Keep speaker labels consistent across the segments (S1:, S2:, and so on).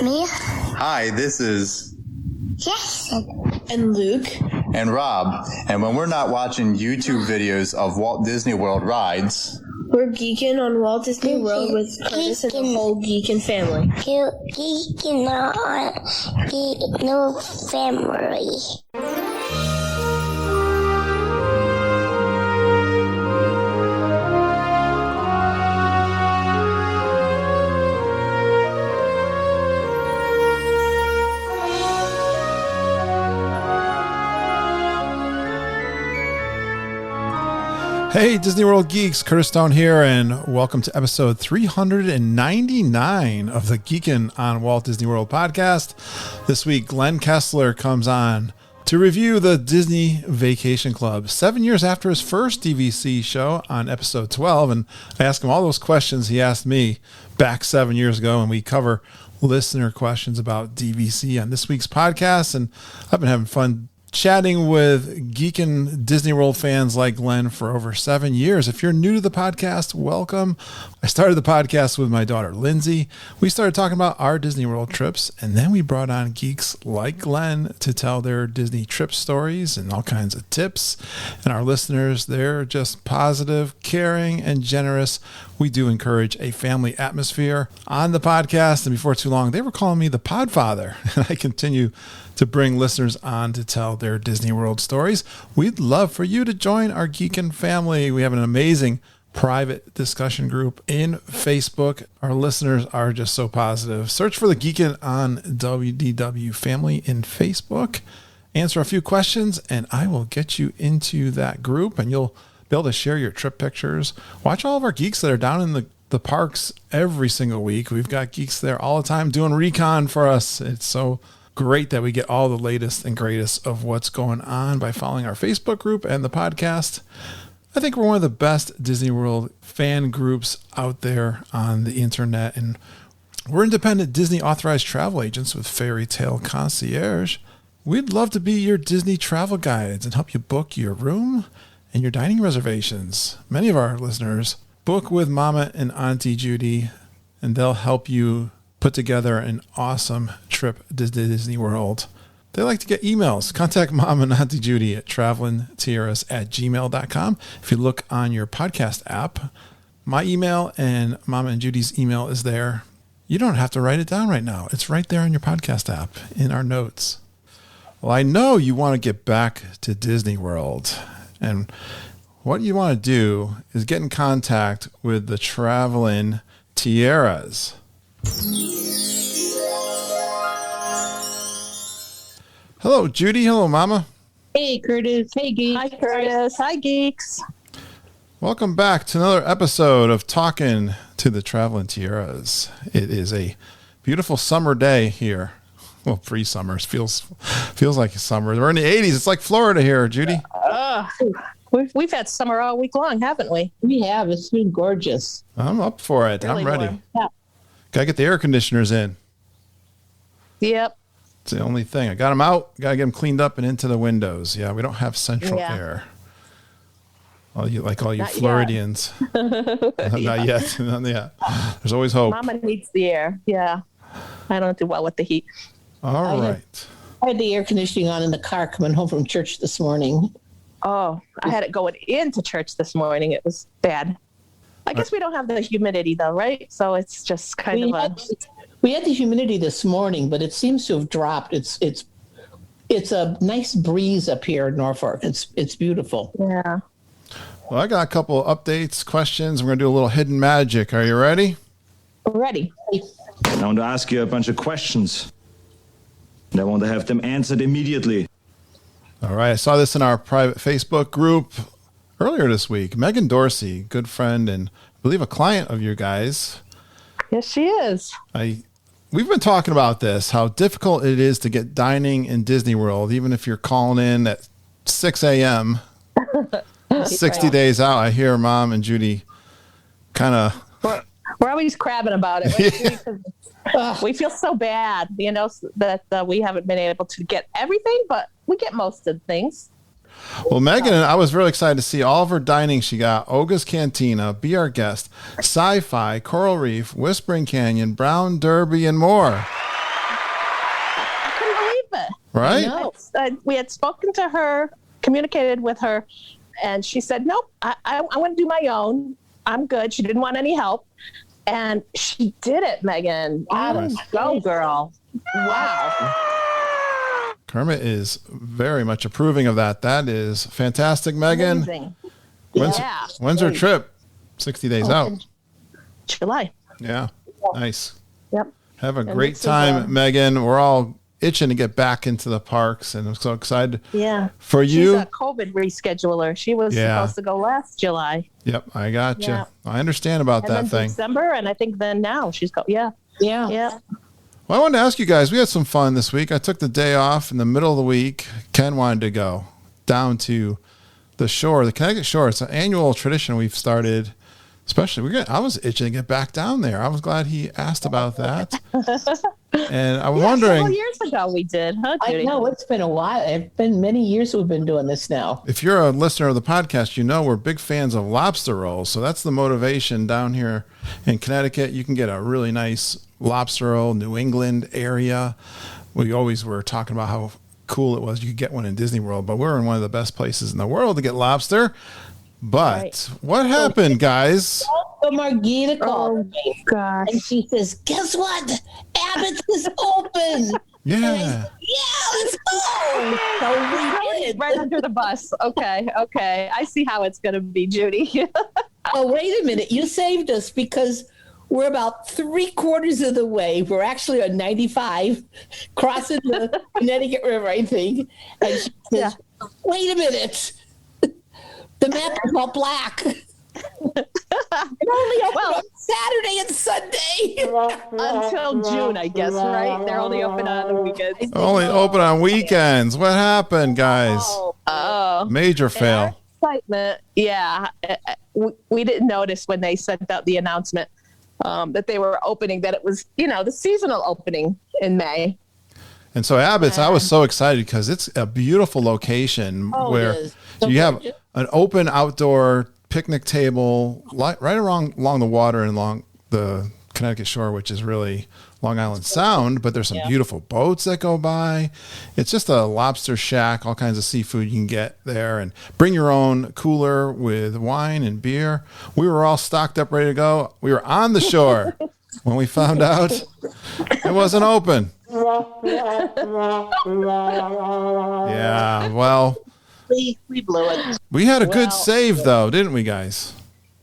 S1: Me?
S2: Hi, this is
S1: Jackson.
S3: And Luke.
S2: and Rob. And when we're not watching YouTube videos of Walt Disney World rides,
S3: We're geeking on Walt Disney World with Curtis and the whole geeking family.
S1: Geeking on Geek family.
S4: Hey, Disney World geeks, Curtis Stone here, and welcome to episode 399 of the Geekin' on Walt Disney World podcast. This week, Glen Kessler comes on to review the Disney Vacation Club 7 years after his first DVC show on episode 12. And I asked him all those questions he asked me back 7 years ago, and we cover listener questions about DVC on this week's podcast. And I've been having fun chatting with geekin' Disney World fans like Glenn for over 7 years. If you're new to the podcast, welcome. I started the podcast with my daughter, Lindsay. We started talking about our Disney World trips, and then we brought on geeks like Glenn to tell their Disney trip stories and all kinds of tips. And our listeners, they're just positive, caring, and generous. We do encourage a family atmosphere on the podcast. And before too long, they were calling me the Podfather. And I continue to bring listeners on to tell their Disney World stories. We'd love for you to join our Geekin' family. We have an amazing private discussion group in Facebook. Our listeners are just so positive. Search for the Geekin' on WDW family in Facebook. Answer a few questions, and I will get you into that group, and you'll be able to share your trip pictures. Watch all of our geeks that are down in the parks every single week. We've got geeks there all the time doing recon for us. It's so great that we get all the latest and greatest of what's going on by following our Facebook group and the podcast. I think we're one of the best Disney World fan groups out there on the internet, and we're independent Disney authorized travel agents with Fairy Tale Concierge. We'd love to be your Disney travel guides and help you book your room and your dining reservations. Many of our listeners book with Mama and Auntie Judy, and they'll help you put together an awesome trip to Disney World. They like to get emails. Contact Mom and Auntie Judy at travelingtiaras@gmail.com. If you look on your podcast app, my email and Mama and Judy's email is there. You don't have to write it down right now. It's right there on your podcast app in our notes. Well, I know you want to get back to Disney World, and what you want to do is get in contact with the Traveling Tiaras. Hello, Judy. Hello, Mama.
S5: Hey, Curtis. Hey, geeks.
S3: Hi, Curtis. Hi, geeks.
S4: Welcome back to another episode of Talking to the Traveling Tiaras. It is a beautiful summer day here. Well, pre-summer. It feels like summer. We're in the 80s. It's like Florida here, Judy.
S5: We've had summer all week long, haven't we?
S6: We have. It's been gorgeous.
S4: I'm up for it.
S5: Really
S4: I'm ready.
S5: warm. Yeah.
S4: Gotta get the air conditioners in.
S5: Yep.
S4: It's the only thing. I got them out. Got to get them cleaned up and into the windows. Yeah, we don't have central air. All you Floridians. Not yet. Not yet. There's always hope.
S5: Mama needs the air. Yeah. I don't do well with the heat.
S4: All right.
S6: I had the air conditioning on in the car coming home from church this morning.
S5: Oh, I had it going into church this morning. It was bad. I guess we don't have the humidity though, right? So it's just kind of
S6: we had the humidity this morning, but it seems to have dropped. It's a nice breeze up here in Norfolk. It's beautiful.
S5: Yeah.
S4: Well, I got a couple updates, questions. We're going to do a little hidden magic. Are you ready?
S5: Ready.
S7: I want to ask you a bunch of questions, and I want to have them answered immediately.
S4: All right. I saw this in our private Facebook group earlier this week. Megan Dorsey, good friend and I believe a client of you guys.
S5: Yes, she is.
S4: We've been talking about this, how difficult it is to get dining in Disney World, even if you're calling in at 6 a.m., 60 days out. I hear Mom and Judy kind of...
S5: We're always crabbing about it. Right? Yeah. We feel so bad, that we haven't been able to get everything, but we get most of the things.
S4: Well, Megan, I was really excited to see all of her dining. She got Oga's Cantina, Be Our Guest, Sci-Fi, Coral Reef, Whispering Canyon, Brown Derby, and more. Right?
S6: No.
S5: We had spoken to her, communicated with her, and she said, nope, I want to do my own. I'm good. She didn't want any help. And she did it, Megan. Go, girl. Wow.
S4: Kermit is very much approving of that. That is fantastic, Megan.
S5: Amazing.
S4: When's her trip? 60 days out.
S5: July.
S4: Yeah. Nice.
S5: Yep.
S4: Have a
S5: And
S4: great
S5: this is,
S4: time, Megan. We're all itching to get back into the parks, and I'm so excited for
S5: She's
S4: you.
S5: a COVID rescheduler. She was supposed to go last July.
S4: Yep, I got you.
S5: Yeah.
S4: I understand about
S5: And
S4: that
S5: then
S4: thing.
S5: December, and I think then now she's go. Yeah.
S6: Yeah.
S4: Well, I wanted to ask you guys, we had some fun this week. I took the day off in the middle of the week. Ken wanted to go down to the shore, the Connecticut shore. It's an annual tradition we've started. Especially, I was itching to get back down there. I was glad he asked about that. And I'm wondering.
S5: Several years ago we did, huh, Judy?
S6: I know, it's been a while. It's been many years we've been doing this now.
S4: If you're a listener of the podcast, you know we're big fans of lobster rolls. So that's the motivation down here in Connecticut. You can get a really nice lobster roll, New England area. We always were talking about how cool it was. You could get one in Disney World, but we're in one of the best places in the world to get lobster. But what happened, guys?
S6: So Margita called me,
S5: gosh.
S6: and she says, "Guess what? Abbott's is open."
S4: Yeah.
S6: Let's go. So we did.
S5: Right under the bus. Okay. I see how it's going to be, Judy.
S6: Oh, wait a minute. You saved us because we're about 3/4 of the way. We're actually on 95, crossing the Connecticut River, I think. And she says, wait a minute. The map is all black. It only open on Saturday and Sunday.
S5: Until June, I guess, right? They're only open on the weekends.
S4: Only open on weekends. What happened, guys?
S5: Oh.
S4: Major fail.
S5: Excitement. Yeah. We didn't notice when they sent out the announcement that they were opening, that it was, the seasonal opening in May.
S4: And so Abbott's, I was so excited because it's a beautiful location where you have an open outdoor picnic table right along the water and along the Connecticut shore, which is really Long Island Sound, but there's some beautiful boats that go by. It's just a lobster shack, all kinds of seafood you can get there, and bring your own cooler with wine and beer. We were all stocked up, ready to go. We were on the shore when we found out it wasn't open. Yeah, well,
S6: We blew it.
S4: we had a good save though, didn't we, guys?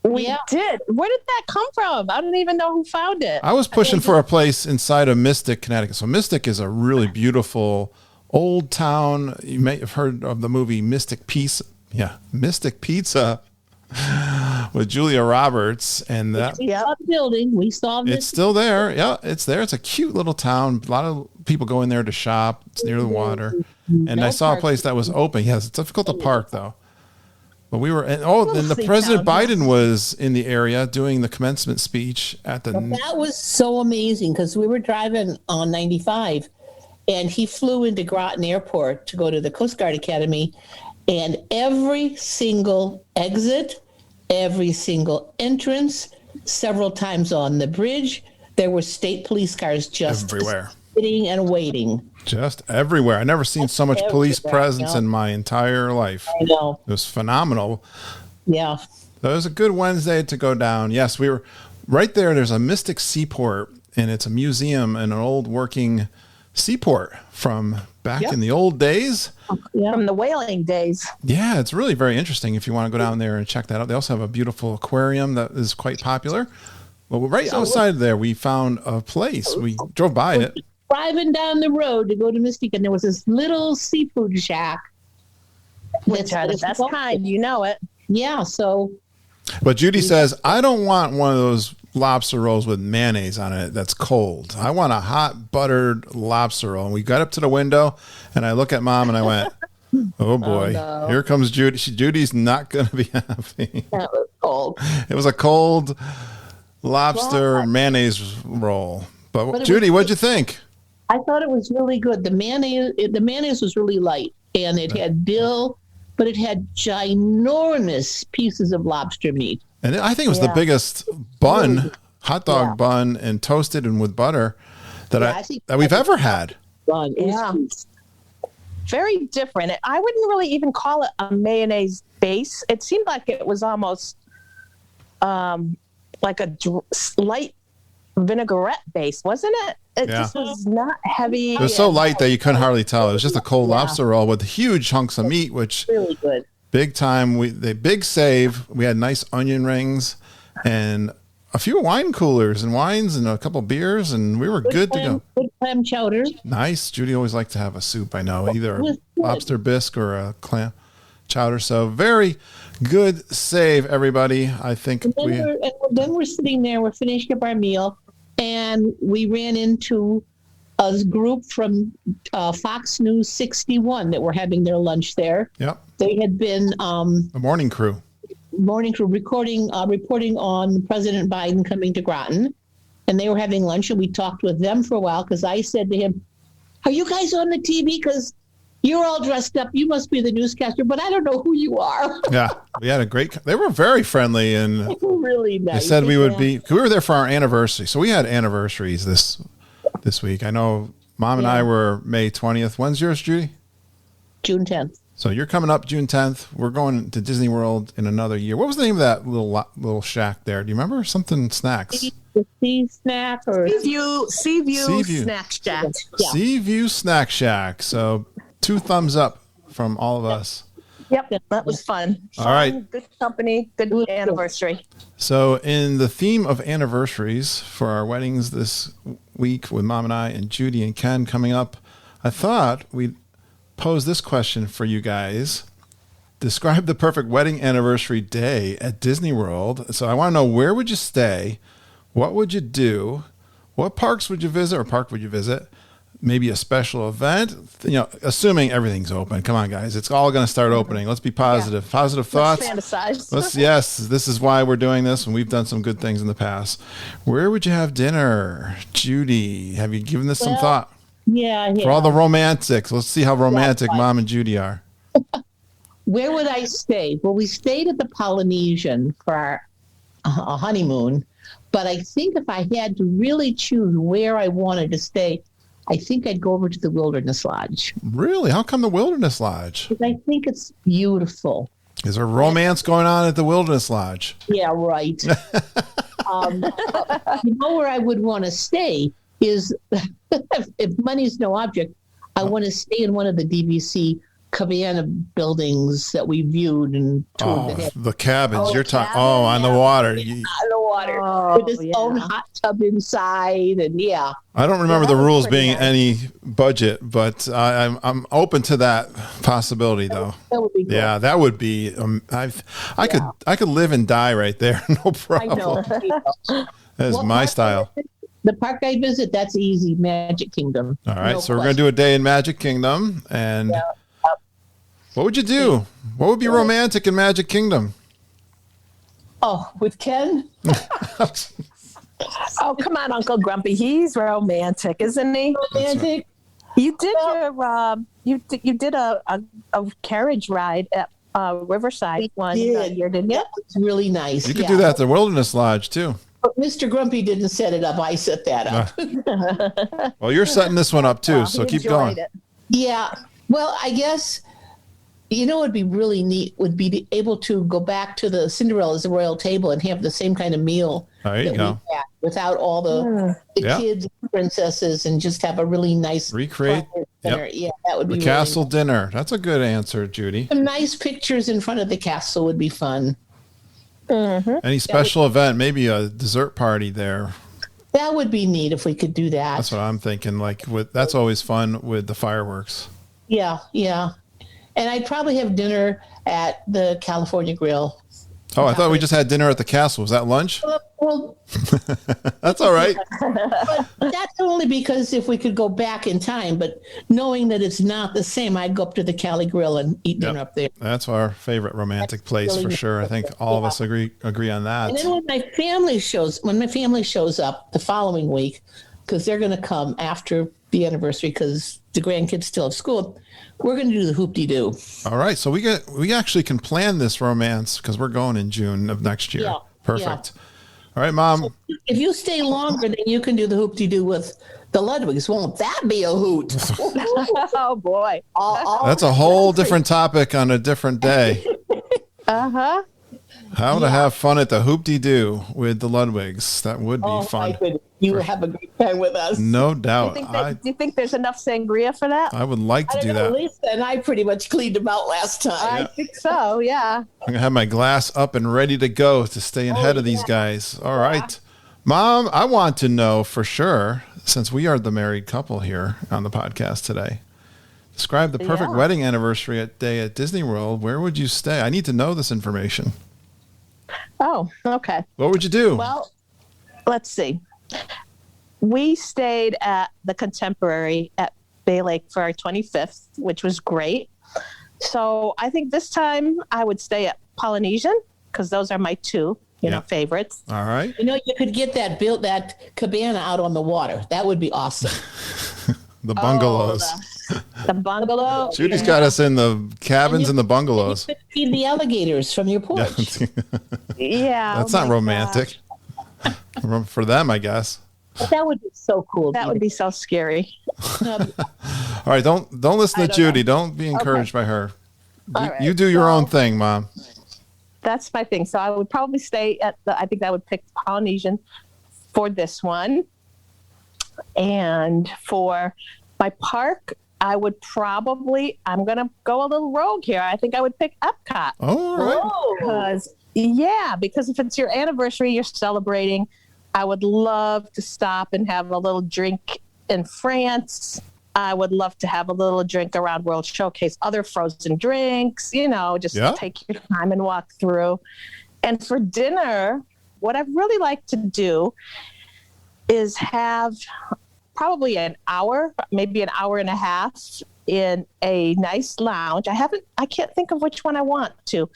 S5: We did. Where did that come from? I don't even know who found it.
S4: I was pushing for a place inside of Mystic, Connecticut. So Mystic is a really beautiful old town. You may have heard of the movie Mystic Pizza. Yeah, Mystic Pizza with Julia Roberts. And that
S6: We saw the building. We saw
S4: it's still there. Yeah, it's there. It's a cute little town. A lot of people go in there to shop. It's near the water. And I saw a place that was open. Yes, it's difficult to park though. But we were, and the President Biden was in the area doing the commencement speech at the.
S6: That was so amazing because we were driving on 95 and he flew into Groton Airport to go to the Coast Guard Academy. And every single exit, every single entrance, several times on the bridge, there were state police cars just
S4: everywhere,
S6: sitting and waiting.
S4: Just everywhere. I never seen so much police presence in my entire life.
S6: I know.
S4: It was phenomenal.
S6: Yeah.
S4: So it was a good Wednesday to go down. Yes, we were right there. There's a Mystic Seaport, and it's a museum and an old working seaport from back in the old days.
S5: From the whaling days.
S4: Yeah, it's really very interesting if you want to go down there and check that out. They also have a beautiful aquarium that is quite popular. Well, right outside there, we found a place. We drove by it.
S6: Driving down the road to go to Mystic, and there was this little seafood shack.
S5: Which are the best kind, you know it.
S6: Yeah, so.
S4: But Judy says, I don't want one of those lobster rolls with mayonnaise on it that's cold. I want a hot buttered lobster roll. And we got up to the window, and I look at Mom, and I went, oh boy, here comes Judy. Judy's not going to be happy.
S6: That was cold.
S4: It was a cold lobster mayonnaise roll. But Judy, what'd you think?
S6: I thought it was really good. The mayonnaise was really light, and it had dill, but it had ginormous pieces of lobster meat.
S4: And I think it was the biggest bun, hot dog bun, and toasted and with butter that we've ever had.
S6: Bun.
S5: Yeah. very different. I wouldn't really even call it a mayonnaise base. It seemed like it was almost like a light vinaigrette base, wasn't it? It just was not heavy.
S4: It was so light that you couldn't hardly tell. It was just a cold lobster roll with huge hunks of meat, which
S6: Really good.
S4: big time. The big save. We had nice onion rings and a few wine coolers and wines and a couple beers, and we were good to go.
S6: Good clam chowder.
S4: Nice. Judy always liked to have a soup. I know, either a lobster bisque or a clam chowder. So very good save, everybody. I think
S6: And then we're sitting there. We're finishing up our meal, and we ran into a group from Fox News 61 that were having their lunch there.
S4: Yep.
S6: They had been
S4: The morning crew.
S6: reporting on President Biden coming to Groton, and they were having lunch, and we talked with them for a while because I said to him, "Are you guys on the TV? Because you're all dressed up. You must be the newscaster, but I don't know who you are."
S4: Yeah, we had a great. They were very friendly, and
S6: Really nice.
S4: they said we would be. We were there for our anniversary, so we had anniversaries this week. I know Mom and I were May 20th. When's yours, Judy?
S6: June 10th.
S4: So you're coming up June 10th. We're going to Disney World in another year. What was the name of that little shack there? Do you remember? Something snacks.
S6: The sea snack or
S5: Seaview Snack Shack.
S6: Yeah.
S4: Seaview Snack Shack. So 2 thumbs up from all of us.
S5: Yep, that was fun.
S4: All right.
S5: Good company, good anniversary.
S4: So in the theme of anniversaries for our weddings this week with Mom and I and Judy and Ken coming up, I thought we'd pose this question for you guys. Describe the perfect wedding anniversary day at Disney World. So I want to know, where would you stay? What would you do? What parks would you visit or park would you visit? Maybe a special event, assuming everything's open. Come on, guys. It's all going to start opening. Let's be positive. Yeah. Positive thoughts.
S5: Let's fantasize.
S4: Yes, this is why we're doing this, and we've done some good things in the past. Where would you have dinner? Judy, have you given this some thought?
S6: Yeah.
S4: For all the romantics, let's see how romantic Mom and Judy are.
S6: Where would I stay? Well, we stayed at the Polynesian for our honeymoon, but I think if I had to really choose where I wanted to stay, I think I'd go over to the Wilderness Lodge.
S4: Really? How come the Wilderness Lodge?
S6: Because I think it's beautiful.
S4: Is there romance going on at the Wilderness Lodge?
S6: Yeah, right. Where I would want to stay is, if money's no object, I want to stay in one of the DVC cabana buildings that we viewed and toured.
S4: The cabins. You're talking. Oh, on the water.
S6: On the water. With his own hot tub inside, and
S4: I don't remember the rules being any budget, but I'm open to that possibility, though.
S6: That would be good.
S4: Yeah, that would be. I could live and die right there, no problem.
S6: I know.
S4: That is my style.
S6: The park I visit, that's easy. Magic Kingdom.
S4: All right, so we're going to do a day in Magic Kingdom, and what would you do? What would be romantic in Magic Kingdom?
S6: Oh, with Ken?
S5: Oh, come on, Uncle Grumpy. He's romantic, isn't he?
S6: Romantic.
S5: You did you did a carriage ride at Riverside one year, didn't you?
S6: It's really nice.
S4: You could do that at the Wilderness Lodge too.
S6: But Mr. Grumpy didn't set it up. I set that up.
S4: Well, you're setting this one up too, so keep going.
S6: Yeah. Well, I guess, what'd be really neat would be able to go back to the Cinderella's royal table and have the same kind of meal
S4: there you go.
S6: We had without all the kids and princesses, and just have a really nice
S4: recreate
S6: dinner. Yeah, that would be
S4: the castle dinner. That's a good answer, Judy.
S6: Some nice pictures in front of the castle would be fun.
S5: Mm-hmm.
S4: Any special event, maybe a dessert party there.
S6: That would be neat if we could do that.
S4: That's what I'm thinking. That's always fun with the fireworks.
S6: Yeah. And I'd probably have dinner at the California Grill.
S4: Oh, I thought we just had dinner at the castle. Was that lunch?
S6: Well,
S4: that's all right.
S6: But that's only because if we could go back in time, but knowing that it's not the same, I'd go up to the Cali Grill and eat dinner up there.
S4: That's our favorite romantic place for sure. I think all of us agree on that.
S6: And then when my family shows up the following week, because they're going to come after the anniversary because the grandkids still have school, we're going to do the hoop-de-doo.
S4: All right. So we actually can plan this romance because we're going in June of next year.
S6: Yeah.
S4: Perfect. Yeah. All right, Mom.
S6: So if you stay longer, then you can do the hoop-de-doo with the Ludwigs. Won't that be a hoot?
S5: Oh boy.
S4: That's a whole different topic on a different day.
S5: Uh-huh.
S4: How to have fun at the Hoop-de-Doo with the Ludwigs. That would be fun.
S6: My goodness. You will have a great time with us.
S4: No
S5: Do
S4: doubt.
S5: you think there's enough sangria for that?
S4: I would like to
S6: I
S4: do
S6: don't know,
S4: that.
S6: Lisa and I pretty much cleaned them out last time.
S5: I think so, yeah.
S4: I'm going to have my glass up and ready to go to stay ahead of these guys. All right. Mom, I want to know for sure, since we are the married couple here on the podcast today, describe the perfect wedding anniversary day at Disney World. Where would you stay? I need to know this information.
S5: Oh, okay.
S4: What would you do?
S5: Well, let's see. We stayed at the Contemporary at Bay Lake for our 25th, which was great. So I think this time I would stay at Polynesian because those are my two, favorites.
S4: All right.
S6: You could get that cabana out on the water. That would be awesome.
S4: The bungalows.
S5: The bungalow.
S4: Judy's got us in the cabins and the bungalows.
S6: You could feed the alligators from your porch.
S5: Yeah.
S4: That's not romantic. For them, I guess.
S6: That would be so cool.
S5: That would be so scary.
S4: All right, don't listen to Judy. Don't be encouraged by her. You do your own thing, Mom.
S5: That's my thing. So I would probably stay I think I would pick Polynesian for this one. And for my park, I would I'm going to go a little rogue here. I think I would pick Epcot.
S4: Oh, all right.
S5: Because if it's your anniversary, you're celebrating, I would love to stop and have a little drink in France. I would love to have a little drink around World Showcase, other frozen drinks, take your time and walk through. And for dinner, what I'd really like to do is have probably an hour, maybe an hour and a half in a nice lounge. I can't think of which one I want to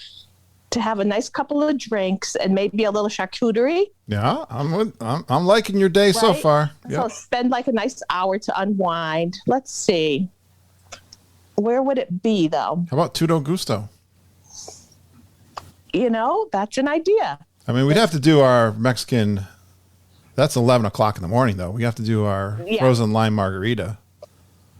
S5: have a nice couple of drinks and maybe a little charcuterie.
S4: Yeah, I'm liking your day so far.
S5: So spend like a nice hour to unwind. Let's see. Where would it be though?
S4: How about Tutto Gusto?
S5: That's an idea.
S4: I mean, we'd have to do our Mexican. That's 11 o'clock in the morning, though. We have to do our frozen lime margarita.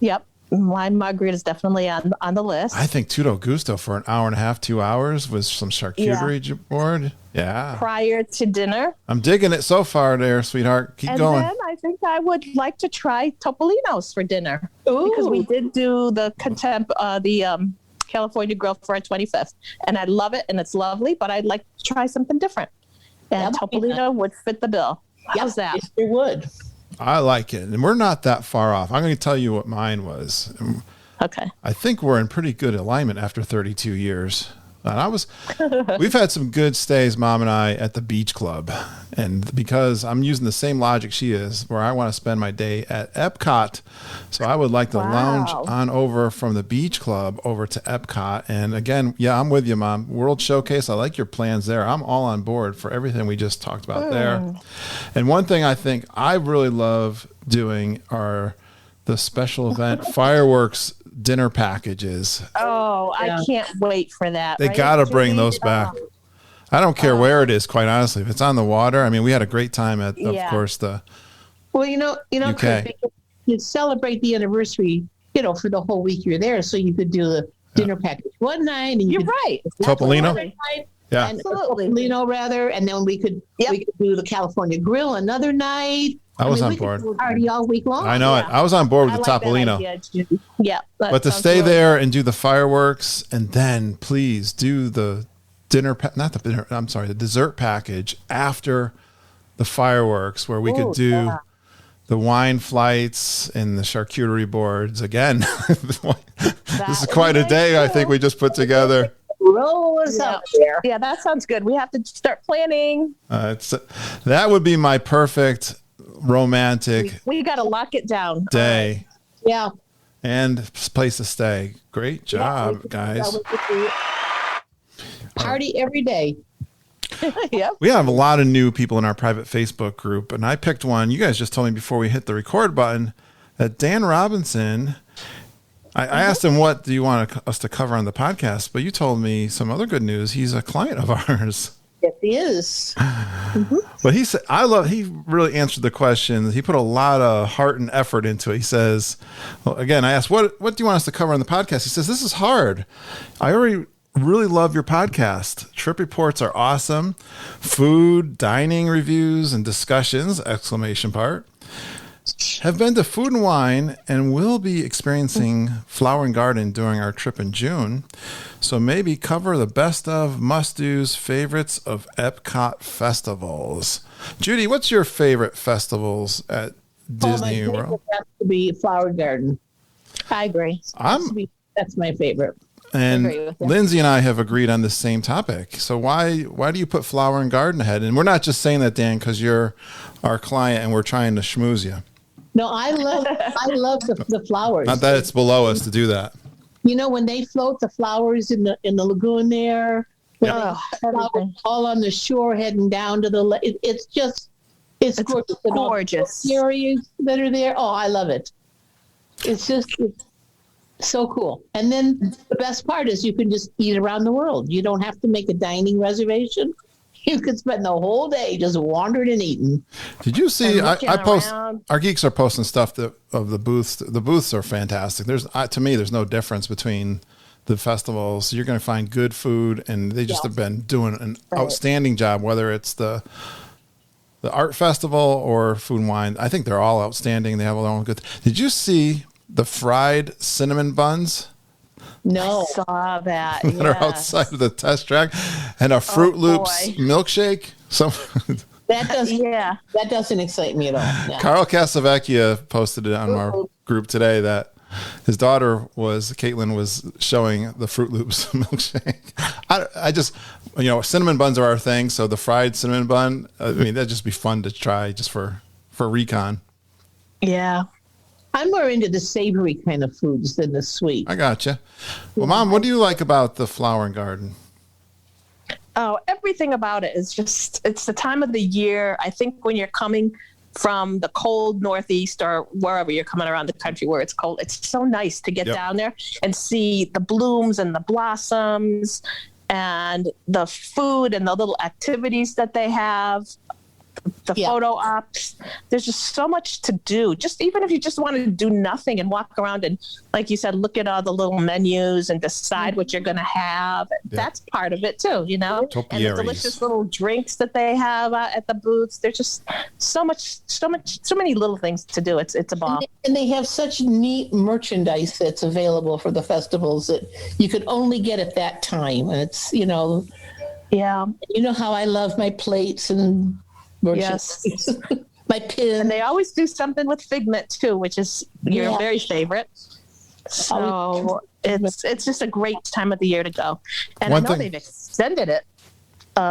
S5: Yep. Lime margarita is definitely on the list.
S4: I think Tutto Gusto for an hour and a half, 2 hours with some charcuterie board. Yeah.
S5: Prior to dinner.
S4: I'm digging it so far there, sweetheart. Keep going.
S5: And then I think I would like to try Topolino's for dinner.
S6: Ooh.
S5: Because we did do the California Grill for our 25th. And I love it and it's lovely, but I'd like to try something different. And Topolino would fit the bill. How's that?
S6: Yes, it would.
S4: I like it. And we're not that far off. I'm going to tell you what mine was.
S5: Okay.
S4: I think we're in pretty good alignment after 32 years. And we've had some good stays, Mom and I, at the beach club. And because I'm using the same logic she is, where I want to spend my day at Epcot. So I would like to lounge on over from the beach club over to Epcot. And again, I'm with you, Mom. World Showcase, I like your plans there. I'm all on board for everything we just talked about there. And one thing I think I really love doing are the special event fireworks dinner packages.
S5: Oh, I can't wait for that.
S4: They got to bring those back. I don't care where it is, quite honestly. If it's on the water, I mean, we had a great time at, of course, the UK.
S6: Chris, you celebrate the anniversary, for the whole week you're there, so you could do the dinner package one night. And
S5: you're right.
S4: Topolino? Yeah.
S6: Absolutely. Topolino, rather, and then we could do the California Grill another night.
S4: I was on board.
S6: Party all week long.
S4: I know it. I was on board with the Topolino. But to stay there and do the fireworks and then please do the the dessert package after the fireworks where we could do the wine flights and the charcuterie boards again. This is quite a day I think we just put together.
S6: Roll us up there.
S5: Yeah, that sounds good. We have to start planning.
S4: That would be my perfect romantic
S5: we got to lock it down
S4: day.
S6: Yeah.
S4: And place to stay. Great job, guys.
S6: Party every day.
S5: Yep.
S4: We have a lot of new people in our private Facebook group, and I picked one. You guys just told me before we hit the record button that Dan Robinson, I asked him, what do you want us to cover on the podcast? But you told me some other good news. He's a client of ours.
S6: Yes, he is.
S4: But he said, he really answered the question. He put a lot of heart and effort into it. He says, well, again, I asked, what do you want us to cover on the podcast? He says, this is hard. I already really love your podcast. Trip reports are awesome. Food, dining reviews, and discussions, ! Have been to Food and Wine and will be experiencing Flower and Garden during our trip in June. So maybe cover the best of, must-dos, favorites of Epcot festivals. Judy, what's your favorite festivals at Disney World?
S6: It has to be Flower Garden.
S5: I agree.
S6: That's my favorite.
S4: And Lindsay and I have agreed on the same topic. So why do you put Flower and Garden ahead? And we're not just saying that, Dan, because you're our client and we're trying to schmooze you.
S6: No, I love the flowers.
S4: Not that it's below us to do that.
S6: You know, when they float the flowers in the lagoon there, flowers all on the shore heading down to the lake. It's gorgeous.
S5: Gorgeous.
S6: The areas that are there. Oh, I love it. It's so cool. And then the best part is you can just eat around the world. You don't have to make a dining reservation. You could spend the whole day just wandering and eating.
S4: Did you see? I post. Our geeks are posting stuff of the booths. The booths are fantastic. To me, there's no difference between the festivals. You're going to find good food, and they just have been doing an outstanding job. Whether it's the art festival or Food and Wine, I think they're all outstanding. They have their own good. Did you see the fried cinnamon buns?
S6: No.
S5: I saw that.
S4: That are outside of the test track, and a Fruit Loops milkshake.
S6: That doesn't excite me at all. Yeah.
S4: Carl Casavecchia posted it on our group today that his daughter Caitlin was showing the Fruit Loops milkshake. I just, cinnamon buns are our thing. So the fried cinnamon bun, that'd just be fun to try just for recon.
S5: Yeah.
S6: I'm more into the savory kind of foods than the sweet.
S4: I gotcha. Well, Mom, what do you like about the Flower and Garden?
S5: Oh, everything about it is it's the time of the year. I think when you're coming from the cold Northeast or wherever you're coming around the country where it's cold, it's so nice to get down there and see the blooms and the blossoms and the food and the little activities that they have. The photo ops. There's just so much to do. Just even if you just want to do nothing and walk around and, like you said, look at all the little menus and decide what you're going to have. Yeah. That's part of it too,
S4: Topiaries.
S5: And the delicious little drinks that they have at the booths. There's just so many little things to do. It's a ball.
S6: And they have such neat merchandise that's available for the festivals that you could only get at that time. And it's,
S5: yeah.
S6: You know how I love my plates and
S5: yes.
S6: My pin.
S5: And they always do something with Figment too, which is your very favorite. So it's just a great time of the year to go. And I know they've extended it.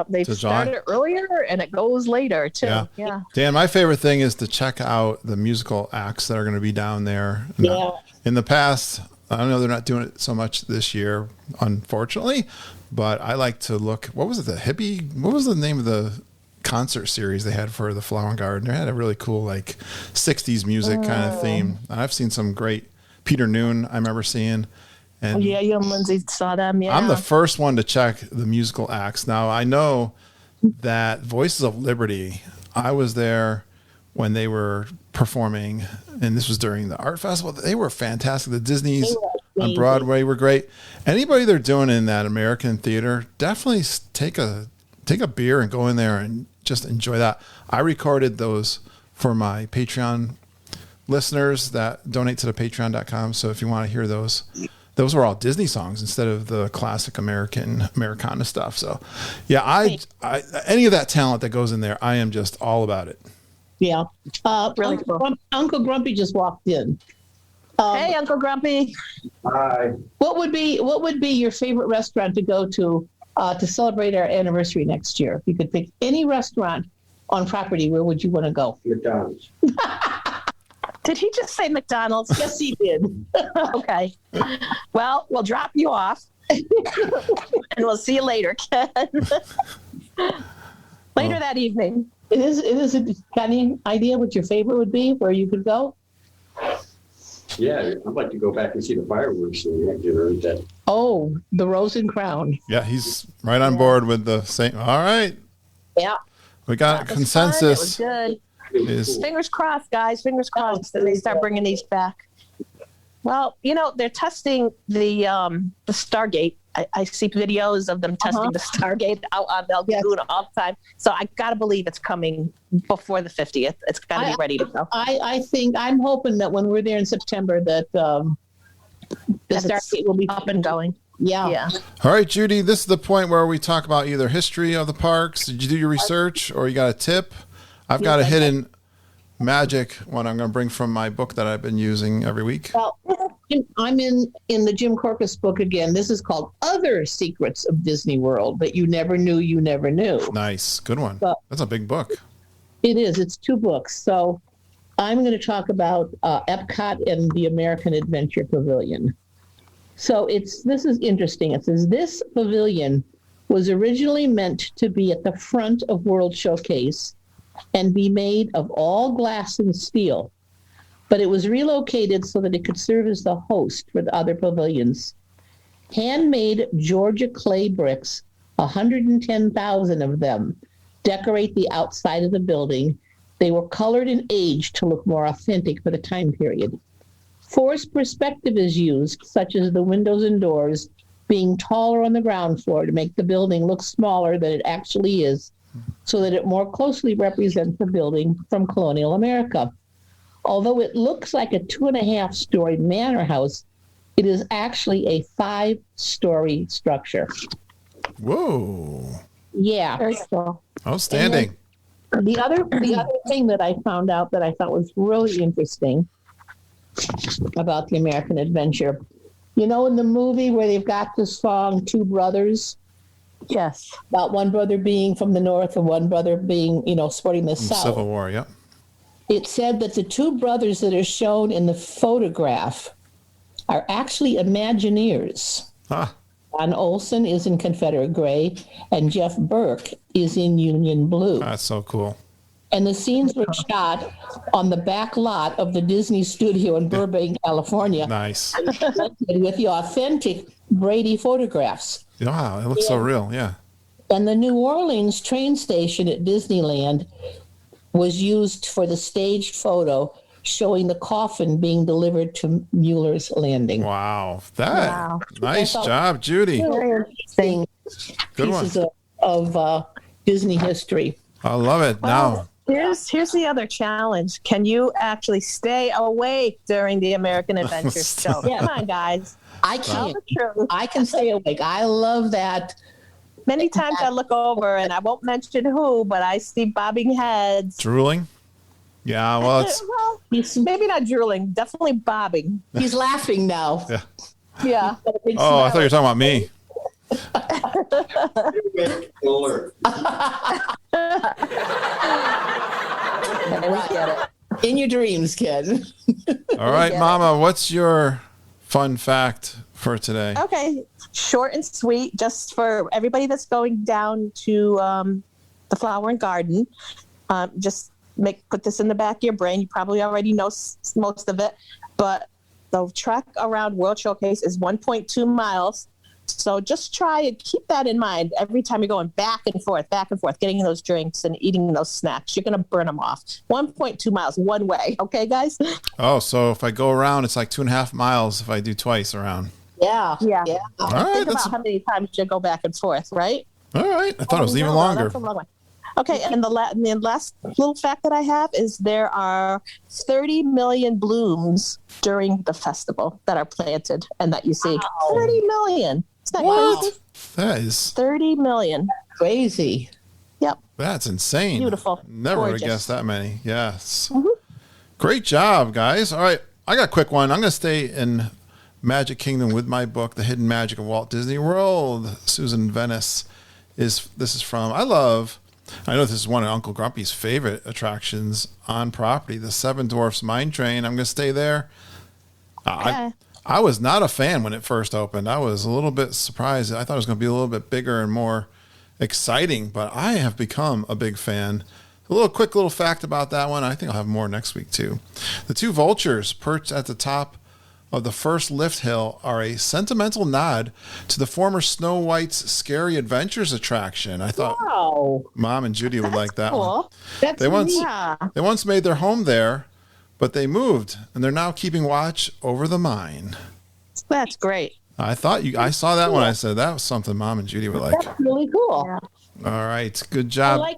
S5: They've started it earlier and it goes later too. Yeah.
S4: Dan, my favorite thing is to check out the musical acts that are going to be down there.
S6: Yeah.
S4: In the past, I don't know, they're not doing it so much this year, unfortunately, but I like to look. What was it? What was the name of the concert series they had for the Flower and Garden? They had a really cool 60s music kind of theme. I've seen some great Peter Noon I remember seeing. And
S5: you and Lindsay saw them. Yeah.
S4: I'm the first one to check the musical acts. Now I know that Voices of Liberty, I was there when they were performing, and this was during the art festival. They were fantastic. The Disney's on Broadway were great. Anybody they're doing in that American theater, definitely take a beer and go in there and just enjoy that. I recorded those for my Patreon listeners that donate to the patreon.com. So if you want to hear those were all Disney songs instead of the classic Americana stuff. So yeah, I any of that talent that goes in there, I am just all about it.
S6: Yeah.
S5: Really cool.
S6: Uncle Grumpy just walked in.
S5: Hey, Uncle Grumpy.
S8: Hi.
S6: What would be your favorite restaurant to go to celebrate our anniversary next year? If you could pick any restaurant on property, where would you want to go?
S8: McDonald's.
S5: Did he just say McDonald's?
S6: Yes, he did.
S5: Okay. Well, we'll drop you off and we'll see you later, Ken. Later that evening.
S6: It is. Got any idea what your favorite would be, where you could go?
S8: Yeah, I'd like to go back and see the fireworks. That.
S6: Oh, the Rose and Crown.
S4: Yeah, he's right on board with the same. All right.
S6: Yeah.
S4: We got
S5: It was
S4: consensus.
S5: fun. It was good.
S4: Is
S5: Fingers crossed, guys. Fingers crossed that they start bringing these back. Well, they're testing the Stargate. I see videos of them testing the Stargate out on the lagoon all the time. So I got to believe it's coming before the 50th. It's got to be ready to go.
S6: I think I'm hoping that when we're there in September that the Stargate will be
S5: up and going.
S6: Yeah.
S4: all right, Judy. This is the point where we talk about either history of the parks. Did you do your research, or you got a tip? I've got a hidden magic one I'm going to bring from my book that I've been using every week.
S6: Well, I'm in the Jim Corcus book again. This is called Other Secrets of Disney World That You Never Knew You Never Knew.
S4: Nice. Good one. That's a big book.
S6: It is. It's 2 books. So I'm going to talk about Epcot and the American Adventure Pavilion. So this is interesting. It says this pavilion was originally meant to be at the front of World Showcase and be made of all glass and steel. But it was relocated so that it could serve as the host for the other pavilions. Handmade Georgia clay bricks, 110,000 of them, decorate the outside of the building. They were colored and aged to look more authentic for the time period. Forced perspective is used, such as the windows and doors being taller on the ground floor to make the building look smaller than it actually is, so that it more closely represents the building from colonial America. Although it looks like a 2.5-story manor house, it is actually a 5-story structure.
S4: Whoa.
S6: Yeah.
S5: Very cool.
S4: Outstanding.
S6: The other thing that I found out that I thought was really interesting about the American Adventure, in the movie where they've got the song Two Brothers?
S5: Yes.
S6: About one brother being from the north and one brother being, supporting the south.
S4: Civil War, yep.
S6: It said that the 2 brothers that are shown in the photograph are actually Imagineers.
S4: Ah.
S6: John Olson is in Confederate gray, and Jeff Burke is in Union blue.
S4: That's so cool.
S6: And the scenes were shot on the back lot of the Disney studio in Burbank, California.
S4: Nice.
S6: With the authentic Brady photographs.
S4: Wow, it looks so real, yeah.
S6: And the New Orleans train station at Disneyland was used for the staged photo showing the coffin being delivered to Mueller's Landing.
S4: Wow. Nice job, Judy.
S6: Very interesting
S4: Good
S6: pieces
S4: one.
S6: of Disney history.
S4: I love it. Now,
S5: Here's the other challenge. Can you actually stay awake during the American Adventure show? Come on, guys.
S6: I can. I can stay awake. I love that.
S5: Many times I look over, and I won't mention who, but I see bobbing heads.
S4: drooling? Yeah, well, it's...
S5: Well, maybe not drooling, definitely bobbing.
S6: He's laughing now.
S4: Yeah.
S5: Yeah.
S4: Oh, I thought you were talking about me.
S6: In your dreams, kid.
S4: All right, Mama, what's your fun fact for today?
S5: Okay, short and sweet, just for everybody that's going down to the Flower and Garden. Just put this in the back of your brain. You probably already know most of it, but the trek around World Showcase is 1.2 miles. So just try and keep that in mind every time you're going back and forth, getting those drinks and eating those snacks. You're going to burn them off. 1.2 miles one way. Okay, guys?
S4: Oh, so if I go around, it's like 2.5 miles if I do twice around.
S6: Yeah.
S4: All right.
S5: Think about how many times you go back and forth, right?
S4: All right. I thought it was even longer.
S5: That's a long one. Okay, and the last little fact that I have is there are 30 million blooms during the festival that are planted and that you see. Wow. 30 million. Isn't that crazy?
S4: That is
S5: 30 million.
S6: Crazy.
S5: Yep.
S4: That's insane.
S5: Beautiful.
S4: Never would have
S5: Gorgeous.
S4: guessed that many. Yes. Mm-hmm. Great job, guys. All right. I got a quick one. I'm going to stay in Magic Kingdom with my book, The Hidden Magic of Walt Disney World. Susan Venice this is from. I know this is one of Uncle Grumpy's favorite attractions on property, the Seven Dwarfs Mine Train. I'm going to stay there.
S5: Okay.
S4: I was not a fan when it first opened. I was a little bit surprised. I thought it was going to be a little bit bigger and more exciting, but I have become a big fan. A quick little fact about that one. I think I'll have more next week too. The 2 vultures perched at the top of the first lift hill are a sentimental nod to the former Snow White's Scary Adventures attraction. I thought
S6: Wow.
S4: Mom and Judy would like that one.
S5: Cool.
S6: That's
S4: They once,
S6: neat.
S4: they once made their home there, but they moved, and they're now keeping watch over the mine.
S5: That's great.
S4: I saw that one. I said that was something Mom and Judy would like.
S6: That's really cool.
S5: Yeah.
S4: All right, good
S6: I
S4: job.
S6: like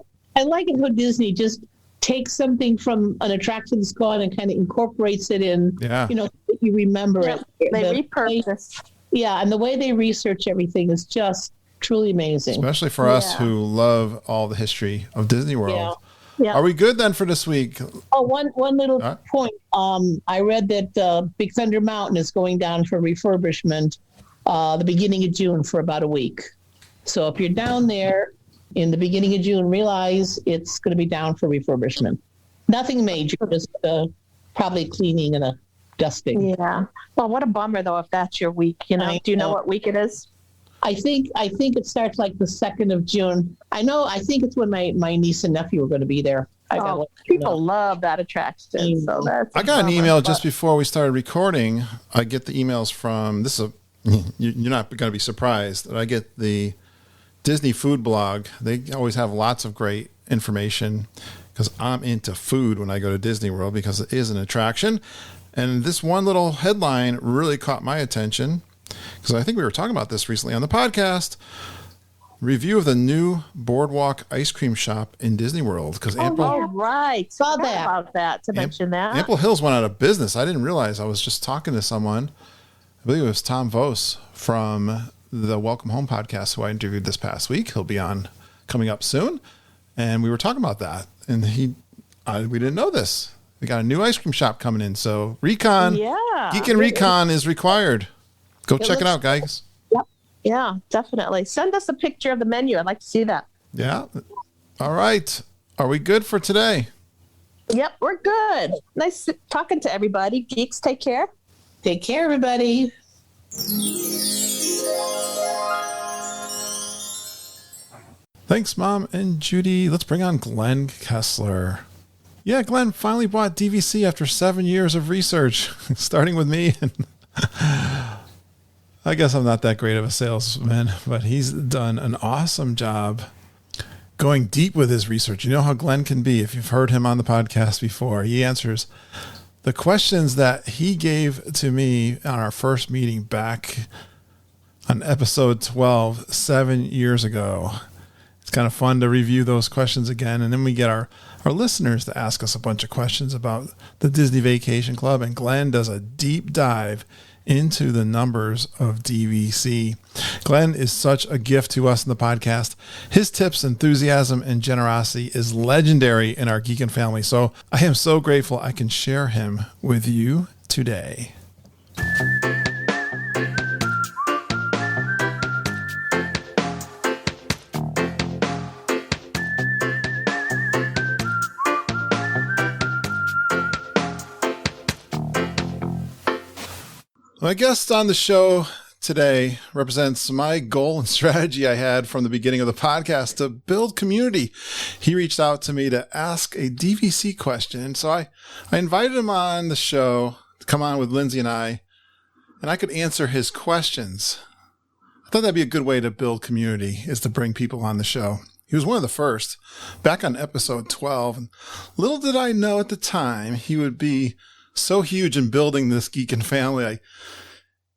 S6: it how Disney just takes something from an attraction that's gone and kind of incorporates it in,
S4: Yeah.
S6: so that you remember
S5: Yeah,
S6: it.
S5: they
S6: The way-
S5: repurpose.
S6: Yeah, and the way they research everything is just truly amazing.
S4: Especially for us
S5: Yeah.
S4: who love all the history of Disney World.
S5: Yeah.
S4: Are we good then for this week?
S6: Oh, one little
S4: Huh?
S6: point. I read that Big Thunder Mountain is going down for refurbishment the beginning of June for about a week. So if you're down there in the beginning of June, realize it's going to be down for refurbishment. Nothing major, just probably cleaning and a dusting.
S5: Yeah. Well, what a bummer though if that's your week.
S6: I
S5: Do you know
S6: know.
S5: what week it is?
S6: I think it starts like the 2nd of June. I think it's when my niece and nephew are going to be there.
S5: People love that attraction. So that's.
S4: I got an
S5: a bummer,
S4: email
S5: but-
S4: just before we started recording. I get the emails from you're not going to be surprised that I get the Disney food blog. They always have lots of great information because I'm into food when I go to Disney World because it is an attraction. And this one little headline really caught my attention because I think we were talking about this recently on the podcast. Review of the new Boardwalk ice cream shop in Disney World because
S5: Oh, right.
S6: Saw
S5: Forgot
S6: that.
S5: about that to mention that.
S4: Ample Hills went out of business. I didn't realize. I was just talking to someone. I believe it was Tom Vos from the Welcome Home podcast who I interviewed this past week. He'll be on coming up soon. And we were talking about that. And we didn't know this. We got a new ice cream shop coming in. So Recon,
S5: Yeah.
S4: Geek and Recon is required. Go check it out, guys.
S5: Yeah, definitely. Send us a picture of the menu. I'd like to see that.
S4: Yeah. All right. Are we good for today?
S5: Yep, we're good. Nice talking to everybody. Geeks, take care.
S6: Take care, everybody.
S4: Thanks, Mom and Judy. Let's bring on Glen Kessler. Yeah, Glen finally bought DVC after 7 years of research, starting with me. And I guess I'm not that great of a salesman, but he's done an awesome job going deep with his research. You know how Glen can be. If you've heard him on the podcast before, he answers the questions that he gave to me on our first meeting back on episode 12, 7 years ago. It's kind of fun to review those questions again. And then we get our listeners to ask us a bunch of questions about the Disney Vacation Club. And Glen does a deep dive into the numbers of DVC. Glen is such a gift to us in the podcast. His tips, enthusiasm, and generosity is legendary in our Geekin' family. So I am so grateful I can share him with you today. My guest on the show today represents my goal and strategy I had from the beginning of the podcast to build community. He reached out to me to ask a DVC question. So I invited him on the show to come on with Lindsay and I could answer his questions. I thought that'd be a good way to build community, is to bring people on the show. He was one of the first back on episode 12. And little did I know at the time he would be so huge in building this Geekin' family.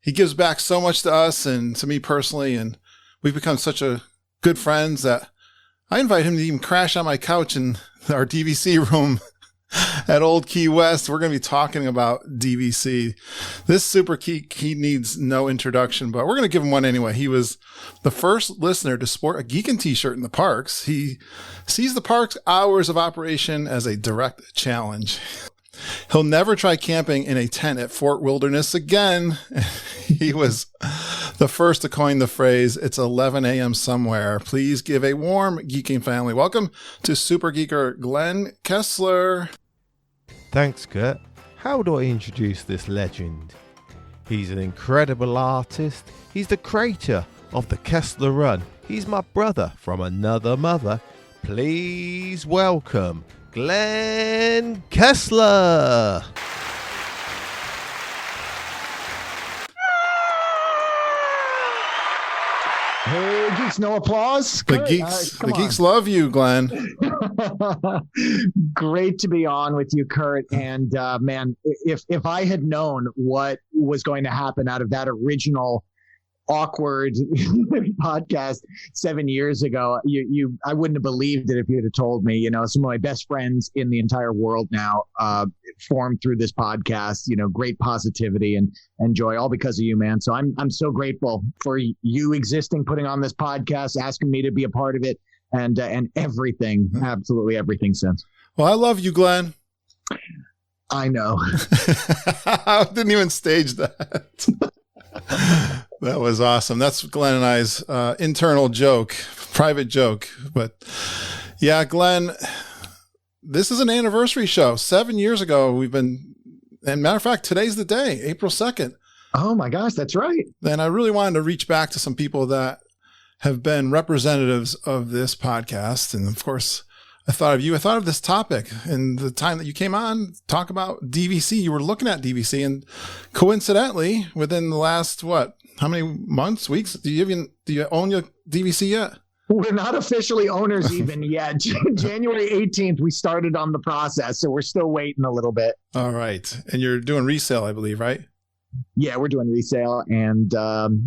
S4: He gives back so much to us and to me personally, and we've become such a good friends that I invite him to even crash on my couch in our DVC room at Old Key West. We're going to be talking about DVC. This super geek, he needs no introduction, but we're going to give him one anyway. He was the first listener to sport a Geekin' t-shirt in the parks. He sees the park's hours of operation as a direct challenge. He'll never try camping in a tent at Fort Wilderness again. He was the first to coin the phrase, "It's 11 a.m. somewhere." Please give a warm Geeking family welcome to Super Geeker Glen Kessler.
S9: Thanks, Kurt. How do I introduce this legend? He's an incredible artist. He's the creator of the Kessler Run. He's my brother from another mother. Please welcome Glen Kessler.
S10: Hey, geeks, no applause.
S4: The
S10: Good.
S4: geeks love you, Glenn.
S10: Great to be on with you, Kurt. And man, if I had known what was going to happen out of that original awkward podcast 7 years ago, I wouldn't have believed it if you'd have told me. You know, some of my best friends in the entire world now formed through this podcast. You know, great positivity and joy, all because of you, man. So I'm so grateful for you existing, putting on this podcast, asking me to be a part of it, and everything, absolutely everything since.
S4: Well, I love you, Glenn.
S10: I know.
S4: I didn't even stage that. That was awesome. That's Glenn and I's internal joke, private joke. But yeah, Glenn, this is an anniversary show. 7 years ago, and matter of fact, today's the day, April 2nd.
S10: Oh my gosh, that's right.
S4: And I really wanted to reach back to some people that have been representatives of this podcast. And of course, I thought of you. I thought of this topic, and the time that you came on, talk about DVC. You were looking at DVC, and coincidentally, within the last, how many months, weeks? Do you own your DVC yet?
S10: We're not officially owners even yet. January 18th, we started on the process, so we're still waiting a little bit.
S4: All right. And you're doing resale, I believe, right?
S10: Yeah, we're doing resale, and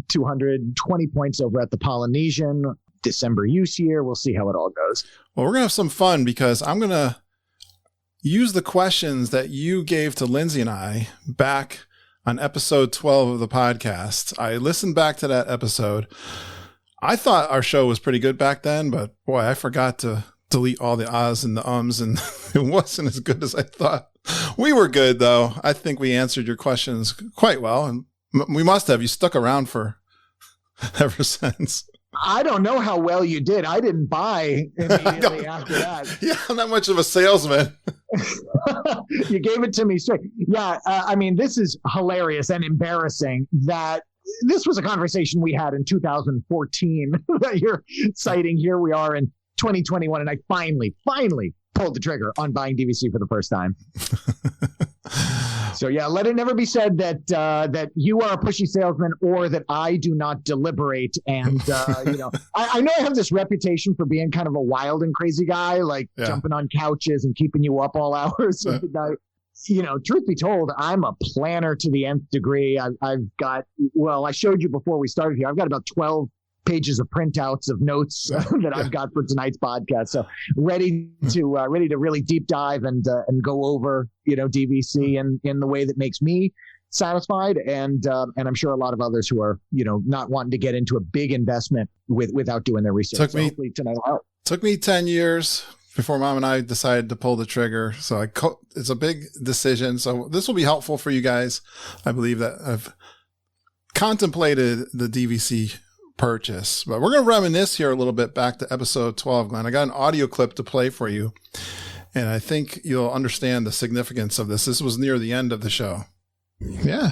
S10: 220 points over at the Polynesian. December use year. We'll see how it all goes.
S4: Well, we're going to have some fun because I'm going to use the questions that you gave to Lindsay and I back on episode 12 of the podcast. I listened back to that episode. I thought our show was pretty good back then, but boy, I forgot to delete all the ahs and the ums, and it wasn't as good as I thought. We were good, though. I think we answered your questions quite well, and we must have. You stuck around for ever since.
S10: I don't know how well you did. I didn't buy immediately after that.
S4: Yeah, I'm not much of a salesman.
S10: You gave it to me straight. Yeah, I mean, this is hilarious and embarrassing that this was a conversation we had in 2014 that you're citing. Here we are in 2021, and I finally pulled the trigger on buying DVC for the first time. So yeah, let it never be said that that you are a pushy salesman or that I do not deliberate. And I know I have this reputation for being kind of a wild and crazy guy, like jumping on couches and keeping you up all hours of the night. You know, truth be told, I'm a planner to the nth degree. I've got, I showed you before we started here, I've got about 12 pages of printouts of notes that I've got for tonight's podcast. So ready to really deep dive and go over, DVC in the way that makes me satisfied. And I'm sure a lot of others who are, not wanting to get into a big investment without doing their research.
S4: Took me 10 years before Mom and I decided to pull the trigger. So it's a big decision. So this will be helpful for you guys. I believe that I've contemplated the DVC purchase, but we're going to reminisce here a little bit back to episode 12, Glenn. I got an audio clip to play for you, and I think you'll understand the significance of this. This was near the end of the show. Yeah.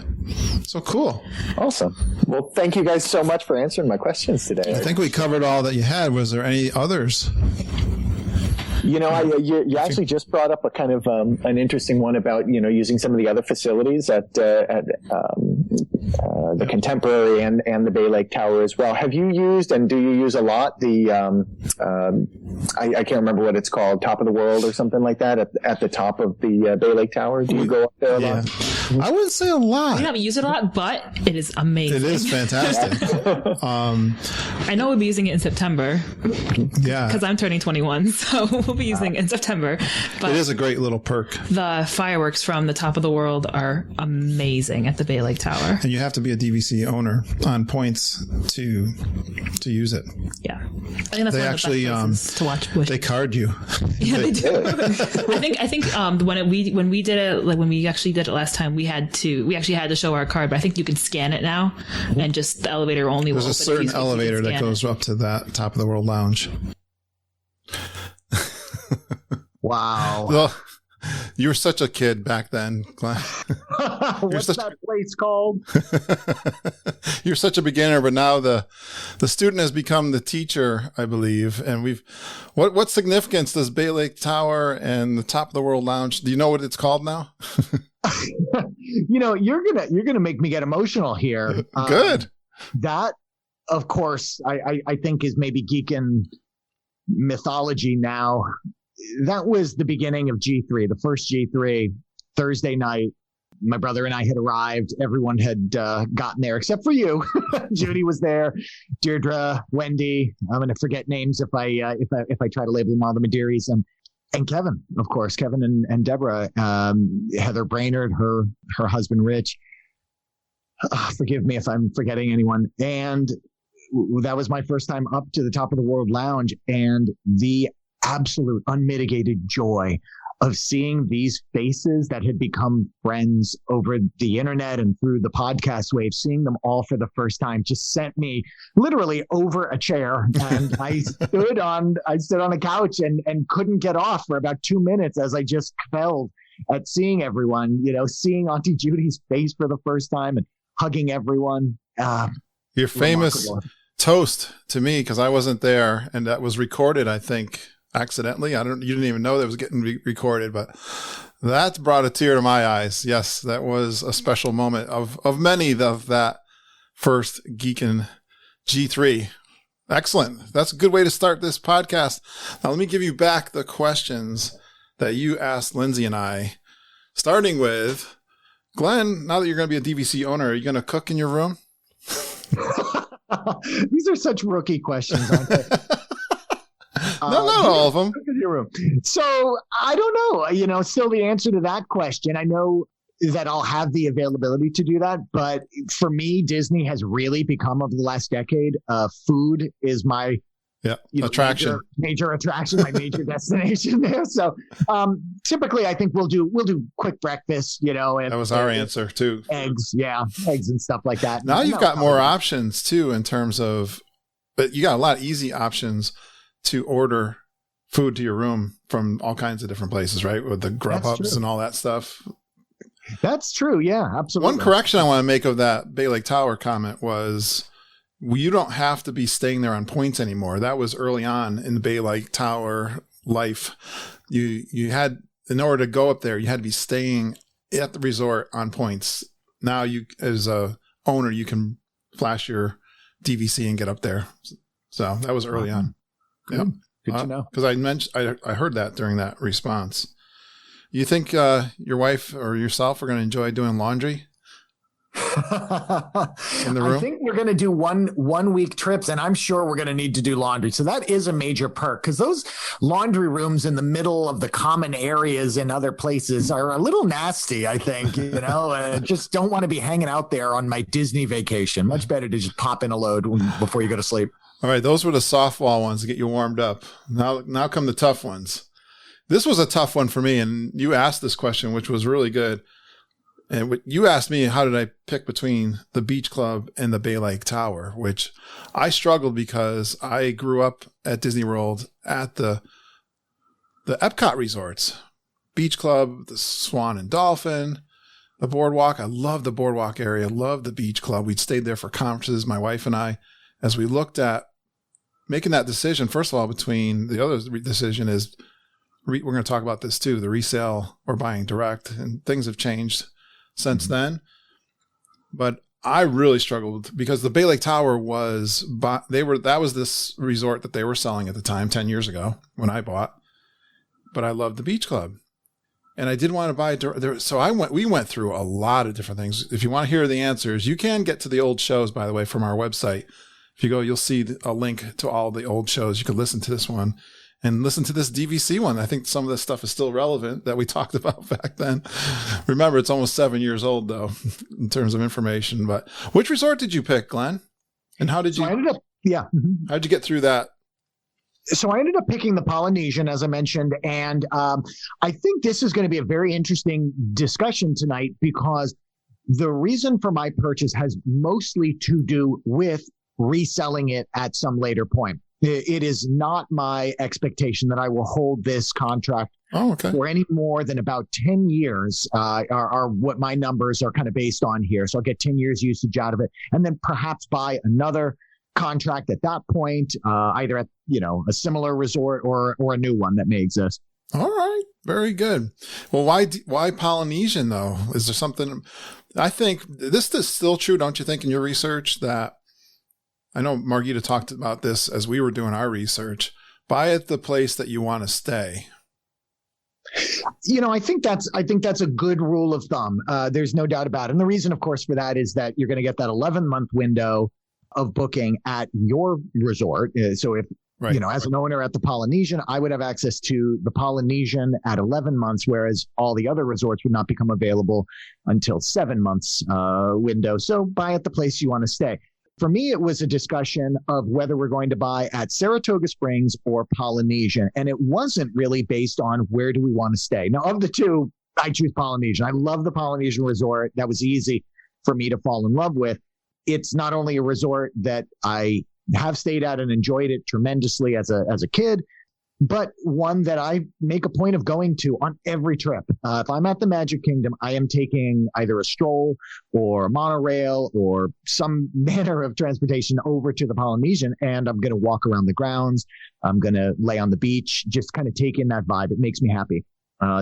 S4: So cool.
S11: Awesome. Well, thank you guys so much for answering my questions today.
S4: I think we covered all that you had. Was there any others?
S11: You you actually just brought up a kind of an interesting one about using some of the other facilities at the Contemporary and the Bay Lake Tower as well. Have you used, and do you use a lot, the I can't remember what it's called, Top of the World or something like that at the top of the Bay Lake Tower? Do you go up there a lot?
S4: I wouldn't say a lot.
S12: We haven't used it a lot, but it is amazing.
S4: It is fantastic.
S12: I know we'll be using it in September.
S4: Yeah.
S12: Because I'm turning 21, so we'll be using it in September. But
S4: it is a great little perk.
S12: The fireworks from the Top of the World are amazing at the Bay Lake Tower.
S4: And you have to be a DVC owner on points to use it.
S12: Yeah. I think that's
S4: they
S12: one
S4: actually,
S12: of the best places to watch.
S4: They card you.
S12: Yeah, they do. I think when we did it, like when we actually did it last time, we actually had to show our card, but I think you can scan it now, and just the elevator only will open.
S4: There's a certain elevator that goes up to that Top of the World lounge.
S10: Wow.
S4: Well, you were such a kid back then, Glenn.
S10: What's that place called?
S4: You're such a beginner, but now the student has become the teacher, I believe. And what significance does Bay Lake Tower and the Top of the World Lounge? Do you know what it's called now?
S10: You're gonna make me get emotional here.
S4: Good.
S10: That of course, I think is maybe Geekin mythology now. That was the beginning of G3, the first G3, Thursday night. My brother and I had arrived. Everyone had gotten there except for you. Judy was there, Deirdre, Wendy. I'm going to forget names if I try to label them all, the Madeiris, and Kevin, of course, Kevin and Deborah, Heather Brainerd, her husband Rich. Forgive me if I'm forgetting anyone. And that was my first time up to the Top of the World Lounge, and the absolute unmitigated joy of seeing these faces that had become friends over the internet and through the podcast wave, seeing them all for the first time just sent me literally over a chair. And I stood on a couch and couldn't get off for about 2 minutes as I just fell at seeing everyone, seeing Auntie Judy's face for the first time and hugging everyone.
S4: Your famous toast to me, because I wasn't there, and that was recorded, I think, accidentally. You didn't even know that it was getting recorded, but that brought a tear to my eyes. Yes, that was a special moment of many of that first Geekin G3. Excellent. That's a good way to start this podcast. Now let me give you back the questions that you asked Lindsay and I, starting with Glenn. Now that you're going to be a DVC owner, are you going to cook in your room?
S10: These are such rookie questions, aren't they?
S4: Not all of them.
S10: So I don't know, still the answer to that question. I know that I'll have the availability to do that. But for me, Disney has really become, over the last decade, food is my
S4: attraction,
S10: major attraction, my major destination there. So typically I think we'll do quick breakfast, and
S4: that was our answer too.
S10: Eggs and stuff like that.
S4: Now you've got more options too, in terms of, but you got a lot of easy options to order food to your room from all kinds of different places, right? With the Grubhubs and all that stuff.
S10: That's true. Yeah, absolutely.
S4: One correction I want to make of that Bay Lake Tower comment was, you don't have to be staying there on points anymore. That was early on in the Bay Lake Tower life. You had, in order to go up there, you had to be staying at the resort on points. Now you, as a owner, you can flash your DVC and get up there. So that was early on.
S10: Good.
S4: Yep.
S10: Good to know.
S4: Because I heard that during that response. You think your wife or yourself are going to enjoy doing laundry in the room?
S10: I think we're going to do one week trips, and I'm sure we're going to need to do laundry. So that is a major perk, because those laundry rooms in the middle of the common areas in other places are a little nasty, I think, just don't want to be hanging out there on my Disney vacation. Much better to just pop in a load before you go to sleep.
S4: All right. Those were the softball ones to get you warmed up. Now come the tough ones. This was a tough one for me, and you asked this question, which was really good. And you asked me, how did I pick between the Beach Club and the Bay Lake Tower, which I struggled because I grew up at Disney World at the Epcot resorts, Beach Club, the Swan and Dolphin, the Boardwalk. I love the Boardwalk area. Love the Beach Club. We'd stayed there for conferences, my wife and I, as we looked at making that decision. First of all, between the other decision is, we're going to talk about this too, the resale or buying direct, and things have changed since then. But I really struggled because the Bay Lake Tower that was this resort that they were selling at the time, 10 years ago when I bought, but I loved the Beach Club and I didn't want to buy it. So we went through a lot of different things. If you want to hear the answers, you can get to the old shows, by the way, from our website. If you go, you'll see a link to all the old shows. You could listen to this one and listen to this DVC one. I think some of this stuff is still relevant that we talked about back then. Remember, it's almost 7 years old, though, in terms of information. But which resort did you pick, Glenn? And how did you? How'd you get through that?
S10: So I ended up picking the Polynesian, as I mentioned, and I think this is going to be a very interesting discussion tonight, because the reason for my purchase has mostly to do with reselling it at some later point. It is not my expectation that I will hold this contract for any more than about 10 years, are what my numbers are kind of based on here. So I'll get 10 years usage out of it, and then perhaps buy another contract at that point, either at, a similar resort or a new one that may exist.
S4: All right. Very good. Well, why Polynesian though? Is there something? I think this is still true, don't you think, in your research, that I know Margita talked about this as we were doing our research. Buy at the place that you want to stay.
S10: I think that's a good rule of thumb. There's no doubt about it. And the reason, of course, for that is that you're going to get that 11-month window of booking at your resort. So if, as an owner at the Polynesian, I would have access to the Polynesian at 11 months, whereas all the other resorts would not become available until 7 months window. So buy at the place you want to stay. For me, it was a discussion of whether we're going to buy at Saratoga Springs or Polynesian. And it wasn't really based on where do we want to stay. Now, of the two, I choose Polynesian. I love the Polynesian resort. That was easy for me to fall in love with. It's not only a resort that I have stayed at and enjoyed it tremendously as a kid, but one that I make a point of going to on every trip. If I'm at the Magic Kingdom, I am taking either a stroll or a monorail or some manner of transportation over to the Polynesian, and I'm going to walk around the grounds. I'm going to lay on the beach, just kind of take in that vibe. It makes me happy.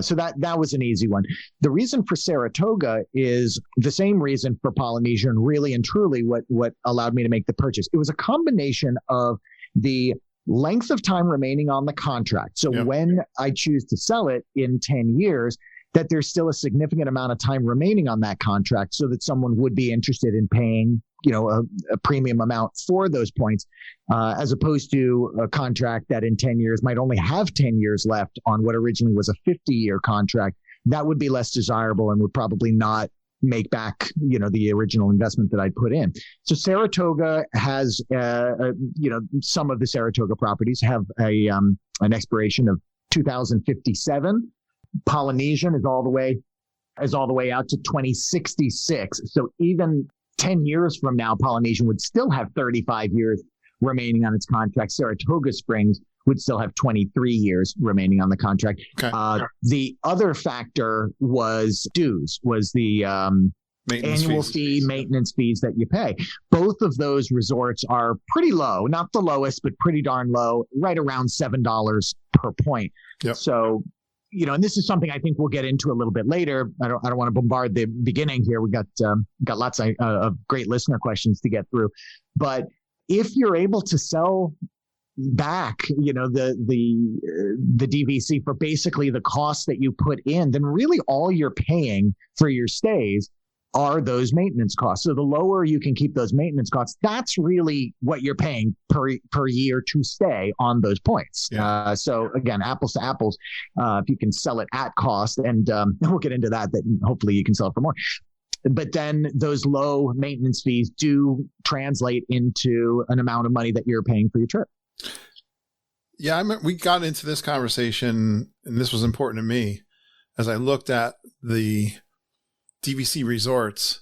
S10: So that was an easy one. The reason for Saratoga is the same reason for Polynesian, really and truly what allowed me to make the purchase. It was a combination of the length of time remaining on the contract. So when I choose to sell it in 10 years, that there's still a significant amount of time remaining on that contract so that someone would be interested in paying, a premium amount for those points, as opposed to a contract that in 10 years might only have 10 years left on what originally was a 50-year contract. That would be less desirable and would probably not make back, the original investment that I'd put in. So Saratoga has, some of the Saratoga properties have an expiration of 2057. Polynesian is all the way out to 2066. So even 10 years from now, Polynesian would still have 35 years remaining on its contract. Saratoga Springs would still have 23 years remaining on the contract. Okay. The other factor was dues, was the annual fee, maintenance fees that you pay. Both of those resorts are pretty low, not the lowest, but pretty darn low, right around $7 per point. Yep. So, and this is something I think we'll get into a little bit later. I don't want to bombard the beginning here. We got lots of great listener questions to get through, but if you're able to sell back, the DVC for basically the cost that you put in, then really all you're paying for your stays are those maintenance costs. So the lower you can keep those maintenance costs, that's really what you're paying per year to stay on those points. Yeah. So again, apples to apples, if you can sell it at cost, and we'll get into that hopefully you can sell it for more. But then those low maintenance fees do translate into an amount of money that you're paying for your trip.
S4: Yeah, we got into this conversation, and this was important to me as I looked at the DVC resorts.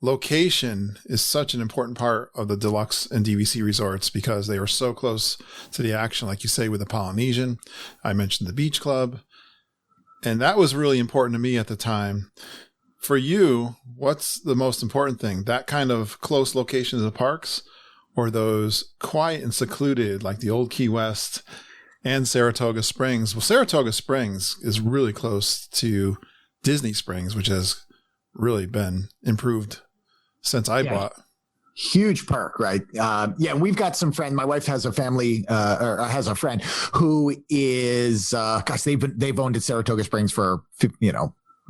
S4: Location is such an important part of the deluxe and DVC resorts because they are so close to the action, like you say, with the Polynesian. I mentioned the beach club, and that was really important to me at the time. For you, what's the most important thing? That kind of close location to the parks, or those quiet and secluded like the old Key West and Saratoga Springs? Well, Saratoga Springs is really close to Disney Springs, which has really been improved since I bought.
S10: Huge perk, right? We've got some friend. My wife has a family, or has a friend who is, they've owned at Saratoga Springs for,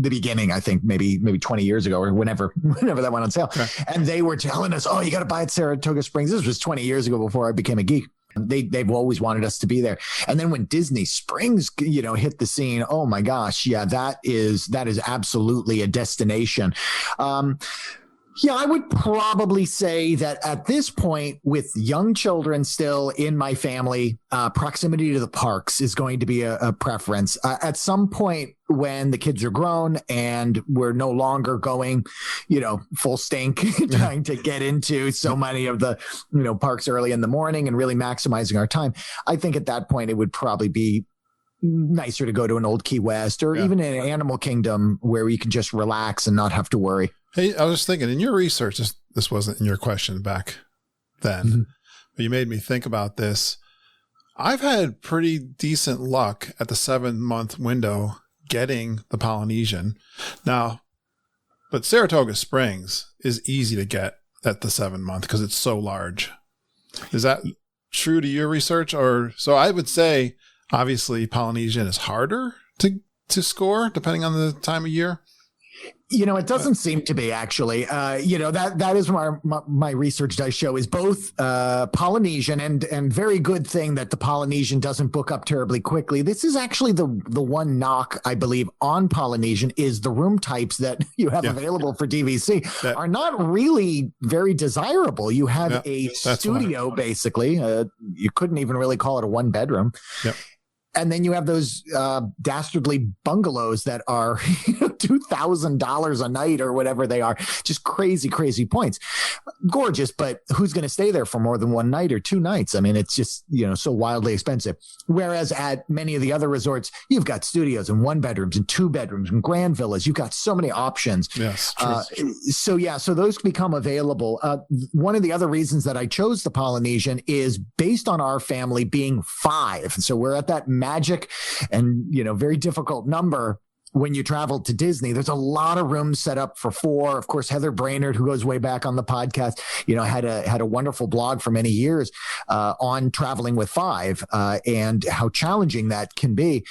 S10: the beginning, I think maybe 20 years ago or whenever that went on sale. Okay. And they were telling us, oh, you got to buy at Saratoga Springs. This was 20 years ago before I became a geek. They've always wanted us to be there. And then when Disney Springs, hit the scene, oh my gosh. Yeah, that is absolutely a destination. I would probably say that at this point, with young children still in my family, proximity to the parks is going to be a preference. At some point when the kids are grown and we're no longer going, full stink, trying to get into so many of the, parks early in the morning and really maximizing our time, I think at that point it would probably be nicer to go to an old Key West or even an Animal Kingdom where you can just relax and not have to worry.
S4: Hey, I was thinking in your research, this wasn't in your question back then, but you made me think about this. I've had pretty decent luck at the 7-month window getting the Polynesian. Now, but Saratoga Springs is easy to get at the 7-month because it's so large. Is that true to your research? Or so I would say, obviously, Polynesian is harder to score depending on the time of year.
S10: It doesn't seem to be actually. That is my research does show is both Polynesian and very good thing that the Polynesian doesn't book up terribly quickly. This is actually the one knock I believe on Polynesian is the room types that you have available for DVC are not really very desirable. You have a studio basically. You couldn't even really call it a 1-bedroom. Yep. And then you have those dastardly bungalows that are $2,000 a night or whatever they are. Just crazy, crazy points. Gorgeous, but who's going to stay there for more than 1 night or 2 nights? I mean, it's just, so wildly expensive. Whereas at many of the other resorts, you've got studios and 1-bedrooms and 2-bedrooms and grand villas. You've got so many options.
S4: Yes.
S10: So those become available. One of the other reasons that I chose the Polynesian is based on our family being 5. So we're at that magic and, very difficult number when you travel to Disney. There's a lot of rooms set up for 4. Of course, Heather Brainerd, who goes way back on the podcast, had a wonderful blog for many years on traveling with 5 and how challenging that can be.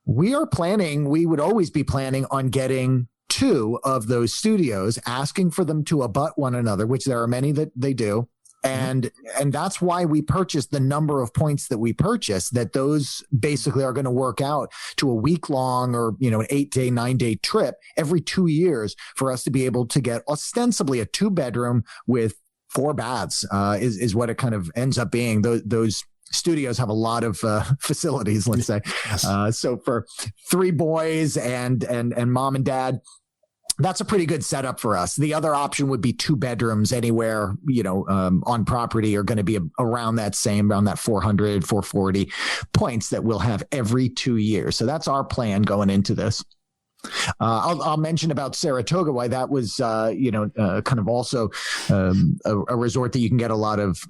S10: We would always be planning on getting 2 of those studios, asking for them to abut one another, which there are many that they do. And that's why we purchased the number of points that we purchased, that those basically are going to work out to a week-long or, an 8-day, 9-day trip every 2 years for us to be able to get ostensibly a 2-bedroom with 4 baths is what it kind of ends up being. Those studios have a lot of facilities, let's say. Yes. So for 3 boys and mom and dad, that's a pretty good setup for us. The other option would be 2 bedrooms anywhere, on property are going to be around that 400, 440 points that we'll have every 2 years. So that's our plan going into this. I'll mention about Saratoga, why that was, kind of also a resort that you can get a lot of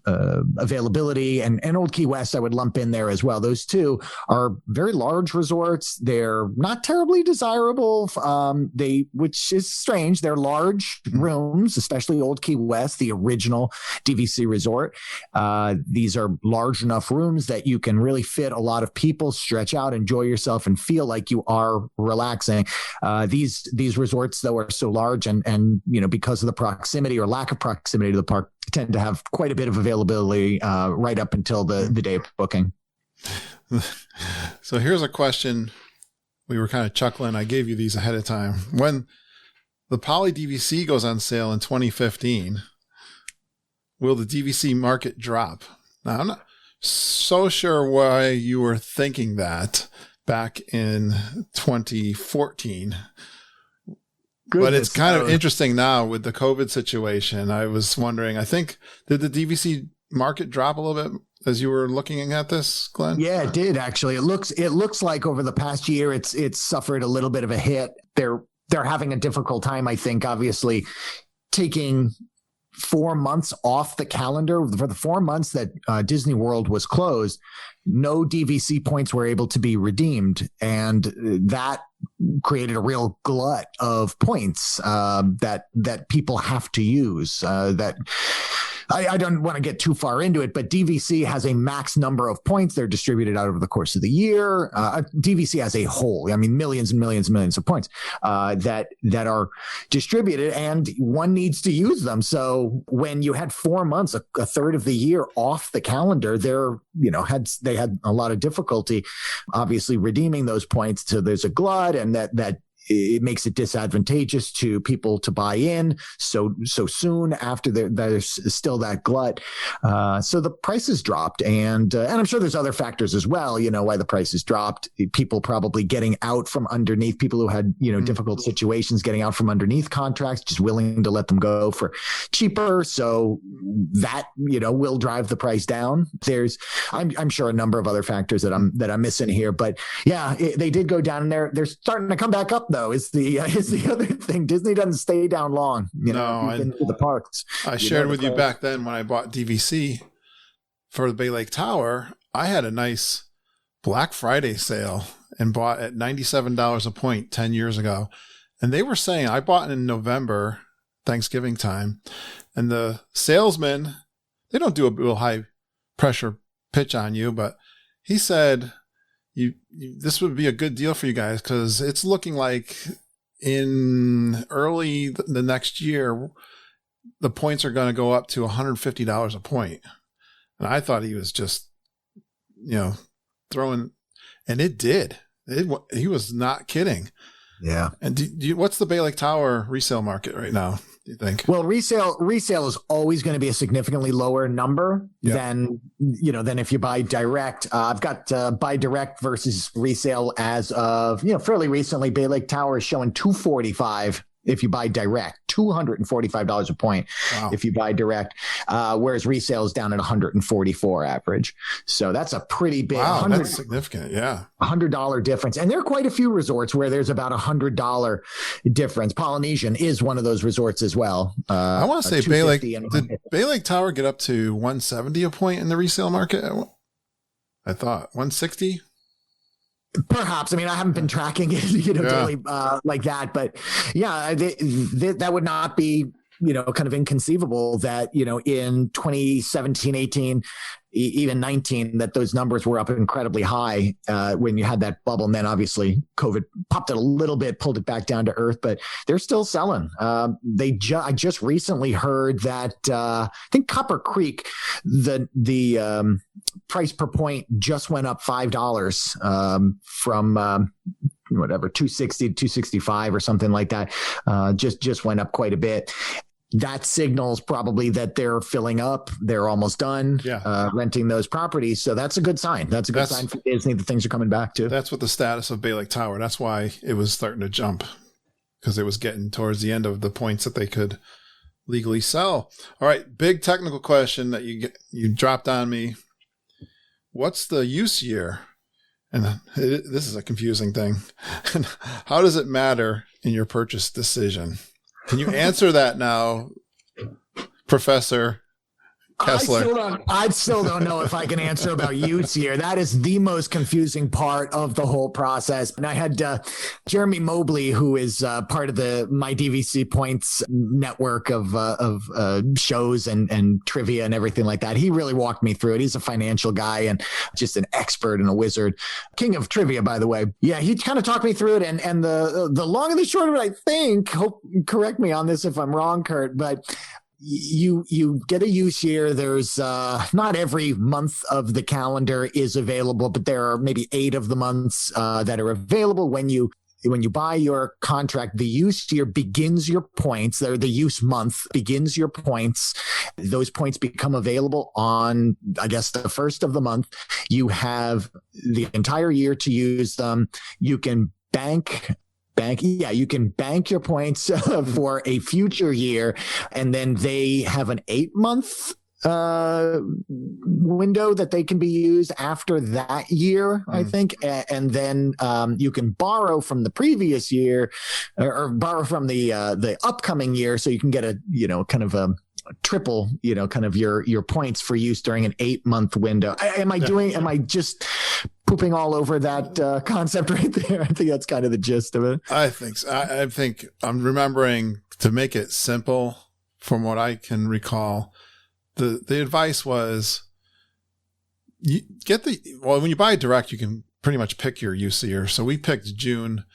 S10: availability, and Old Key West I would lump in there as well. Those 2 are very large resorts. They're not terribly desirable, which is strange. They're large rooms, especially Old Key West, the original DVC resort. These are large enough rooms that you can really fit a lot of people, stretch out, enjoy yourself, and feel like you are relaxing. These resorts, though, are so large and because of the proximity or lack of proximity to the park, tend to have quite a bit of availability right up until the day of booking.
S4: So here's a question. We were kind of chuckling. I gave you these ahead of time. When the Poly DVC goes on sale in 2015, will the DVC market drop? Now, I'm not so sure why you were thinking that back in 2014. But it's kind of interesting now with the COVID situation. I was wondering, I think, did the DVC market drop a little bit as you were looking at this, Glenn?
S10: Yeah, it did actually. It looks like over the past year, it's suffered a little bit of a hit. They're having a difficult time, I think, obviously taking 4 months off the calendar. For the 4 months that Disney World was closed, no DVC points were able to be redeemed. And that created a real glut of points that people have to use. I don't want to get too far into it, but DVC has a max number of points. They're distributed out over the course of the year. DVC as a whole, I mean, millions and millions and millions of points that are distributed, and one needs to use them. So when you had 4 months, a third of the year off the calendar, they had a lot of difficulty, obviously, redeeming those points. So there's a glut, and that it makes it disadvantageous to people to buy in so soon after there's still that glut. So the prices dropped, and I'm sure there's other factors as well, why the prices dropped. People probably getting out from underneath, people who had, difficult situations, getting out from underneath contracts, just willing to let them go for cheaper. So that, will drive the price down. There's, I'm sure, a number of other factors that I'm missing here, but yeah, they did go down, and they're starting to come back up, though, is the other thing. Disney doesn't stay down long. The parks.
S4: I shared with you back then when I bought DVC for the Bay Lake Tower, I had a nice Black Friday sale and bought at $97 a point 10 years ago. And they were saying, I bought in November, Thanksgiving time, and the salesman they don't do a real high pressure pitch on you, but he said this would be a good deal for you guys because it's looking like in early the next year, the points are going to go up to $150 a point. And I thought he was just, throwing, and it did. He was not kidding.
S10: Yeah.
S4: And what's the Bay Lake Tower resale market right now, do you think?
S10: Well, resale is always going to be a significantly lower number than if you buy direct. I've got buy direct versus resale as of, fairly recently. Bay Lake Tower is showing $245 if you buy direct, $245 a point if you buy direct, whereas resale is down at $144 average. So that's a pretty big,
S4: that's significant. Yeah.
S10: $100 difference. And there are quite a few resorts where there's about $100 difference. Polynesian is one of those resorts as well.
S4: I want to say did Bay Lake Tower get up to $170 a point in the resale market? I thought 160.
S10: Perhaps. I mean, I haven't been tracking it, daily like that, but that would not be, kind of inconceivable that, in 2017, 18, even 19, that those numbers were up incredibly high when you had that bubble. And then obviously COVID popped it a little bit, pulled it back down to earth, but they're still selling. I just recently heard that I think Copper Creek, the price per point just went up $5 from whatever, 260 to 265 or something like that. Just went up quite a bit. That signals probably that they're filling up. They're almost done renting those properties. So that's a good sign. That's a good sign for Disney that things are coming back to.
S4: That's what the status of Bay Lake Tower. That's why it was starting to jump, because it was getting towards the end of the points that they could legally sell. All right. Big technical question that you dropped on me. What's the use year? And this is a confusing thing. How does it matter in your purchase decision? Can you answer that now, Professor Kessler?
S10: I still don't know if I can answer about use year. That is the most confusing part of the whole process. And I had Jeremy Mobley, who is part of the My DVC Points network of shows and trivia and everything like that. He really walked me through it. He's a financial guy and just an expert and a wizard. King of trivia, by the way. Yeah, he kind of talked me through it. And the long and the short of it, I think, correct me on this if I'm wrong, Kurt, but you get a use year. There's not every month of the calendar is available, but there are maybe 8 of the months that are available. When you buy your contract, the use year begins your points. The use month begins your points. Those points become available on, I guess, the first of the month. You have the entire year to use them. You can you can bank your points for a future year, and then they have an 8-month window that they can be used after that year, I think. And then you can borrow from the previous year or borrow from the upcoming year, so you can get a kind of a triple, kind of your points for use during an 8-month window. Am I just pooping all over that concept right there? I think that's kind of the gist of it.
S4: I think so. I think I'm remembering, to make it simple, from what I can recall, the advice was when you buy direct, you can pretty much pick your use year. So we picked June.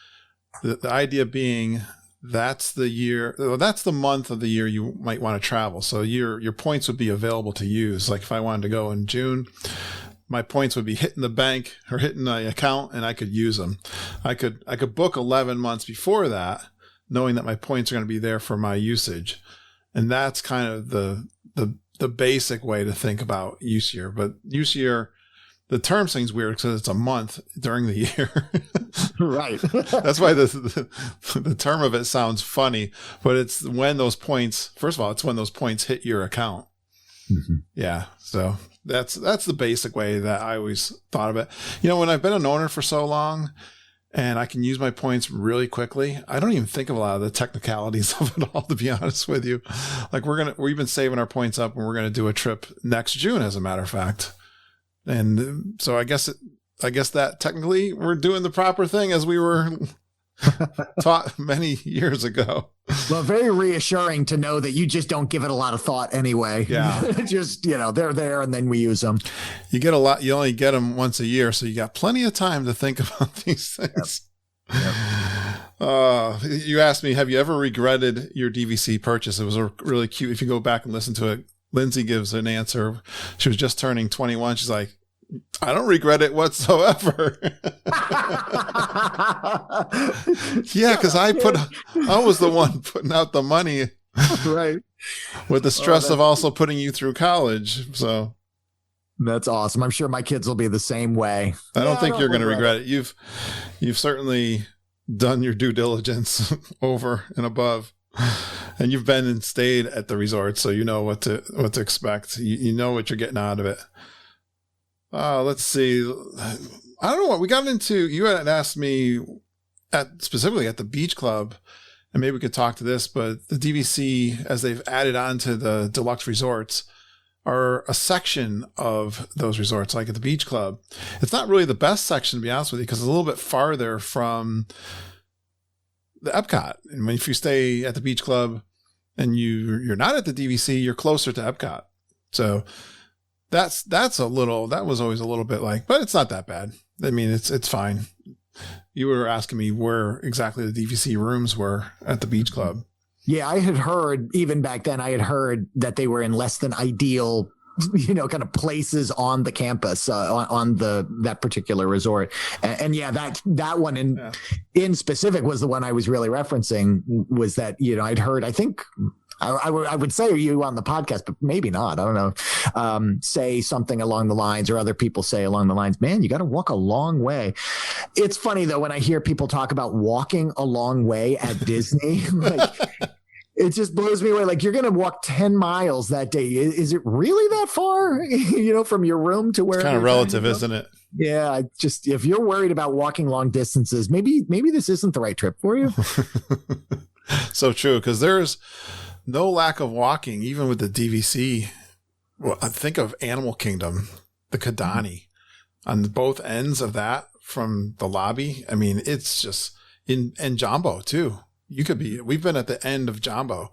S4: The idea being that's the month of the year you might want to travel. So your points would be available to use. Like if I wanted to go in June, my points would be hitting the bank or hitting the account, and I could use them. I could book 11 months before that, knowing that my points are going to be there for my usage. And that's kind of the basic way to think about use year. But use year, the term thing's weird because it's a month during the year.
S10: Right.
S4: That's why the term of it sounds funny, but it's when those points, first of all, it's when those points hit your account. Mm-hmm. Yeah. So that's the basic way that I always thought of it. When I've been an owner for so long and I can use my points really quickly, I don't even think of a lot of the technicalities of it all, to be honest with you. Like we've been saving our points up, and we're going to do a trip next June, as a matter of fact. And so I guess that technically we're doing the proper thing as we were taught many years ago.
S10: Well, very reassuring to know that you just don't give it a lot of thought anyway.
S4: Yeah.
S10: Just, they're there and then we use them.
S4: You get a lot, you only get them once a year, so you got plenty of time to think about these things. Yep. You asked me, have you ever regretted your DVC purchase? It was really cute. If you go back and listen to it, Lindsay gives an answer. She was just turning 21. She's like, I don't regret it whatsoever. Yeah, because I was the one putting out the money.
S10: Right.
S4: With the stress of also putting you through college. So
S10: that's awesome. I'm sure my kids will be the same way.
S4: I don't think you're going to regret it. You've certainly done your due diligence over and above. And you've been and stayed at the resort, so you know what to expect. You know what you're getting out of it. Let's see. I don't know what we got into. You had asked me specifically at the beach club, and maybe we could talk to this, but the DVC, as they've added on to the deluxe resorts, are a section of those resorts, like at the beach club. It's not really the best section, to be honest with you, because it's a little bit farther from the Epcot. And if you stay at the beach club and you're not at the DVC, you're closer to Epcot. So that was always a little bit like, but it's not that bad. I mean, it's fine. You were asking me where exactly the DVC rooms were at the beach club.
S10: Yeah, I had heard, even back then, that they were in less than ideal, kind of places on the campus, on that particular resort. And yeah, that one in specific was the one I was really referencing, was that, I'd heard, I think, I would say you on the podcast, but maybe not. I don't know. Say something along the lines, or other people say along the lines, man, you got to walk a long way. It's funny though, when I hear people talk about walking a long way at Disney, like it just blows me away. Like, you're going to walk 10 miles that day. Is it really that far, from your room to where?
S4: It's kind of relative, isn't it?
S10: Yeah. If you're worried about walking long distances, maybe this isn't the right trip for you.
S4: So true. 'Cause there's no lack of walking, even with the DVC. Well, I think of Animal Kingdom, the Kidani, on both ends of that from the lobby. I mean, it's just and Jambo too. We've been at the end of Jambo,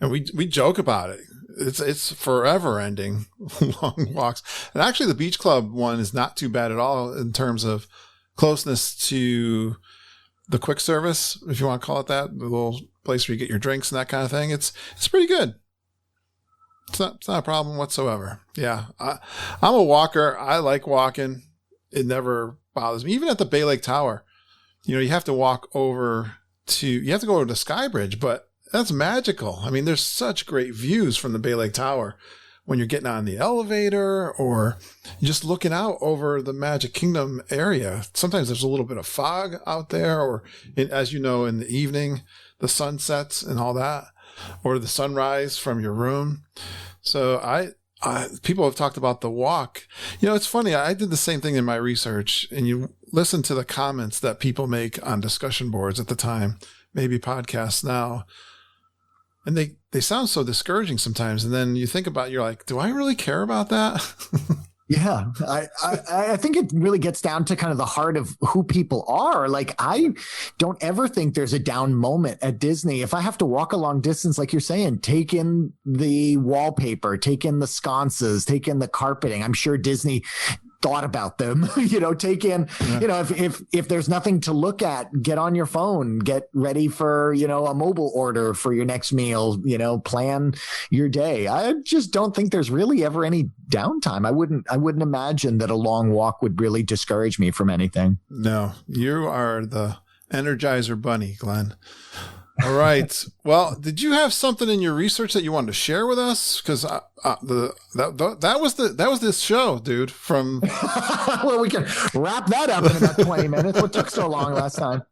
S4: and we joke about it. It's forever ending long walks. And actually the beach club one is not too bad at all in terms of closeness to the quick service, if you want to call it that, the little place where you get your drinks and that kind of thing. It's pretty good. It's not a problem whatsoever. Yeah. I'm a walker. I like walking. It never bothers me. Even at the Bay Lake Tower, you have to walk you have to go to the Sky Bridge, but that's magical. I mean, there's such great views from the Bay Lake Tower when you're getting on the elevator or just looking out over the Magic Kingdom area. Sometimes there's a little bit of fog out there, or as you know, in the evening, the sunsets and all that, or the sunrise from your room. So people have talked about the walk. It's funny. I did the same thing in my research, and you listen to the comments that people make on discussion boards at the time, maybe podcasts now. And they sound so discouraging sometimes. And then you think about, you're like, do I really care about that?
S10: Yeah, I think it really gets down to kind of the heart of who people are. Like, I don't ever think there's a down moment at Disney. If I have to walk a long distance, like you're saying, take in the wallpaper, take in the sconces, take in the carpeting. I'm sure Disney thought about them, take in, if there's nothing to look at, get on your phone, get ready for, a mobile order for your next meal, plan your day. I just don't think there's really ever any downtime. I wouldn't imagine that a long walk would really discourage me from anything.
S4: No, you are the Energizer Bunny, Glenn. All right. Well, did you have something in your research that you wanted to share with us? Because that was this show, dude. From
S10: well, we can wrap that up in about 20 minutes. What took so long last time?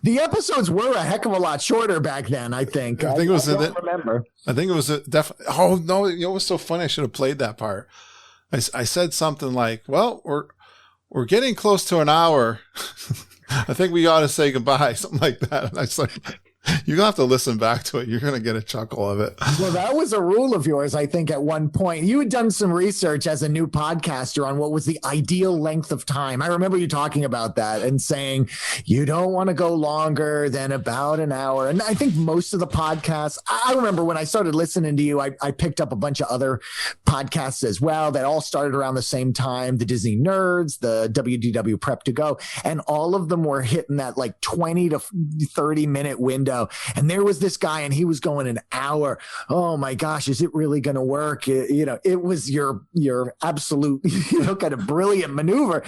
S10: The episodes were a heck of a lot shorter back then. I think. I don't remember.
S4: I think it was definitely. Oh no! It was so funny. I should have played that part. I said something like, "Well, we're getting close to an hour." I think we ought to say goodbye, something like that. And I was like, You're going to have to listen back to it. You're going to get a chuckle of it.
S10: Well, that was a rule of yours, I think, at one point. You had done some research as a new podcaster on what was the ideal length of time. I remember you talking about that and saying you don't want to go longer than about an hour. And I think most of the podcasts, I remember when I started listening to you, I picked up a bunch of other podcasts as well that all started around the same time. The Disney Nerds, the WDW Prep to Go, and all of them were hitting that like 20 to 30 minute window. And there was this guy and he was going an hour. Oh my gosh, is it really going to work? It was your absolute, kind of brilliant maneuver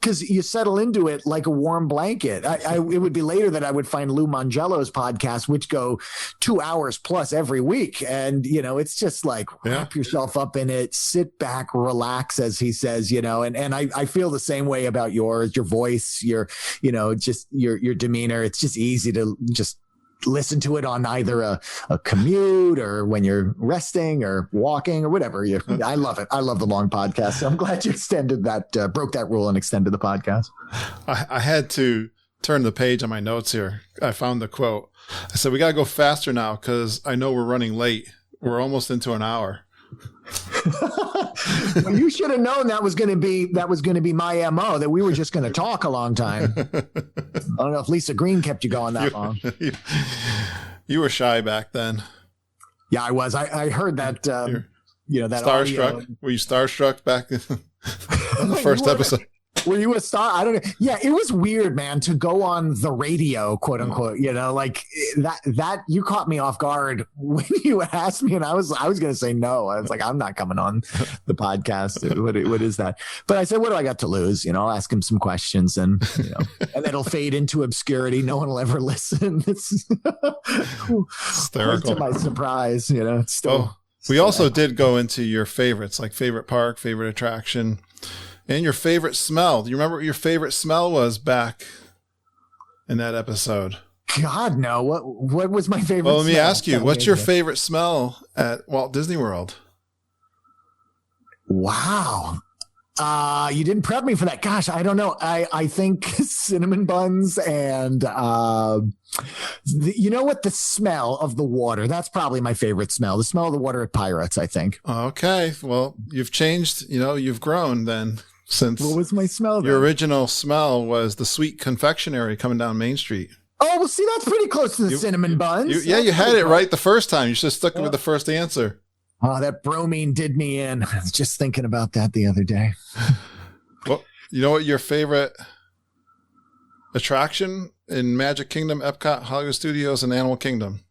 S10: because you settle into it like a warm blanket. It would be later that I would find Lou Mangello's podcast, which go 2 hours plus every week. And, it's just like wrap yourself up in it, sit back, relax, as he says, and I feel the same way about yours, your voice, your demeanor. It's just easy to just listen to it on either a commute or when you're resting or walking or whatever. I love it. I love the long podcast. So I'm glad you extended that, broke that rule and extended the podcast.
S4: I had to turn the page on my notes here. I found the quote. I said, we got to go faster now because I know we're running late. We're almost into an hour.
S10: Well, you should have known that was going to be my MO, that we were just going to talk a long time. I don't know if Lisa Green kept you going that long.
S4: You were shy back then.
S10: Yeah, I was. I heard that, that
S4: starstruck.
S10: Audio.
S4: Were you starstruck back in the first episode?
S10: Were you a star? I don't know. Yeah, it was weird, man, to go on the radio, quote unquote, like that you caught me off guard when you asked me, and I was going to say no. I was like, I'm not coming on the podcast. What is that? But I said, what do I got to lose? I'll ask him some questions and, and it'll fade into obscurity. No one will ever listen. It's
S4: hysterical.
S10: To my surprise, it's still.
S4: We also did go into your favorites, like favorite park, favorite attraction. And your favorite smell. Do you remember what your favorite smell was back in that episode?
S10: God, no. What was my favorite
S4: Well, let me
S10: smell?
S4: ask you, what's your favorite smell at Walt Disney World?
S10: Wow. You didn't prep me for that. Gosh, I don't know. I think cinnamon buns and, the smell of the water. That's probably my favorite smell. The smell of the water at Pirates, I think.
S4: Okay. Well, you've changed, you've grown then. Since
S10: what was my smell?
S4: Your original smell was the sweet confectionery coming down Main Street.
S10: Oh, well, see, that's pretty close to the cinnamon buns.
S4: You had it right the first time. You should have stuck with the first answer.
S10: Oh, that bromine did me in. I was just thinking about that the other day.
S4: Well, you know what your favorite attraction in Magic Kingdom, Epcot, Hollywood Studios, and Animal Kingdom?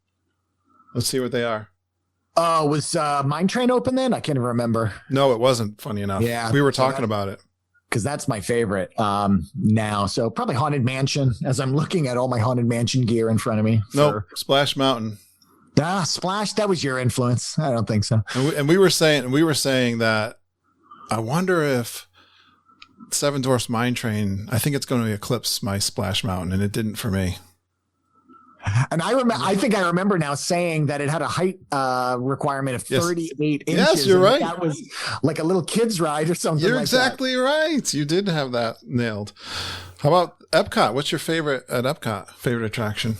S4: Let's see what they are.
S10: Oh, was Mine Train open then? I can't even remember.
S4: No, it wasn't, funny enough.
S10: Yeah.
S4: We were talking about it.
S10: Because that's my favorite now. So probably Haunted Mansion, as I'm looking at all my Haunted Mansion gear in front of me.
S4: No, Splash Mountain.
S10: Splash, that was your influence. I don't think so.
S4: And we were saying that I wonder if Seven Dwarfs Mine Train, I think it's going to eclipse my Splash Mountain, and it didn't for me.
S10: And I think I remember now saying that it had a height requirement of 38 inches.
S4: Yes, you're right.
S10: That was like a little kid's ride or something.
S4: You're exactly right. You did have that nailed. How about Epcot? What's your favorite at Epcot? Favorite attraction?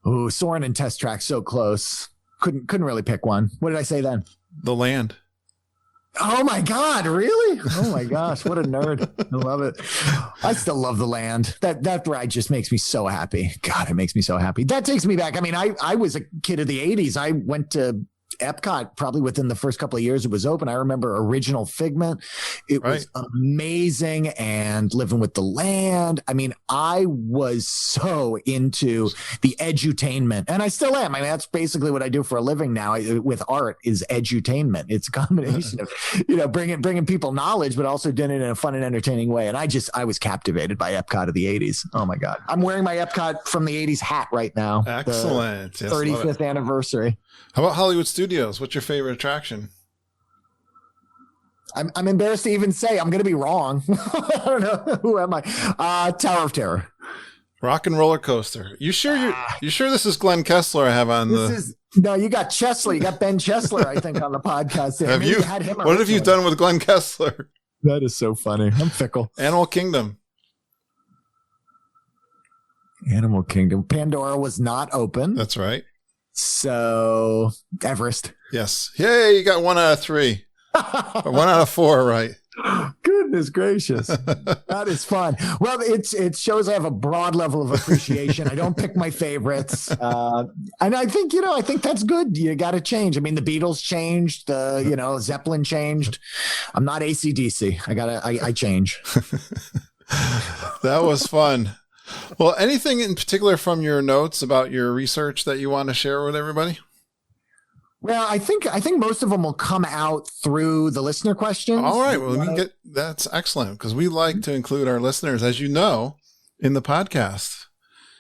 S10: Oh, Soarin' and Test Track, so close. Couldn't really pick one. What did I say then?
S4: The Land.
S10: Oh my God, really? Oh my gosh, what a nerd. I love it. I still love the Land. That ride just makes me so happy. God, it makes me so happy. That takes me back. I mean, I was a kid of the 80s. I went to Epcot probably within the first couple of years it was open. I remember original Figment. It was amazing, and Living with the Land. I mean, I was so into the edutainment, and I still am. I mean, that's basically what I do for a living now with art is edutainment. It's a combination of, bringing people knowledge, but also doing it in a fun and entertaining way. And I was captivated by Epcot of the 80s. Oh my God. I'm wearing my Epcot from the 80s hat right now.
S4: Excellent.
S10: Yes, 35th anniversary.
S4: How about Hollywood Studios? What's your favorite attraction?
S10: I'm embarrassed to even say. I'm going to be wrong. I don't know. Who am I? Tower of Terror.
S4: Rock and Roller Coaster. You sure this is Glen Kessler I have on
S10: No, you got Chesler. You got Ben Chesler, I think, on the podcast.
S4: What have you done with Glen Kessler?
S10: That is so funny. I'm fickle.
S4: Animal Kingdom.
S10: Animal Kingdom. Pandora was not open.
S4: That's right.
S10: So Everest.
S4: Yes. Yay, you got 1 out of 3. Or 1 out of 4, right?
S10: Goodness gracious. That is fun. Well, it shows I have a broad level of appreciation. I don't pick my favorites. And I think, I think that's good. You got to change. I mean, the Beatles changed, Zeppelin changed. I'm not AC/DC. I change.
S4: That was fun. Well, anything in particular from your notes about your research that you want to share with everybody?
S10: Well, I think most of them will come out through the listener questions.
S4: All right. Well, that's excellent because we like to include our listeners, as you know, in the podcast.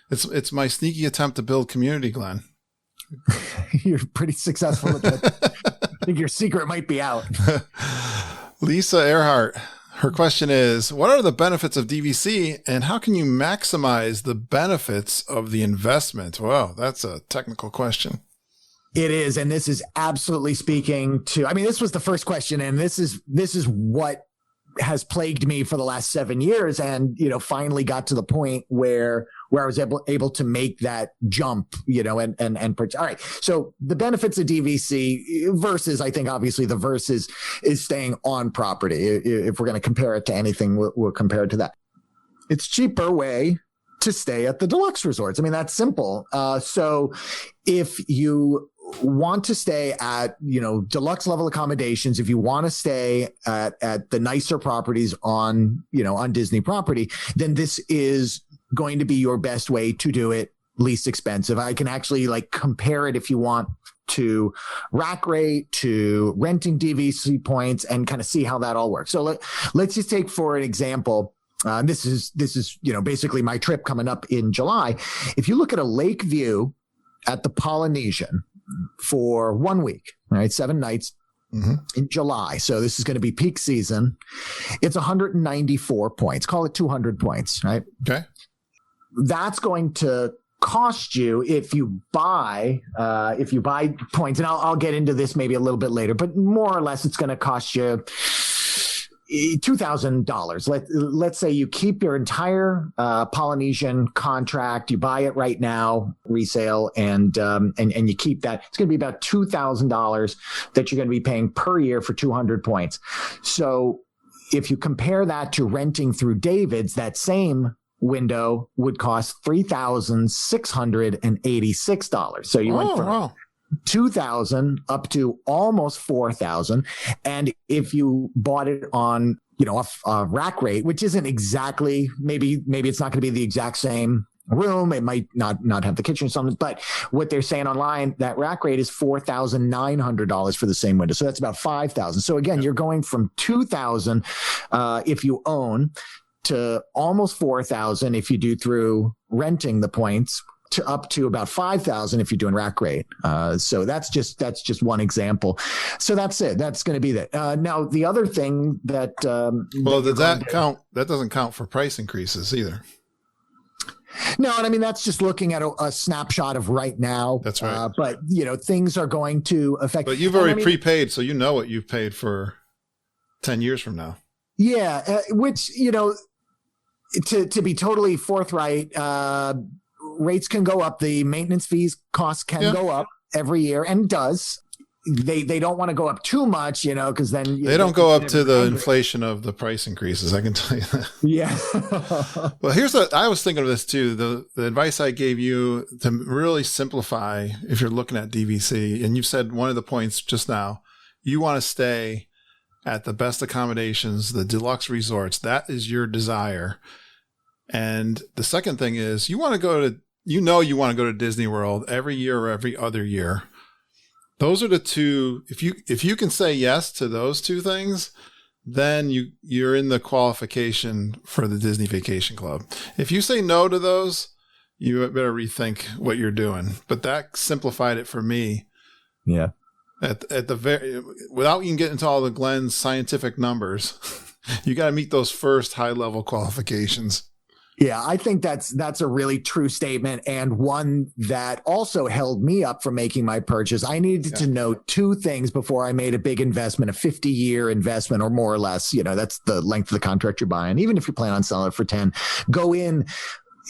S4: It's my sneaky attempt to build community, Glenn.
S10: You're pretty successful at that. I think your secret might be out.
S4: Lisa Earhart. Her question is, what are the benefits of DVC and how can you maximize the benefits of the investment? Wow, that's a technical question.
S10: It is. And this is absolutely speaking to, this was the first question. And this is what has plagued me for the last 7 years. And, finally got to the point where I was able to make that jump, all right. So the benefits of DVC versus, I think obviously the versus is staying on property. If we're going to compare it to anything, we'll compare it to that. It's cheaper way to stay at the deluxe resorts. That's simple. So if you want to stay at, deluxe level accommodations, if you want to stay at the nicer properties on Disney property, then this is going to be your best way to do it least expensive. I can actually compare it if you want to rack rate, to renting DVC points and kind of see how that all works. So let's just take for an example. This is basically my trip coming up in July. If you look at a lake view at the Polynesian for 1 week, right? 7 nights in July. So this is going to be peak season. It's 194 points. Call it 200 points, right?
S4: Okay.
S10: That's going to cost you if you buy points, and I'll get into this maybe a little bit later, but more or less it's going to cost you $2,000. Let's say you keep your entire Polynesian contract, you buy it right now, resale, and you keep that. It's going to be about $2,000 that you're going to be paying per year for 200 points. So if you compare that to renting through David's, that same window would cost $3,686. So you went from $2,000 up to almost $4,000. And if you bought it on, a rack rate, which isn't exactly, maybe it's not going to be the exact same room. It might not have the kitchen or something, but what they're saying online, that rack rate is $4,900 for the same window. So that's about $5,000. So again, you're going from $2,000 if you own to almost $4,000 if you do through renting the points, to up to about $5,000 if you're doing rack rate. So that's just one example. So that's it. That's going to be that. Now the other thing that
S4: does that count? That doesn't count for price increases either.
S10: No, and that's just looking at a snapshot of right now.
S4: That's right.
S10: But things are going to affect.
S4: But you've already prepaid, so you know what you've paid for 10 years from now.
S10: Yeah, which to be totally forthright, rates can go up. The maintenance fees costs can go up every year, and does. They don't want to go up too much, because then
S4: they don't go up to the inflation of the price increases. I can tell you that.
S10: Yeah.
S4: Well, I was thinking of this too. The advice I gave you to really simplify, if you're looking at DVC, and you've said one of the points just now, you want to stay at the best accommodations, the deluxe resorts. That is your desire. And the second thing is you want to go to Disney World every year or every other year. Those are the two. If you can say yes to those two things, then you're in the qualification for the Disney Vacation Club. If you say no to those, you better rethink what you're doing. But that simplified it for me.
S10: Yeah.
S4: At the without even getting into all the Glenn's scientific numbers, you got to meet those first high level qualifications.
S10: Yeah, I think that's a really true statement, and one that also held me up from making my purchase. I needed to know two things before I made a big investment, a 50-year investment or more or less. That's the length of the contract you're buying. Even if you plan on selling it for 10, go in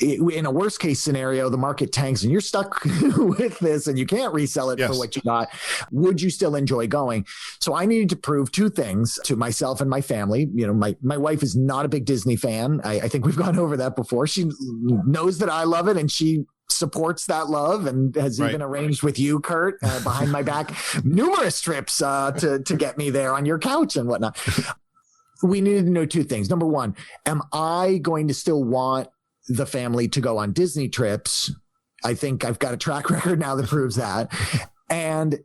S10: in a worst case scenario, the market tanks and you're stuck with this and you can't resell it for what you got. Would you still enjoy going? So I needed to prove two things to myself and my family. You know, my wife is not a big Disney fan. I think we've gone over that before. She knows that I love it and she supports that love and has even arranged with you, Kurt, behind my back, numerous trips to get me there on your couch and whatnot. We needed to know two things. Number one, am I going to still want the family to go on Disney trips? I think I've got a track record now that proves that. And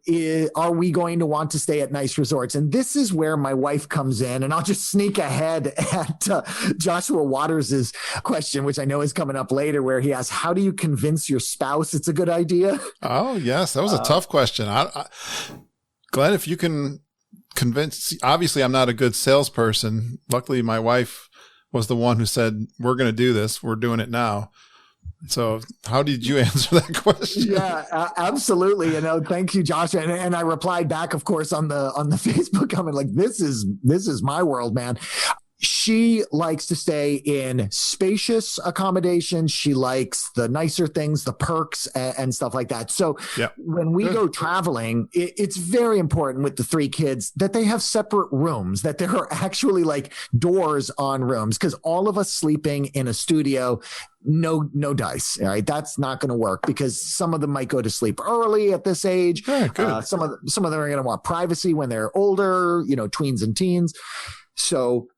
S10: are we going to want to stay at nice resorts? And this is where my wife comes in, and I'll just sneak ahead at Joshua Waters' question, which I know is coming up later, where he asks, how do you convince your spouse it's a good idea?
S4: Oh, yes. That was a tough question. Glenn, if you can convince, obviously I'm not a good salesperson. Luckily, my wife was the one who said, we're going to do this. We're doing it now. So how did you answer that question?
S10: Yeah, absolutely. You know, thank you, Josh. And I replied back, of course, on the Facebook comment, like, this is my world, man. She likes to stay in spacious accommodations. She likes the nicer things, the perks and stuff like that. So when we go traveling, it's very important with the three kids that they have separate rooms, that there are actually like doors on rooms, because all of us sleeping in a studio, no dice. All right. That's not going to work because some of them might go to sleep early at this age. Some of them are going to want privacy when they're older, you know, tweens and teens. So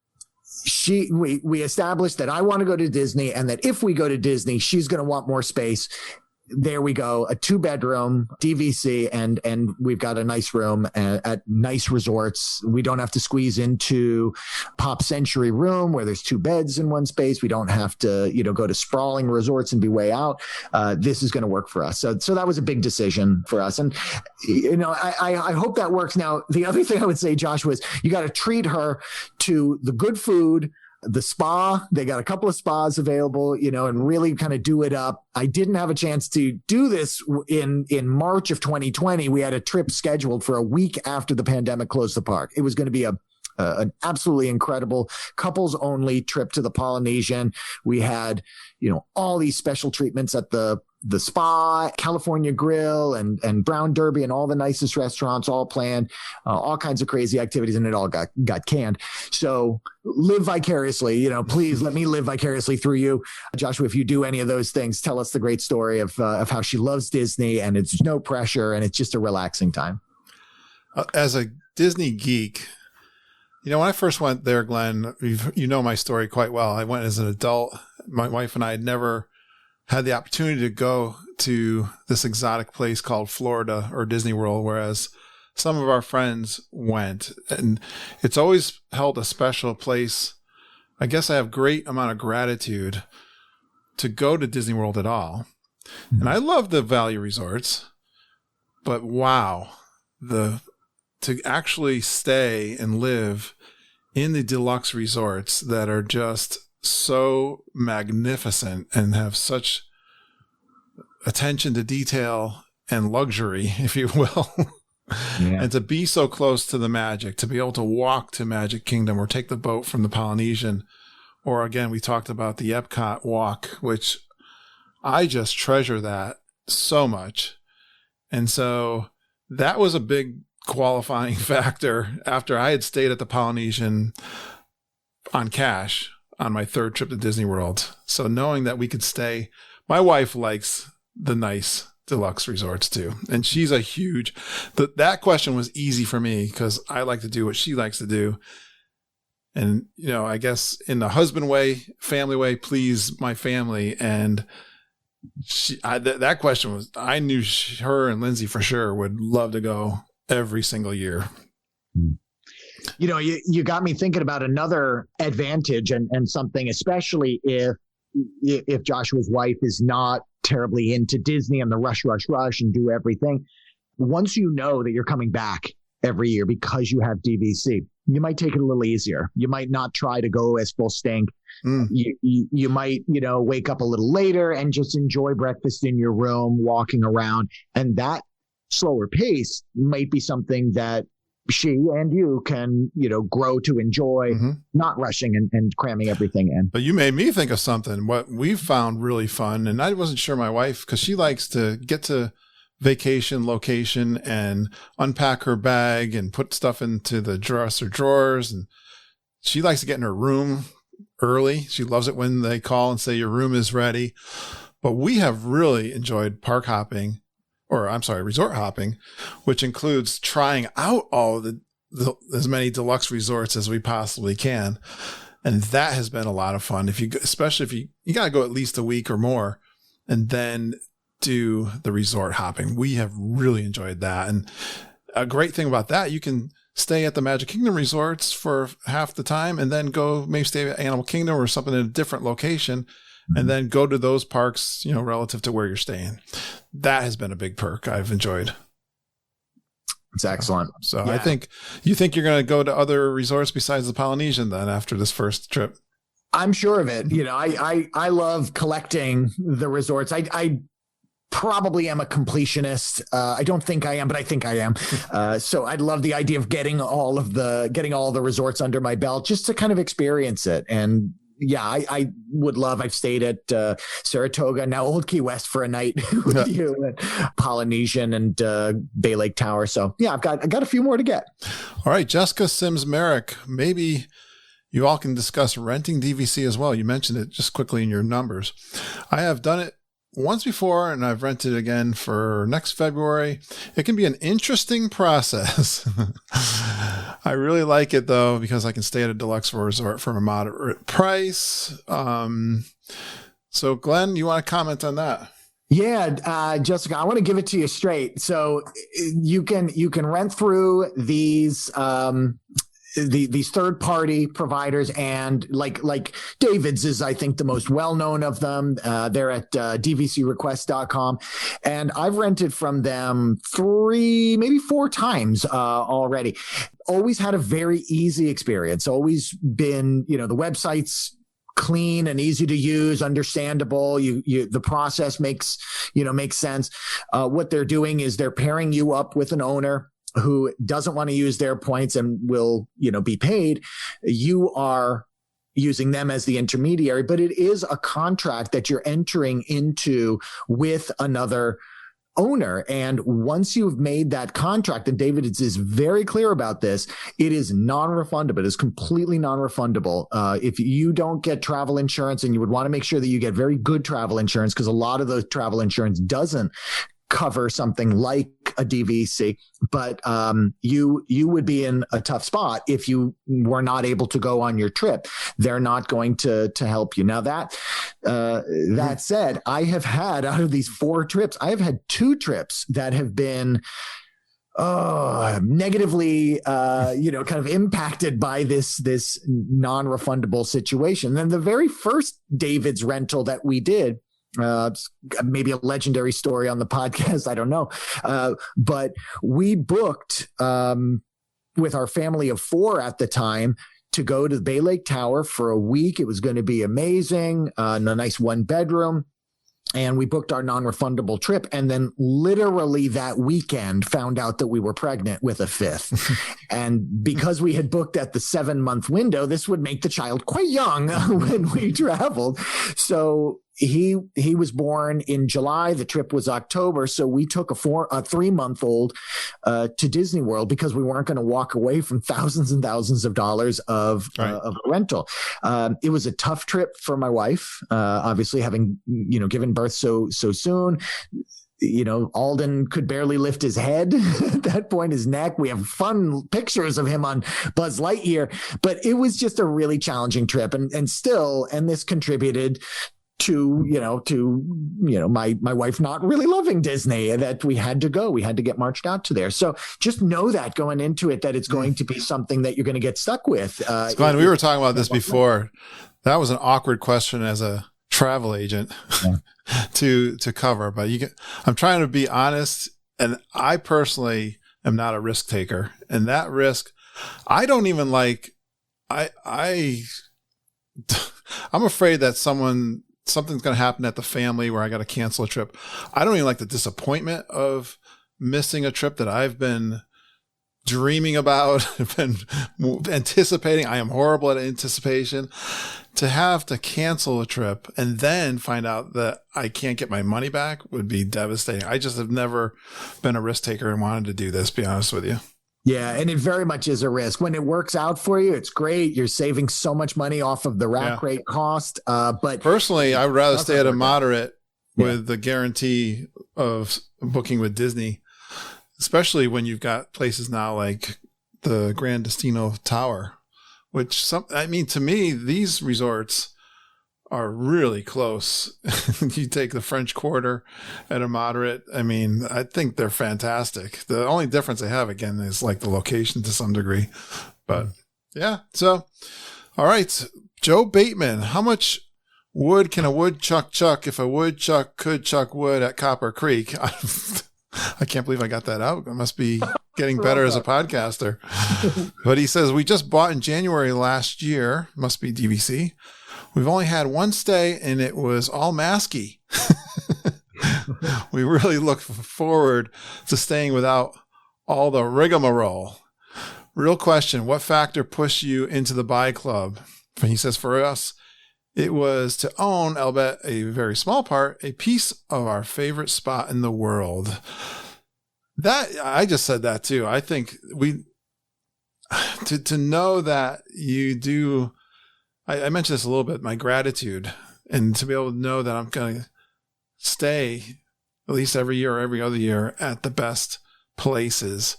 S10: we established that I want to go to Disney and that if we go to Disney, she's going to want more space. There we go. A 2-bedroom DVC and we've got a nice room at nice resorts. We don't have to squeeze into Pop Century room where there's 2 beds in one space. We don't have to, you know, go to sprawling resorts and be way out. This is going to work for us. So that was a big decision for us. And, you know, I hope that works. Now, the other thing I would say, Josh, was you got to treat her to the good food, the spa. They got a couple of spas available, you know, and really kind of do it up. I didn't have a chance to do this in March of 2020. We had a trip scheduled for a week after the pandemic closed the park. It was going to be an absolutely incredible couples only trip to the Polynesian. We had, you know, all these special treatments at the spa, California Grill and Brown Derby and all the nicest restaurants all planned, all kinds of crazy activities, and it all got canned. So live vicariously, you know, please let me live vicariously through you. Joshua, if you do any of those things, tell us the great story of how she loves Disney and it's no pressure and it's just a relaxing time.
S4: As a Disney geek, you know, when I first went there, Glenn, you know my story quite well. I went as an adult. My wife and I had never had the opportunity to go to this exotic place called Florida or Disney World, whereas some of our friends went. And it's always held a special place. I guess I have great amount of gratitude to go to Disney World at all. And I love the value resorts, but wow, to actually stay and live in the deluxe resorts that are just so magnificent and have such attention to detail and luxury, if you will. And to be so close to the magic, to be able to walk to Magic Kingdom or take the boat from the Polynesian, or again, we talked about the Epcot walk, which I just treasure that so much. And so that was a big qualifying factor after I had stayed at the Polynesian on cash on my third trip to Disney World. So knowing that we could stay, my wife likes the nice deluxe resorts too. And she's a huge, that question was easy for me because I like to do what she likes to do. And, you know, I guess in the husband way, family way, please my family. And that question was, I knew her and Lindsay for sure would love to go every single year.
S10: You know, you got me thinking about another advantage and something, especially if Joshua's wife is not terribly into Disney and the rush and do everything. Once you know that you're coming back every year because you have DVC, you might take it a little easier. You might not try to go as full stink. You might, you know, wake up a little later and just enjoy breakfast in your room, walking around. And that slower pace might be something that she and you can, grow to enjoy not rushing and cramming everything in.
S4: But you made me think of something. What we found really fun, and I wasn't sure my wife, because she likes to get to vacation location and unpack her bag and put stuff into the dresser drawers. And she likes to get in her room early. She loves it when they call and say your room is ready. But we have really enjoyed resort hopping, which includes trying out all of as many deluxe resorts as we possibly can. And that has been a lot of fun. Especially if you got to go at least a week or more and then do the resort hopping. We have really enjoyed that. And a great thing about that, you can stay at the Magic Kingdom resorts for half the time and then go maybe stay at Animal Kingdom or something in a different location and then go to those parks, relative to where you're staying. That has been a big perk I've enjoyed.
S10: It's excellent.
S4: So yeah. I think you're going to go to other resorts besides the Polynesian then after this first trip.
S10: I'm sure of it. I love collecting the resorts. I probably am a completionist. I don't think I am, but I think I am. So I'd love the idea of getting all the resorts under my belt just to kind of experience it. And yeah, I would love. I've stayed at Saratoga, now Old Key West for a night with you, and Polynesian and Bay Lake Tower. So yeah, I got a few more to get.
S4: All right, Jessica Sims Merrick, maybe you all can discuss renting DVC as well. You mentioned it just quickly in your numbers. I have done it once before, and I've rented again for next February. It can be an interesting process. I really like it though, because I can stay at a deluxe resort for a moderate price. So Glenn, you want to comment on that?
S10: Yeah, Jessica, I want to give it to you straight. So you can rent through these third-party providers, and like David's is, I think, the most well-known of them. They're at dvcrequest.com, and I've rented from them 3, maybe 4 times already. Always had a very easy experience. Always been, the website's clean and easy to use, understandable. The process makes sense. What they're doing is they're pairing you up with an owner who doesn't want to use their points and will, be paid. You are using them as the intermediary, but it is a contract that you're entering into with another owner. And once you've made that contract, and David is very clear about this, it is non-refundable. It is completely non-refundable. If you don't get travel insurance, and you would want to make sure that you get very good travel insurance, because a lot of the travel insurance doesn't cover something like a DVC, but you would be in a tough spot if you were not able to go on your trip. They're not going to help you. Now that said, I have had, out of these 4 trips, I have had 2 trips that have been negatively, kind of impacted by this non-refundable situation. And the very first David's rental that we did, maybe a legendary story on the podcast, I don't know. But we booked with our family of 4 at the time to go to the Bay Lake Tower for a week. It was going to be amazing, a nice 1-bedroom. And we booked our non-refundable trip, and then literally that weekend found out that we were pregnant with a 5th. And because we had booked at the 7-month window, this would make the child quite young when we traveled. So he was born in July. The trip was October. So we took a 3-month-old to Disney World, because we weren't going to walk away from thousands and thousands of dollars of a rental. It was a tough trip for my wife, obviously having, given birth so soon. Alden could barely lift his head at that point, his neck. We have fun pictures of him on Buzz Lightyear, but it was just a really challenging trip. And this contributed to my wife not really loving Disney, that we had to go. We had to get marched out to there. So just know that going into it, that it's going to be something that you're going to get stuck with.
S4: Glenn, we were talking about this before. That was an awkward question as a travel agent to cover, but I'm trying to be honest, and I personally am not a risk taker. And that risk, I don't even like. I'm afraid that something's going to happen at the family where I got to cancel a trip. I don't even like the disappointment of missing a trip that I've been dreaming about, been anticipating. I am horrible at anticipation. To have to cancel a trip and then find out that I can't get my money back would be devastating. I just have never been a risk taker and wanted to do this, be honest with you.
S10: Yeah, and it very much is a risk. When it works out for you, it's great. You're saving so much money off of the rack rate cost. But
S4: personally, I would rather stay at a moderate with the guarantee of booking with Disney, especially when you've got places now like the Grand Destino Tower, which to me, these resorts are really close. You take the French Quarter at a moderate. I mean, I think they're fantastic. The only difference they have, again, is like the location to some degree. But yeah, so, all right. Joe Bateman, how much wood can a woodchuck chuck if a woodchuck could chuck wood at Copper Creek? I can't believe I got that out. I must be getting better as a podcaster. But he says, we just bought in January last year. Must be DVC. We've only had one stay, and it was all masky. We really look forward to staying without all the rigmarole. Real question, what factor pushed you into the buy club? He says, for us, it was to own, albeit a very small part, a piece of our favorite spot in the world. That I just said that too. I think to know that you do. I mentioned this a little bit. My gratitude, and to be able to know that I'm going to stay at least every year or every other year at the best places,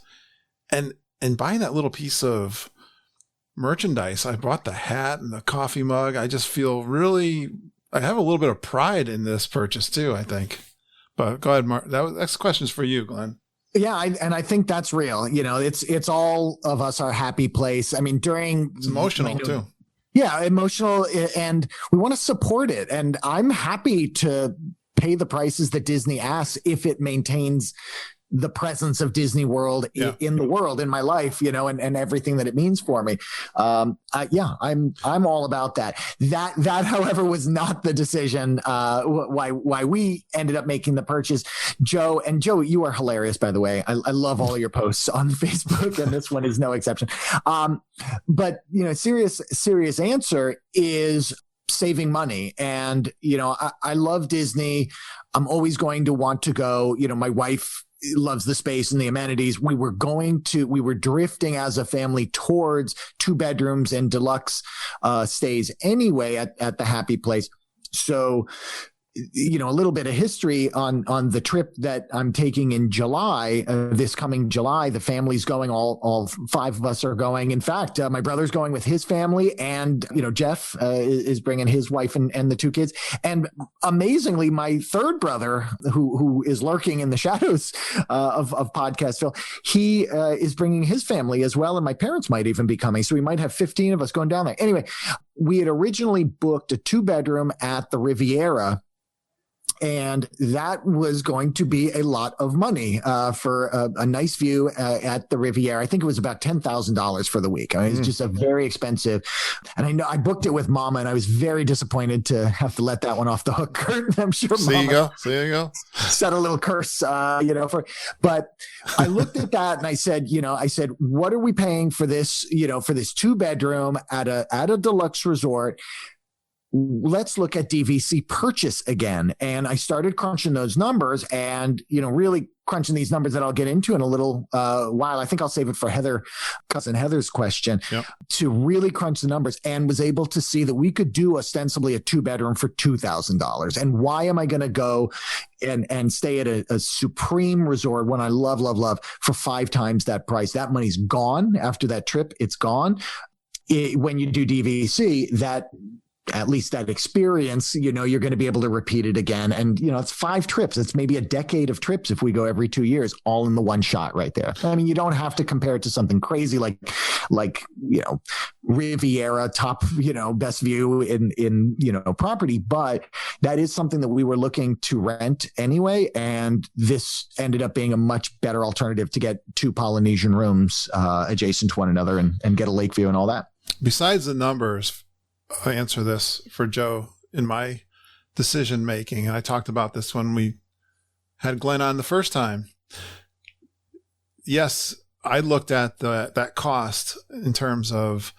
S4: and buying that little piece of merchandise. I bought the hat and the coffee mug. I just feel I have a little bit of pride in this purchase too, I think. But go ahead, Mark. That's questions for you, Glenn.
S10: Yeah, I think that's real. It's all of us our happy place. I mean, it's
S4: emotional too.
S10: Yeah, emotional, and we want to support it. And I'm happy to pay the prices that Disney asks if it maintains the presence of Disney World in the world, in my life, and everything that it means for me. I'm all about that. That, however, was not the decision, why we ended up making the purchase. Joe, you are hilarious, by the way. I love all of your posts on Facebook, and this one is no exception. But serious answer is saving money. And, I love Disney. I'm always going to want to go. My wife loves the space and the amenities. We were drifting as a family towards 2 bedrooms and deluxe stays anyway at the Happy Place. So, a little bit of history on the trip that I'm taking in July, this coming July. The family's going, all 5 of us are going. In fact, my brother's going with his family, and, Jeff is bringing his wife and the 2 kids. And amazingly, my third brother, who is lurking in the shadows of Podcastville, he is bringing his family as well. And my parents might even be coming. So we might have 15 of us going down there. Anyway, we had originally booked a 2-bedroom at the Riviera, and that was going to be a lot of money for a nice view at the Riviera. I think it was about $10,000 for the week. I mean, it's just a very expensive. And I know I booked it with Mama, and I was very disappointed to have to let that one off the hook. I'm sure.
S4: There you go.
S10: Set a little curse, but I looked at that and I said, what are we paying for this, for this 2-bedroom at a deluxe resort? Let's look at DVC purchase again. And I started crunching those numbers and, really crunching these numbers that I'll get into in a little while. I think I'll save it for cousin Heather's question to really crunch the numbers, and was able to see that we could do ostensibly a 2-bedroom for $2,000. And why am I going to go and stay at a supreme resort when I love for 5 times that price? That money's gone after that trip. It's gone. When you do DVC, at least that experience, you're going to be able to repeat it again. And, it's 5 trips. It's maybe a decade of trips if we go every 2 years, all in the one shot right there. I mean, you don't have to compare it to something crazy like Riviera top, best view in property. But that is something that we were looking to rent anyway. And this ended up being a much better alternative to get 2 Polynesian rooms adjacent to one another and get a lake view and all that.
S4: Besides the numbers, I answer this for Joe in my decision making. And I talked about this when we had Glenn on the first time. Yes, I looked at that cost in terms of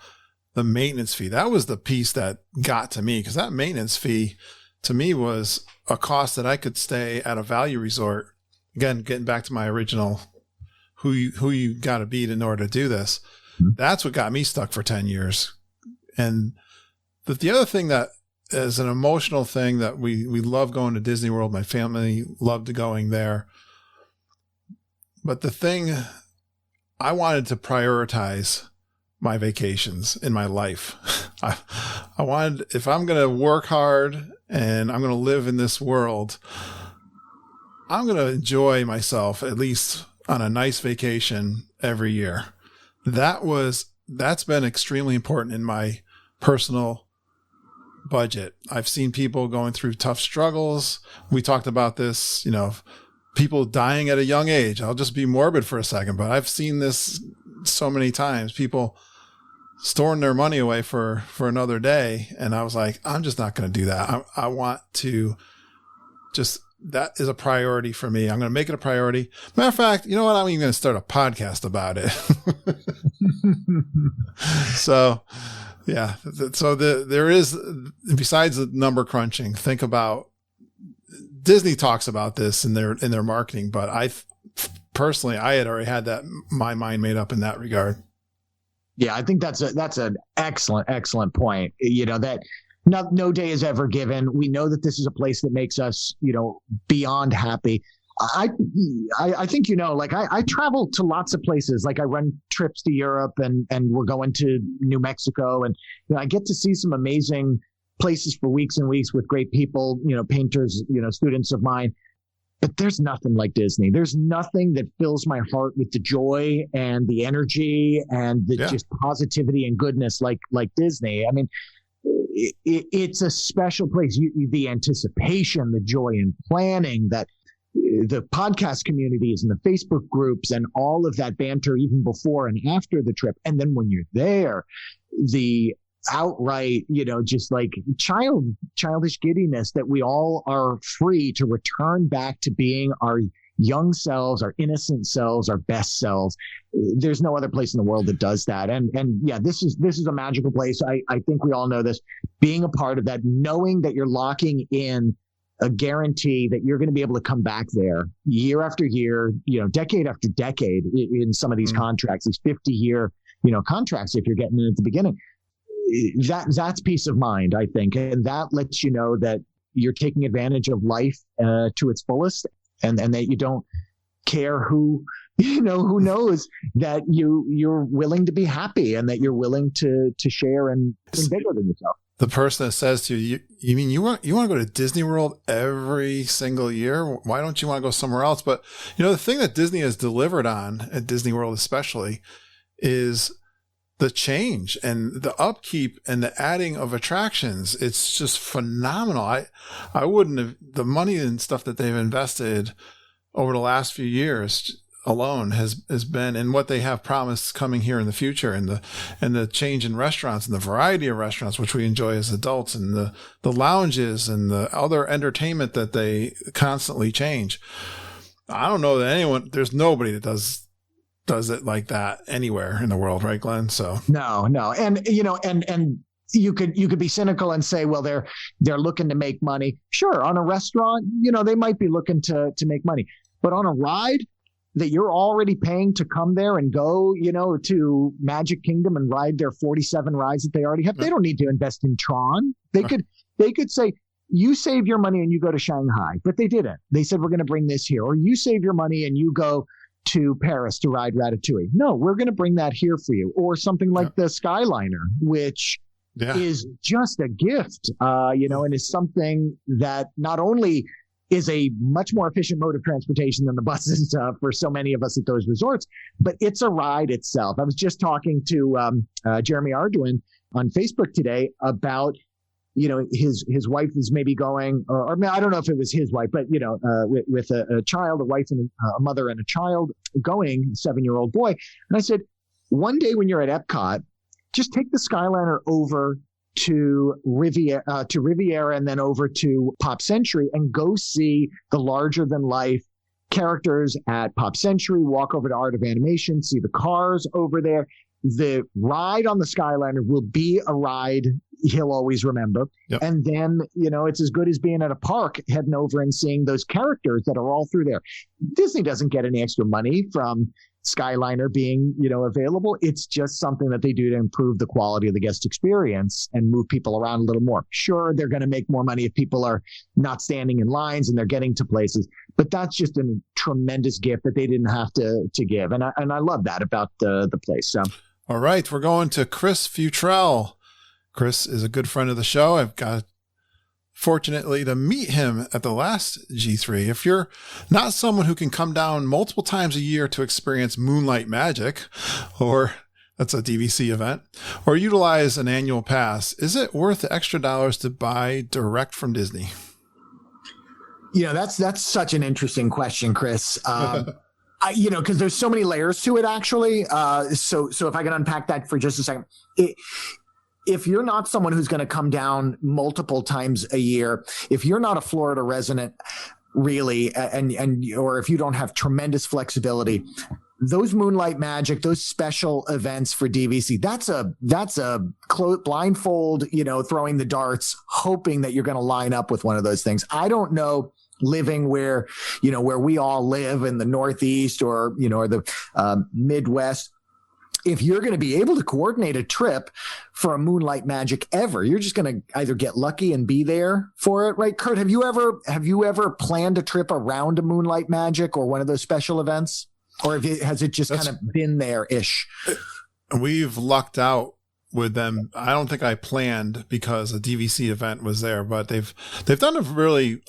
S4: the maintenance fee. That was the piece that got to me, because that maintenance fee to me was a cost that I could stay at a value resort. Again, getting back to my original, who you got to beat in order to do this. That's what got me stuck for 10 years. And the other thing that is an emotional thing that we love going to Disney World. My family loved going there. But the thing, I wanted to prioritize my vacations in my life. I wanted, if I'm going to work hard and I'm going to live in this world, I'm going to enjoy myself at least on a nice vacation every year. That's been extremely important in my personal budget. I've seen people going through tough struggles. We talked about this, people dying at a young age. I'll just be morbid for a second, but I've seen this so many times. People storing their money away for another day. And I was like, I'm just not going to do that. I want to just, that is a priority for me. I'm going to make it a priority. Matter of fact, you know what? I'm even going to start a podcast about it. So, yeah. So there is, besides the number crunching, think about, Disney talks about this in their marketing, but I personally had already had my mind made up in that regard.
S10: Yeah, I think that's an excellent point. That no day is ever given. We know that this is a place that makes us, beyond happy. I think, I travel to lots of places. Like I run trips to Europe and we're going to New Mexico, and I get to see some amazing places for weeks and weeks with great people, painters, students of mine. But there's nothing like Disney. There's nothing that fills my heart with the joy and the energy and the just positivity and goodness like Disney. I mean, it's a special place. The anticipation, the joy in planning, that the podcast communities and the Facebook groups and all of that banter even before and after the trip. And then when you're there, the outright, just like childish giddiness that we all are free to return back to being our young selves, our innocent selves, our best selves. There's no other place in the world that does that. And yeah, this is a magical place. I think we all know this. Being a part of that, knowing that you're locking in a guarantee that you're going to be able to come back there year after year, decade after decade in some of these contracts, these 50-year, contracts, if you're getting in at the beginning. That's peace of mind, I think. And that lets you know that you're taking advantage of life to its fullest, and that you don't care who knows that you're willing to be happy and that you're willing to share and be bigger than yourself.
S4: The person that says to you, you mean you want to go to Disney World every single year? Why don't you want to go somewhere else? But the thing that Disney has delivered on at Disney World especially is the change and the upkeep and the adding of attractions. It's just phenomenal. I wouldn't have, the money and stuff that they've invested over the last few years alone has been, and what they have promised coming here in the future, and the change in restaurants and the variety of restaurants, which we enjoy as adults, and the lounges and the other entertainment that they constantly change. I don't know that there's nobody that does it like that anywhere in the world, right, Glenn? So
S10: no. And, and you could be cynical and say, well, they're looking to make money. Sure. On a restaurant, they might be looking to make money, but on a ride that you're already paying to come there and go, to Magic Kingdom and ride their 47 rides that they already have. They don't need to invest in Tron. They could say, you save your money and you go to Shanghai, but they didn't. They said, we're going to bring this here. Or you save your money and you go to Paris to ride Ratatouille. No, we're going to bring that here for you. Or something like the Skyliner, which is just a gift, and is something that not only is a much more efficient mode of transportation than the buses for so many of us at those resorts, but it's a ride itself. I was just talking to Jeremy Arduin on Facebook today about, his wife is maybe going, or I don't know if it was his wife, but, with a child, a wife and a mother and a child going, 7-year-old boy. And I said, one day when you're at Epcot, just take the Skyliner over to Riviera and then over to Pop Century and go see the larger than life characters at Pop Century, walk over to Art of Animation, see the cars over there. The ride on the Skyliner will be a ride he'll always remember.
S4: Yep.
S10: And then, it's as good as being at a park, heading over and seeing those characters that are all through there. Disney doesn't get any extra money from Skyliner being, available. It's just something that they do to improve the quality of the guest experience and move people around a little more. Sure, they're going to make more money if people are not standing in lines and they're getting to places, but that's just a tremendous gift that they didn't have to give. And I love that about the place. So,
S4: all right, we're going to Chris Futrell. Chris is a good friend of the show. I've got fortunately to meet him at the last G3. If you're not someone who can come down multiple times a year to experience Moonlight Magic, or that's a DVC event, or utilize an annual pass, is it worth the extra dollars to buy direct from Disney?
S10: That's such an interesting question, Chris. Because there's so many layers to it, actually. So if I can unpack that for just a second. If you're not someone who's going to come down multiple times a year, if you're not a Florida resident, really, or if you don't have tremendous flexibility, those Moonlight Magic, those special events for DVC, that's a blindfold, throwing the darts, hoping that you're going to line up with one of those things. I don't know, living where we all live in the Northeast or the Midwest, if you're going to be able to coordinate a trip for a Moonlight Magic ever, you're just going to either get lucky and be there for it, right? Kurt, have you ever planned a trip around a Moonlight Magic or one of those special events? Or has it just kind of been there-ish?
S4: We've lucked out with them. I don't think I planned because a DVC event was there, but they've done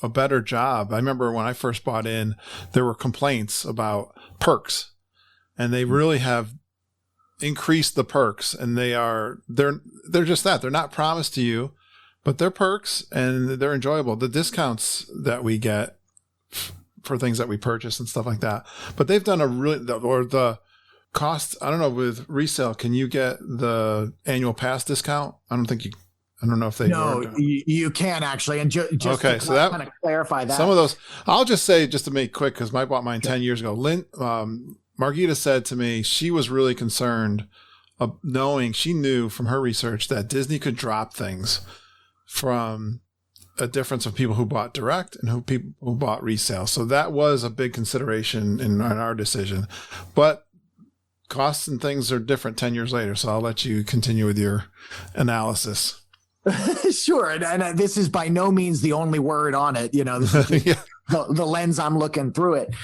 S4: a better job. I remember when I first bought in, there were complaints about perks, and they really have increase the perks, and they're just that. They're not promised to you, but they're perks and they're enjoyable. The discounts that we get for things that we purchase and stuff like that. But they've done the cost, I don't know, with resale, can you get the annual pass discount? I don't know if they
S10: you can actually. And just
S4: okay,
S10: to
S4: so that
S10: kind of clarify that.
S4: Some of those, I'll just say, just to make quick, because I bought mine 10 years ago. Margita said to me she was really concerned of she knew from her research that Disney could drop things from a difference of people who bought direct and people who bought resale. So that was a big consideration in our decision. But costs and things are different 10 years later. So I'll let you continue with your analysis.
S10: Sure. And this is by no means the only word on it. This is
S4: yeah.
S10: the lens I'm looking through it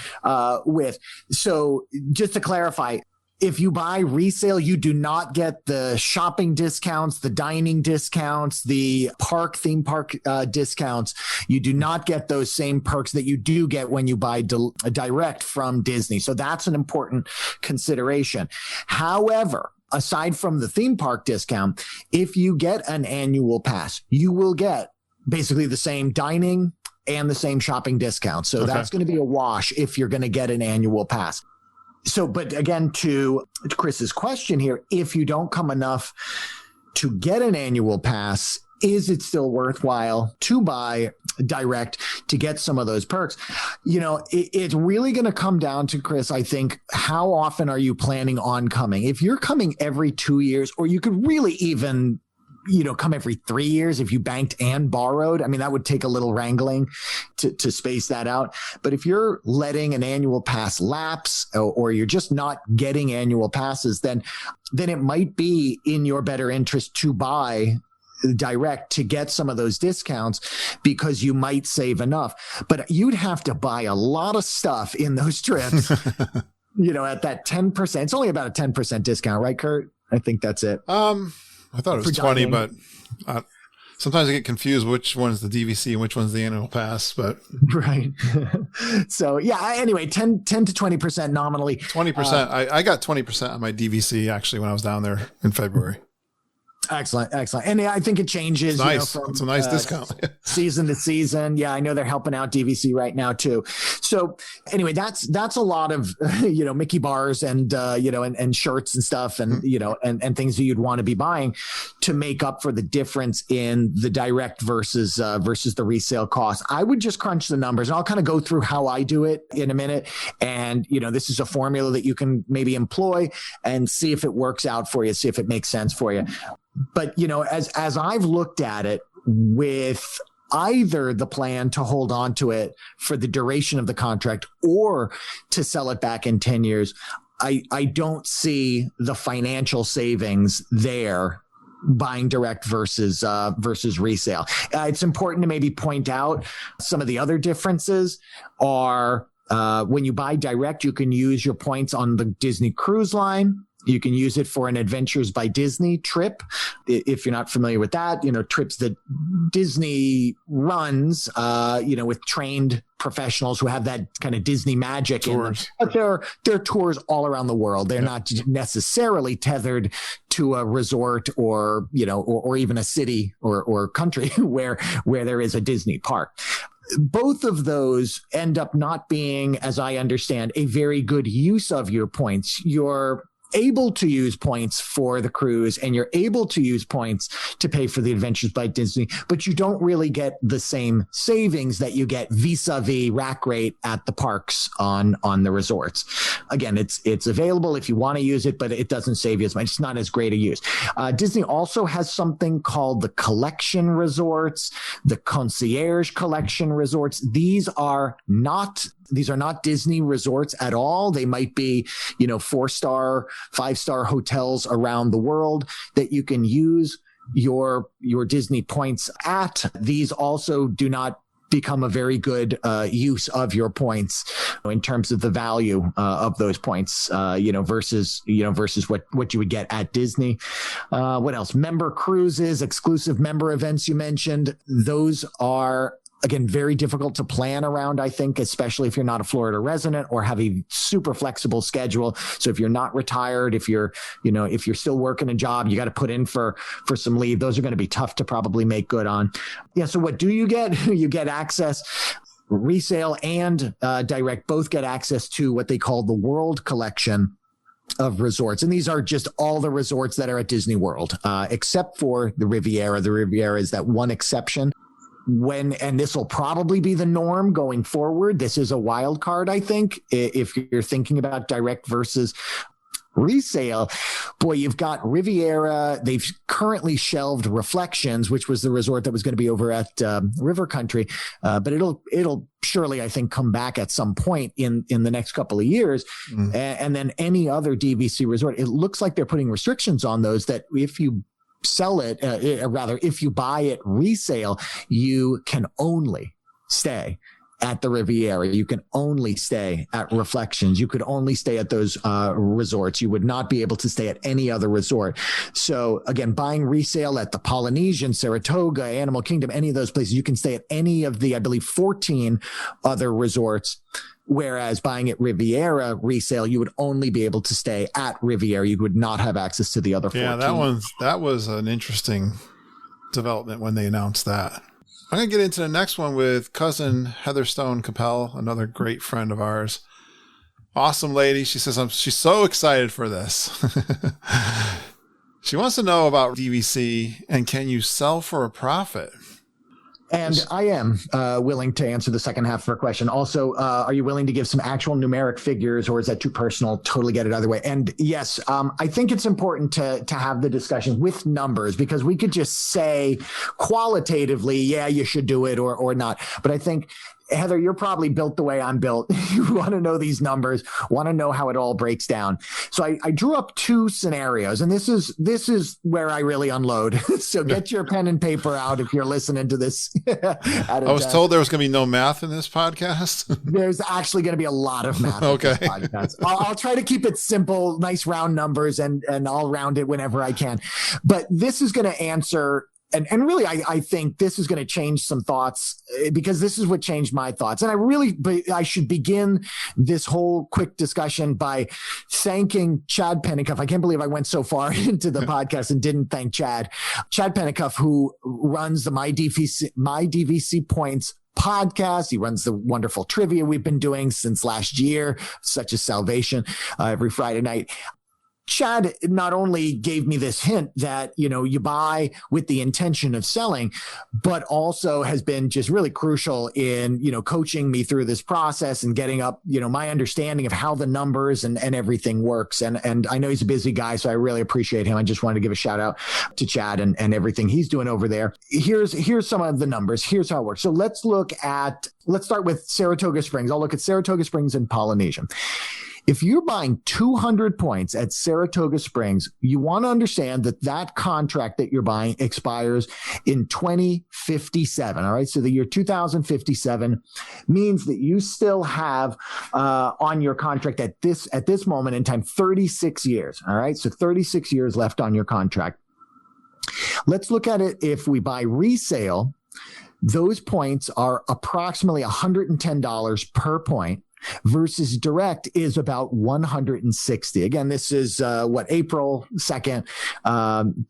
S10: with. So just to clarify, if you buy resale, you do not get the shopping discounts, the dining discounts, the theme park discounts. You do not get those same perks that you do get when you buy direct from Disney. So that's an important consideration. However, aside from the theme park discount, if you get an annual pass, you will get basically the same dining and the same shopping discount. So that's going to be a wash if you're going to get an annual pass. So, but again, to Chris's question here, if you don't come enough to get an annual pass, is it still worthwhile to buy direct to get some of those perks? It's really going to come down to, Chris, I think, how often are you planning on coming? If you're coming every 2 years, or you could really even come every 3 years if you banked and borrowed. I mean, that would take a little wrangling to space that out. But if you're letting an annual pass lapse, or you're just not getting annual passes, then it might be in your better interest to buy direct to get some of those discounts, because you might save enough. But you'd have to buy a lot of stuff in those trips, at that 10%. It's only about a 10% discount, right, Kurt? I think that's it.
S4: I thought it was 20, but sometimes I get confused which one's the DVC and which one's the annual pass. But
S10: right. So yeah. Anyway, 10 to 20% nominally.
S4: 20%. I got 20% on my DVC actually when I was down there in February.
S10: Excellent. And I think it changes.
S4: It's nice. It's a nice discount.
S10: Season to season. Yeah, I know they're helping out DVC right now too. So anyway, that's a lot of Mickey bars and and shirts and stuff and and things that you'd want to be buying to make up for the difference in the direct versus the resale cost. I would just crunch the numbers, and I'll kind of go through how I do it in a minute. And this is a formula that you can maybe employ and see if it works out for you, see if it makes sense for you. But, as I've looked at it, with either the plan to hold on to it for the duration of the contract or to sell it back in 10 years, I don't see the financial savings there buying direct versus resale. It's important to maybe point out some of the other differences are when you buy direct, you can use your points on the Disney Cruise Line. You can use it for an Adventures by Disney trip. If you're not familiar with that, trips that Disney runs, with trained professionals who have that kind of Disney magic in them. But they're tours all around the world. They're not necessarily tethered to a resort or even a city or country where there is a Disney park. Both of those end up not being, as I understand, a very good use of your points. You're able to use points for the cruise and you're able to use points to pay for the Adventures by Disney, but you don't really get the same savings that you get vis-a-vis rack rate at the parks on the resorts. Again, it's available if you want to use it, but it doesn't save you as much. It's not as great a use. Disney also has something called the collection resorts, the concierge collection resorts. These are not Disney resorts at all. They might be, 4-star, 5-star hotels around the world that you can use your Disney points at. These also do not become a very good use of your points in terms of the value of those points, versus what you would get at Disney. What else? Member cruises, exclusive member events you mentioned. Those are, again, very difficult to plan around, I think, especially if you're not a Florida resident or have a super flexible schedule. So if you're not retired, if you're still working a job, you got to put in for some leave. Those are going to be tough to probably make good on. Yeah. So what do you get? You get access. Resale and direct both get access to what they call the World Collection of resorts. And these are just all the resorts that are at Disney World, except for the Riviera. The Riviera is that one exception. And this will probably be the norm going forward. This is a wild card, I think, if you're thinking about direct versus resale. Boy, you've got Riviera. They've currently shelved Reflections, which was the resort that was going to be over at River Country. But it'll surely, I think, come back at some point in the next couple of years. And then any other DVC resort, it looks like they're putting restrictions on those that if you sell it, if you buy it resale, you can only stay at the Riviera. You can only stay at Reflections. You could only stay at those resorts. You would not be able to stay at any other resort. So again, buying resale at the Polynesian, Saratoga, Animal Kingdom, any of those places, you can stay at any of the, I believe, 14 other resorts. Whereas buying at Riviera resale, you would only be able to stay at Riviera. You would not have access to the other 14.
S4: Yeah, that was an interesting development when they announced that. I'm going to get into the next one with cousin Heather Stone Capel, another great friend of ours. Awesome lady. She says she's so excited for this. She wants to know about DVC and can you sell for a profit?
S10: And I am willing to answer the second half of her question. Also, are you willing to give some actual numeric figures, or is that too personal? Totally get it either way. And yes, I think it's important to have the discussion with numbers, because we could just say qualitatively, yeah, you should do it or not. But I think, Heather, you're probably built the way I'm built. You want to know these numbers, want to know how it all breaks down. So I drew up two scenarios, and this is where I really unload. So get your pen and paper out if you're listening to this. I
S4: was told there was going to be no math in this podcast.
S10: There's actually going to be a lot of math.
S4: Okay.
S10: In this podcast. I'll try to keep it simple, nice round numbers, and I'll round it whenever I can. But this is going to answer and really, I think this is going to change some thoughts, because this is what changed my thoughts. And I should begin this whole quick discussion by thanking Chad Pennicuff. I can't believe I went so far into the podcast and didn't thank Chad Pennicuff, who runs the My DVC Points podcast. He runs the wonderful trivia we've been doing since last year, such as Salvation, every Friday night. Chad not only gave me this hint that, you buy with the intention of selling, but also has been just really crucial in, coaching me through this process and getting up, my understanding of how the numbers and everything works. And I know he's a busy guy, so I really appreciate him. I just wanted to give a shout out to Chad and everything he's doing over there. Here's some of the numbers. Here's how it works. So let's start with Saratoga Springs. I'll look at Saratoga Springs and Polynesian. If you're buying 200 points at Saratoga Springs, you want to understand that contract that you're buying expires in 2057. All right. So the year 2057 means that you still have, on your contract at this moment in time, 36 years. All right. So 36 years left on your contract. Let's look at it. If we buy resale, those points are approximately $110 per point. Versus direct is about 160. Again, this is April 2nd,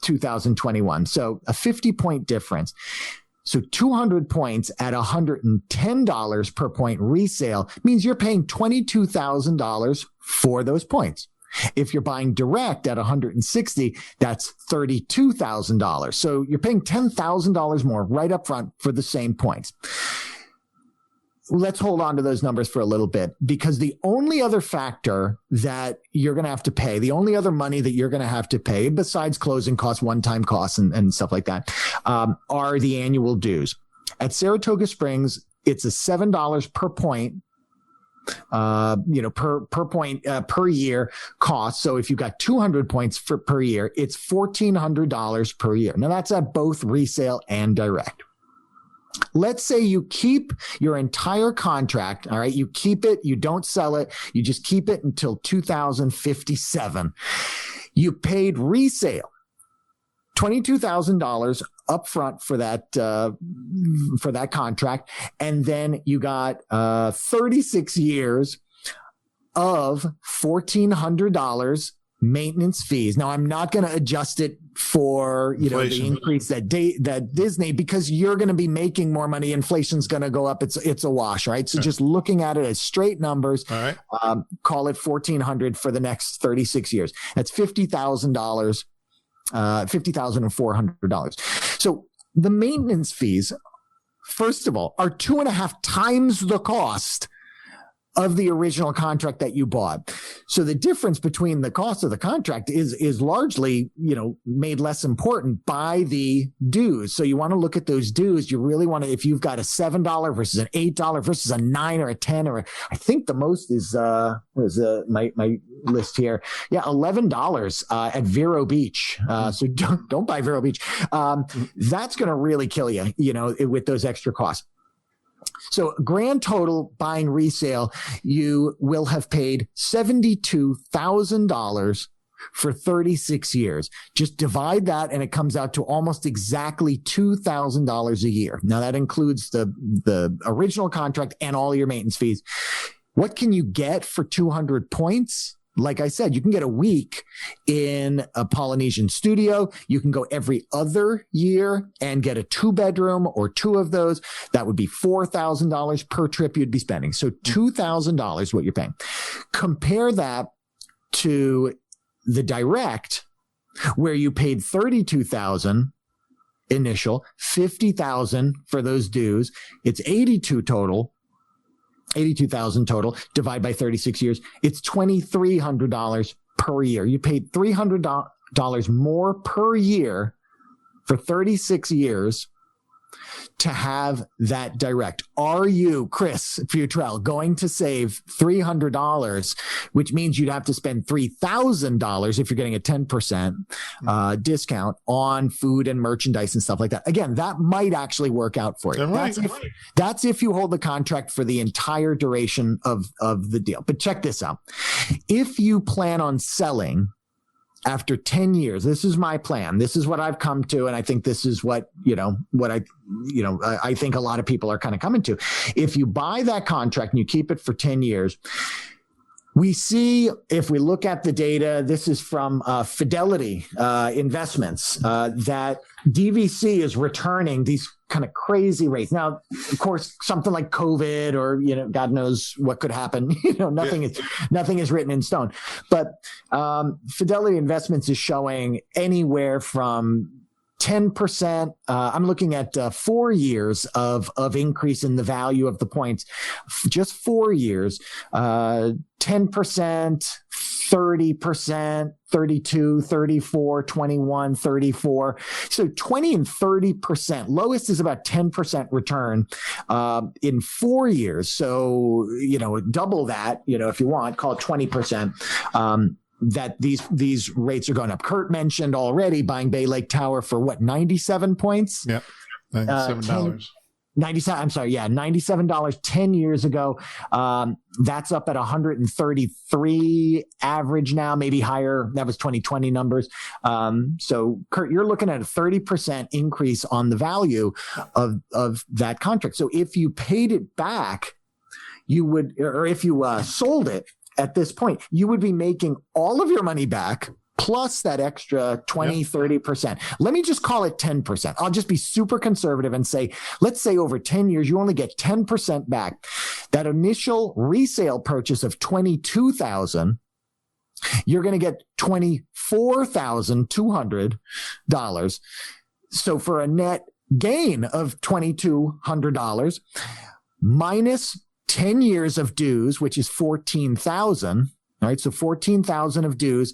S10: 2021. So a 50-point difference. So 200 points at $110 per point resale means you're paying $22,000 for those points. If you're buying direct at 160, that's $32,000. So you're paying $10,000 more right up front for the same points. Let's hold on to those numbers for a little bit, because the only other factor that you're going to have to pay, the only other money that you're going to have to pay besides closing costs, one-time costs and stuff like that, are the annual dues. At Saratoga Springs, it's a $7 per point, per point, per year cost. So if you've got 200 points per year, it's $1,400 per year. Now that's at both resale and direct. Let's say you keep your entire contract. All right. You keep it. You don't sell it. You just keep it until 2057. You paid resale $22,000 upfront for that contract. And then you got 36 years of $1,400 maintenance fees. Now, I'm not going to adjust it for, the increase that Disney, because you're going to be making more money. Inflation's going to go up. It's a wash, right? So just looking at it as straight numbers, all right. Call it $1,400 for the next 36 years. That's $50,000, $50,400. So the maintenance fees, first of all, are 2.5 times the cost of the original contract that you bought. So the difference between the cost of the contract is largely, made less important by the dues. So you want to look at those dues. You really want to, if you've got a $7 versus an $8 versus a $9 or a $10, I think the most is, my list here. Yeah. $11, at Vero Beach. So don't buy Vero Beach. That's going to really kill you, with those extra costs. So grand total buying resale, you will have paid $72,000 for 36 years. Just divide that and it comes out to almost exactly $2,000 a year. Now that includes the original contract and all your maintenance fees. What can you get for 200 points? Like I said, you can get a week in a Polynesian studio. You can go every other year and get a 2-bedroom or 2 of those. That would be $4,000 per trip you'd be spending. So $2,000 what you're paying. Compare that to the direct, where you paid $32,000 initial, $50,000 for those dues. It's $82,000 total, divide by 36 years. It's $2,300 per year. You paid $300 more per year for 36 years to have that direct. Are you, Chris Futrell, going to save $300, which means you'd have to spend $3,000 if you're getting a 10% discount on food and merchandise and stuff like that? Again, that might actually work out for you. That's if you hold the contract for the entire duration of the deal. But check this out. If you plan on selling after 10 years, this is my plan. This is what I've come to. And I think this is what I think a lot of people are kind of coming to. If you buy that contract and you keep it for 10 years, we see, if we look at the data, this is from Fidelity Investments, that DVC is returning these kind of crazy rates. Now, of course, something like COVID or, God knows what could happen. Nothing is written in stone. But Fidelity Investments is showing anywhere from 10%. I'm looking at 4 years of increase in the value of the points. Just 4 years, 10%, 30%, 32, 34, 21, 34. So 20 and 30%. Lowest is about 10% return in 4 years. So, double that, if you want, call it 20%. That these rates are going up. Kurt mentioned already buying Bay Lake Tower for what, 97 points?
S4: Yep. $97.
S10: $97 10 years ago. That's up at 133 average now, maybe higher. That was 2020 numbers. So Kurt, you're looking at a 30% increase on the value of that contract. So if you paid it back, you would, or if you sold it at this point, you would be making all of your money back plus that extra 20, 30%. Let me just call it 10%. I'll just be super conservative and say, let's say over 10 years, you only get 10% back. That initial resale purchase of $22,000, you're going to get $24,200. So for a net gain of $2,200 minus 10 years of dues, which is 14,000. All right. So 14,000 of dues,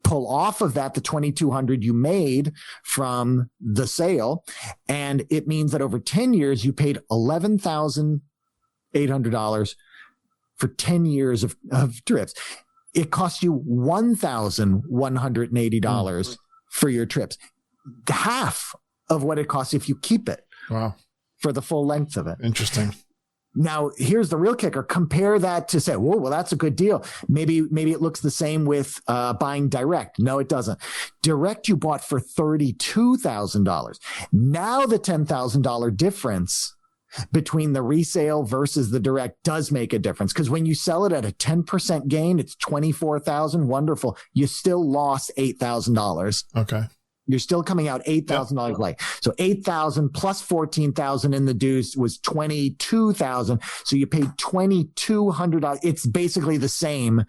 S10: pull off of that the 2,200 you made from the sale. And it means that over 10 years, you paid $11,800 for 10 years of trips. It costs you $1,180 for your trips. Half of what it costs if you keep it.
S4: Wow.
S10: For the full length of it.
S4: Interesting.
S10: Now, here's the real kicker. Compare that to say, whoa, well, that's a good deal. Maybe it looks the same with buying direct. No, it doesn't. Direct you bought for $32,000. Now the $10,000 difference between the resale versus the direct does make a difference, because when you sell it at a 10% gain, it's $24,000. Wonderful. You still lost $8,000.
S4: Okay.
S10: You're still coming out $8,000 late. So 8,000 plus 14,000 in the dues was 22,000. So you paid $2,200. It's basically the same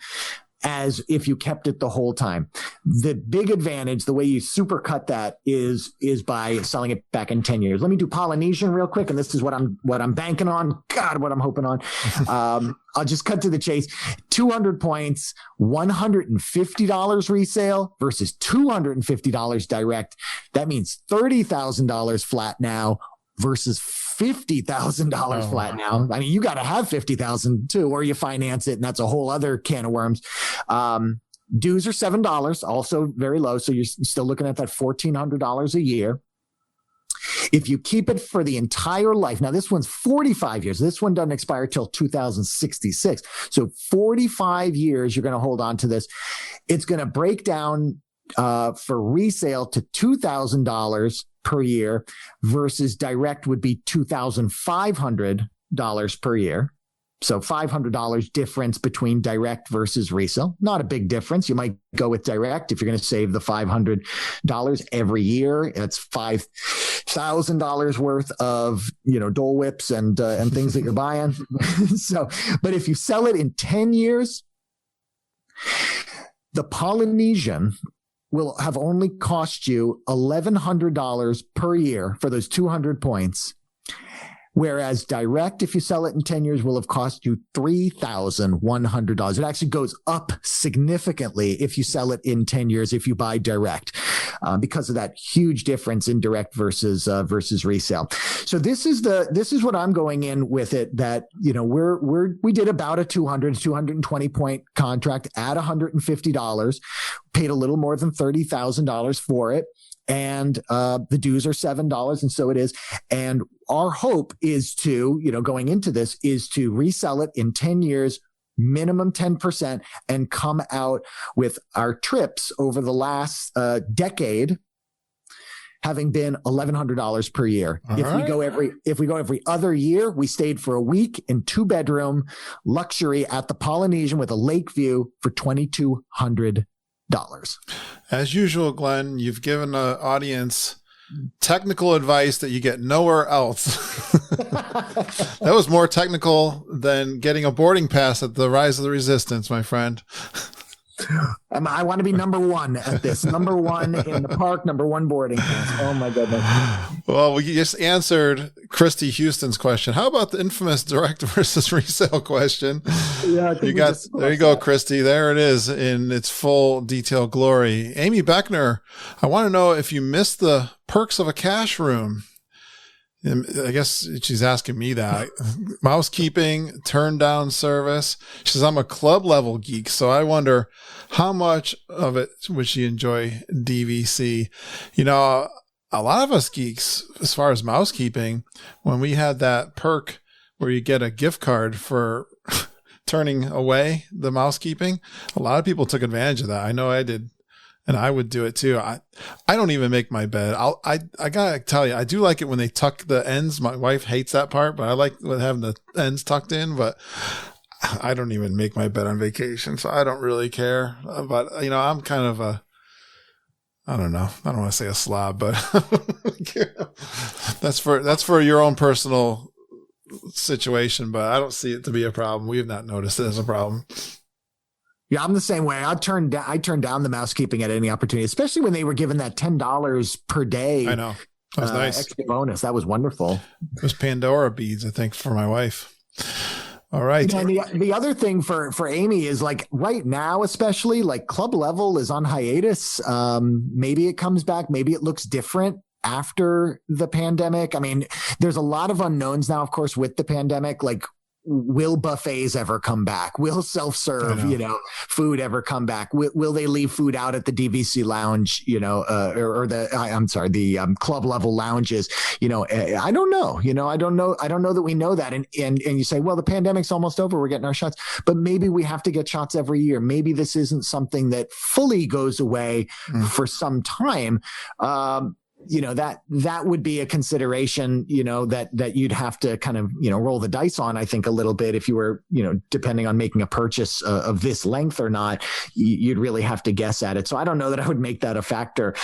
S10: as if you kept it the whole time. The big advantage, the way you supercut that is by selling it back in 10 years. Let me do Polynesian real quick. And this is what I'm banking on. God, what I'm hoping on. I'll just cut to the chase. 200 points, $150 resale versus $250 direct. That means $30,000 flat now versus $50,000 flat now. I mean, you got to have 50,000 too, or you finance it, and that's a whole other can of worms. Dues are $7, also very low. So you're still looking at that $1,400 a year. If you keep it for the entire life, now this one's 45 years. This one doesn't expire till 2066. So 45 years, you're going to hold on to this. It's going to break down for resale to $2,000 per year versus direct would be $2,500 per year. So $500 difference between direct versus resale. Not a big difference. You might go with direct if you're going to save the $500 every year. It's $5,000 worth of, Dole Whips and things that you're buying. So, but if you sell it in 10 years, the Polynesian will have only cost you $1,100 per year for those 200 points. Whereas direct, if you sell it in 10 years, will have cost you $3,100. It actually goes up significantly if you sell it in 10 years, if you buy direct, because of that huge difference in direct versus resale. So this is what I'm going in with it, that, we did about a 220 point contract at $150, paid a little more than $30,000 for it. And the dues are $7, and so it is. And our hope is to, going into this, is to resell it in 10 years minimum 10%, and come out with our trips over the last decade having been $1,100 per year. If we go every other year, we stayed for a week in 2-bedroom luxury at the Polynesian with a lake view for $2,200.
S4: As usual, Glenn, you've given the audience technical advice that you get nowhere else. That was more technical than getting a boarding pass at the Rise of the Resistance, my friend.
S10: I want to be number one at this. Number one in the park, number one boarding pass. Oh, my goodness.
S4: Well, we just answered Christy Houston's question. How about the infamous direct versus resale question?
S10: Yeah,
S4: there you go, Christy. There it is in its full detail glory. Amy Beckner, I want to know if you missed the perks of a cash room. I guess she's asking me that. Mousekeeping, turn down service. She says, I'm a club level geek, so I wonder how much of it would she enjoy DVC? You know, a lot of us geeks, as far as mousekeeping, when we had that perk where you get a gift card for turning away the mousekeeping, a lot of people took advantage of that. I know I did. And I would do it too. I don't even make my bed. I gotta tell you, I do like it when they tuck the ends. My wife hates that part, but I like having the ends tucked in. But I don't even make my bed on vacation, so I don't really care. But you know, I'm kind of I don't know. I don't want to say a slob, but that's for your own personal situation. But I don't see it to be a problem. We have not noticed it as a problem.
S10: Yeah, I'm the same way. I turned down the mousekeeping at any opportunity, especially when they were given that $10 per day.
S4: I know. That was nice.
S10: Extra bonus. That was wonderful.
S4: It was Pandora beads, I think, for my wife. All right.
S10: And the other thing for Amy is, like, right now, especially, like, club level is on hiatus. Maybe it comes back. Maybe it looks different after the pandemic. I mean, there's a lot of unknowns now, of course, with the pandemic. Like, will buffets ever come back? Will self-serve, food ever come back? Will they leave food out at the DVC lounge, the club level lounges? I don't know. I don't know that we know that. And you say, well, the pandemic's almost over. We're getting our shots, but maybe we have to get shots every year. Maybe this isn't something that fully goes away for some time. That would be a consideration, that you'd have to kind of, roll the dice on, I think, a little bit. If you were, depending on making a purchase of this length or not, you'd really have to guess at it. So I don't know that I would make that a factor,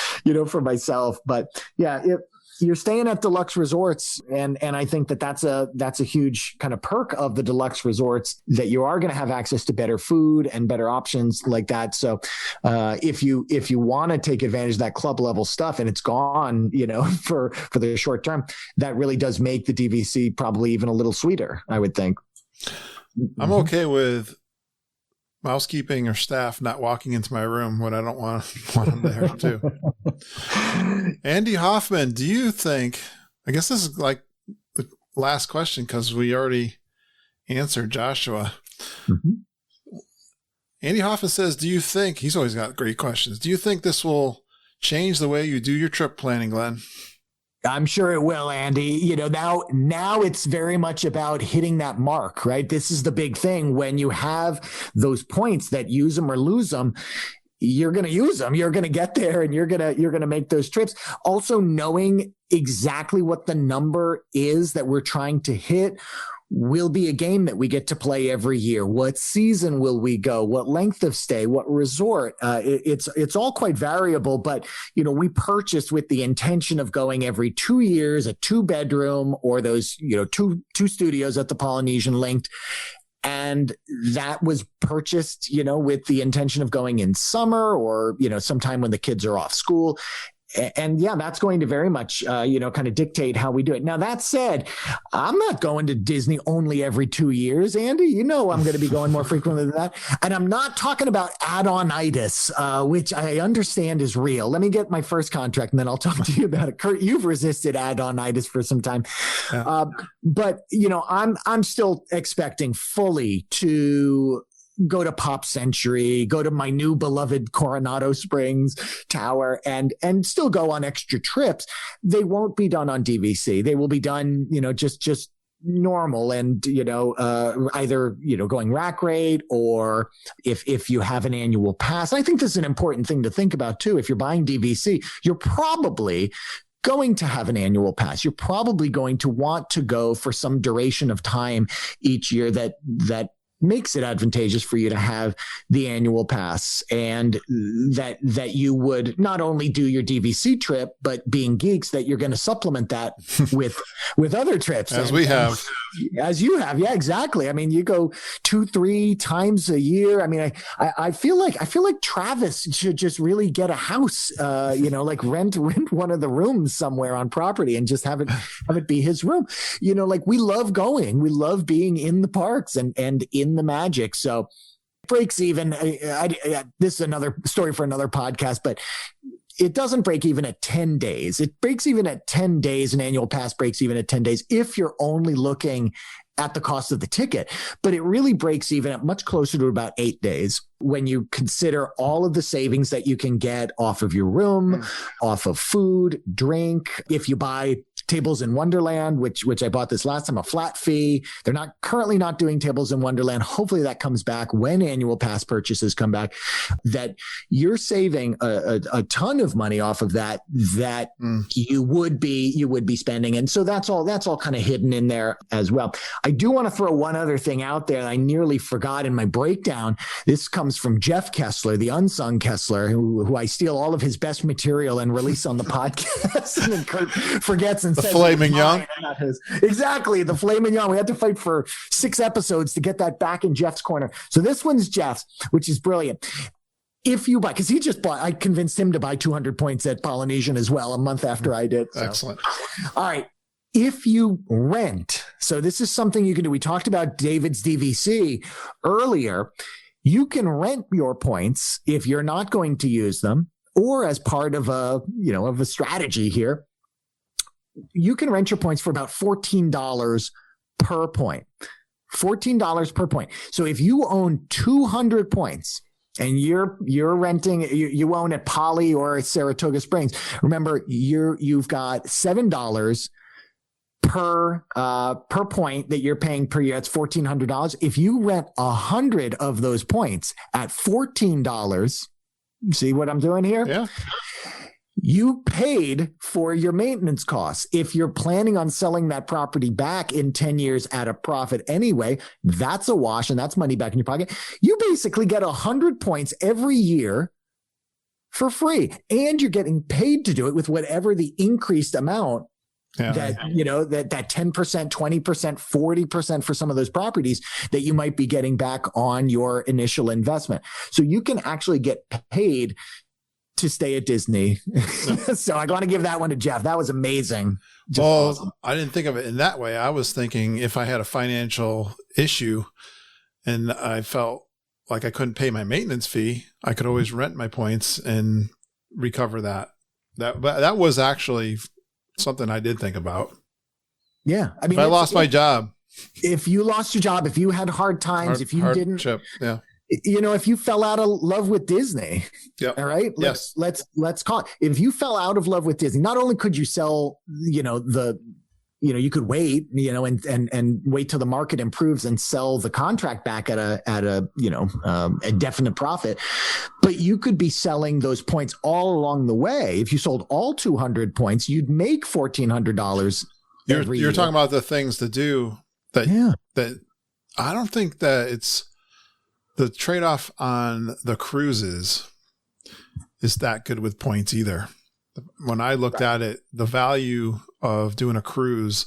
S10: for myself. But yeah, you're staying at deluxe resorts, and I think that's a huge kind of perk of the deluxe resorts, that you are going to have access to better food and better options like that. So if you want to take advantage of that club level stuff and it's gone, for the short term, that really does make the DVC probably even a little sweeter, I would think.
S4: I'm okay with mousekeeping or staff not walking into my room when I don't want them there too. Andy Hoffman, do you think, I guess this is like the last question because we already answered Joshua. Mm-hmm. Andy Hoffman says, do you think, he's always got great questions, do you think this will change the way you do your trip planning, Glenn?
S10: I'm sure it will, Andy. Now it's very much about hitting that mark, right? This is the big thing. When you have those points that use them or lose them, you're going to use them. You're going to get there and you're going to make those trips. Also knowing exactly what the number is that we're trying to hit will be a game that we get to play every year. What season will we go? What length of stay? What resort? It's all quite variable, but we purchased with the intention of going every 2 years, a 2-bedroom or those, two studios at the Polynesian linked. And that was purchased, with the intention of going in summer or, sometime when the kids are off school. And yeah, that's going to very much, kind of dictate how we do it. Now, that said, I'm not going to Disney only every 2 years, Andy. I'm going to be going more frequently than that. And I'm not talking about add-on-itis, which I understand is real. Let me get my first contract and then I'll talk to you about it. Kurt, you've resisted add-on-itis for some time. Yeah. But, I'm still expecting fully to go to Pop Century, go to my new beloved Coronado Springs Tower, and still go on extra trips. They won't be done on DVC. They will be done, just normal and, either, going rack rate or if you have an annual pass. I think this is an important thing to think about too. If you're buying DVC, you're probably going to have an annual pass. You're probably going to want to go for some duration of time each year that makes it advantageous for you to have the annual pass, and that you would not only do your DVC trip, but being geeks, that you're going to supplement that with other trips.
S4: As we have.
S10: As you have. Yeah, exactly. I mean, you go 2-3 times a year. I mean, I feel like Travis should just really get a house, like rent one of the rooms somewhere on property and just have it be his room. Like we love going, we love being in the parks and in the magic. So breaks even. This is another story for another podcast, but it doesn't break even at 10 days. It breaks even at 10 days. An annual pass breaks even at 10 days if you're only looking at the cost of the ticket. But it really breaks even at much closer to about 8 days when you consider all of the savings that you can get off of your room, off of food, drink. If you buy Tables in Wonderland, which I bought this last time, a flat fee. They're currently not doing Tables in Wonderland. Hopefully that comes back when annual pass purchases come back, that you're saving a ton of money off of that you would be spending. And so that's all kind of hidden in there as well. I do want to throw one other thing out there that I nearly forgot in my breakdown. This comes from Jeff Kessler, the unsung Kessler, who I steal all of his best material and release on the podcast. And then Kurt forgets and
S4: the filet mignon.
S10: Exactly. The filet mignon. We had to fight for 6 episodes to get that back in Jeff's corner. So this one's Jeff's, which is brilliant. If you buy, because he just bought, I convinced him to buy 200 points at Polynesian as well a month after I did. So.
S4: Excellent.
S10: All right. If you rent, so this is something you can do. We talked about David's DVC earlier. You can rent your points if you're not going to use them, or as part of a strategy here. You can rent your points for about $14 per point. $14 per point. So if you own 200 points and you're renting, you own at Poly or at Saratoga Springs, remember you've got $7 per point that you're paying per year. That's $1,400. If you rent 100 of those points at $14, see what I'm doing here?
S4: Yeah.
S10: You paid for your maintenance costs. If you're planning on selling that property back in 10 years at a profit anyway, that's a wash and that's money back in your pocket. You basically get 100 points every year for free. And you're getting paid to do it with whatever the increased amount that 10%, 20%, 40% for some of those properties that you might be getting back on your initial investment. So you can actually get paid to stay at Disney. So I want to give that one to Jeff. That was amazing. Awesome.
S4: I didn't think of it in that way. I was thinking if I had a financial issue and I felt like I couldn't pay my maintenance fee, I could always rent my points and recover that. That was actually something I did think about.
S10: Yeah. I mean,
S4: if I lost my job.
S10: If you lost your job, if you had hard times, if you didn't,
S4: yeah.
S10: If you fell out of love with Disney, all right, let's call it. If you fell out of love with Disney, not only could you sell, you could wait, and wait till the market improves and sell the contract back at a definite profit, but you could be selling those points all along the way. If you sold all 200 points, you'd make $1,400 every year.
S4: You're talking about the things to do that I don't think that it's the trade-off on the cruises is that good with points either. When I looked at it, the value of doing a cruise,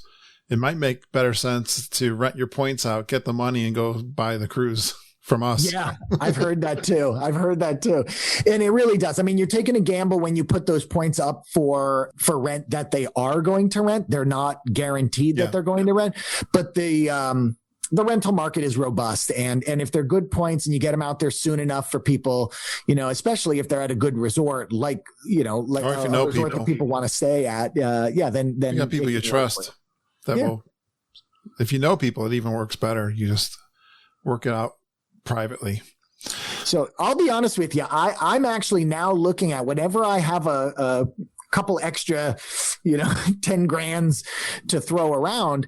S4: it might make better sense to rent your points out, get the money and go buy the cruise from us.
S10: Yeah, I've heard that too. And it really does. I mean, you're taking a gamble when you put those points up for rent that they are going to rent. They're not guaranteed that they're going to rent, but the rental market is robust. And if they're good points and you get them out there soon enough for people, especially if they're at a good resort, or if you know resort that people want to stay at, then
S4: you got people you trust that will, if you know people, it even works better. You just work it out privately.
S10: So I'll be honest with you. I'm actually now looking at whenever I have a couple extra, 10 grands to throw around,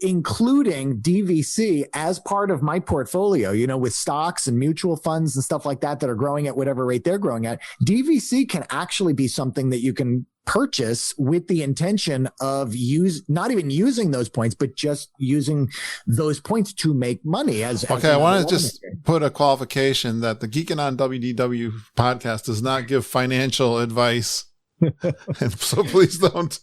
S10: including DVC as part of my portfolio, with stocks and mutual funds and stuff like that are growing at whatever rate they're growing at, DVC can actually be something that you can purchase with the intention of not even using those points, but just using those points to make money. I
S4: want to just put a qualification that the Geekin' on WDW podcast does not give financial advice. So please don't.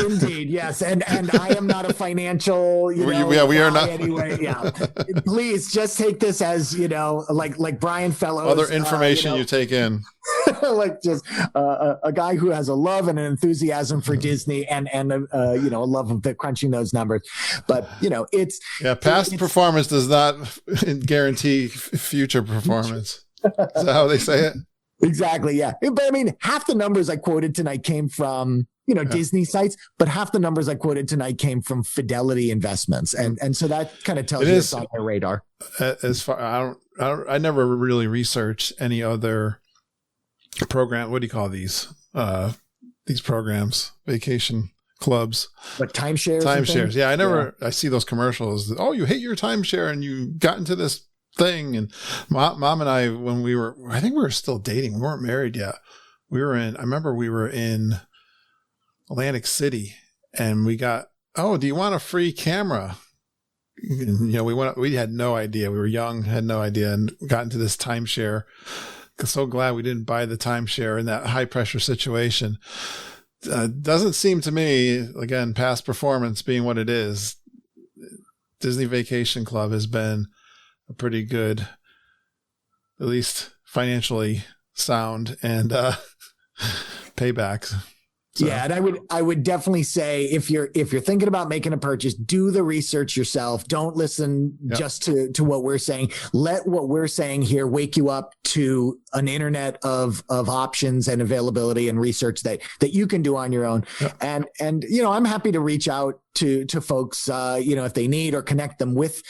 S10: Indeed, yes, and I am not a financial,
S4: we are not
S10: anyway. Yeah, please just take this as like Brian Fellows,
S4: other information you take in,
S10: like just a guy who has a love and an enthusiasm for Disney and a love of the crunching those numbers. But it's
S4: past performance does not guarantee future performance. Is that how they say it?
S10: Exactly. Yeah, but I mean, half the numbers I quoted tonight came from Disney sites, but half the numbers I quoted tonight came from Fidelity Investments, and so that kind of tells you it's on their radar.
S4: As far I never really researched any other program. What do you call these programs? Vacation clubs,
S10: but timeshares.
S4: Timeshares. Yeah, I never. Yeah. I see those commercials. Oh, you hate your timeshare and you got into this thing. And mom and I, when I think we were still dating. We weren't married yet. I remember we were in Atlantic City and we got, do you want a free camera? We had no idea. We were young, had no idea, and got into this timeshare. So glad we didn't buy the timeshare in that high pressure situation. Doesn't seem to me, again, past performance being what it is, Disney Vacation Club has been a pretty good, at least financially sound and paybacks. So.
S10: Yeah, and I would definitely say if you're thinking about making a purchase, do the research yourself. Don't listen just to what we're saying. Let what we're saying here wake you up to an internet of options and availability and research that you can do on your own. Yeah. And I'm happy to reach out to folks, if they need, or connect them with,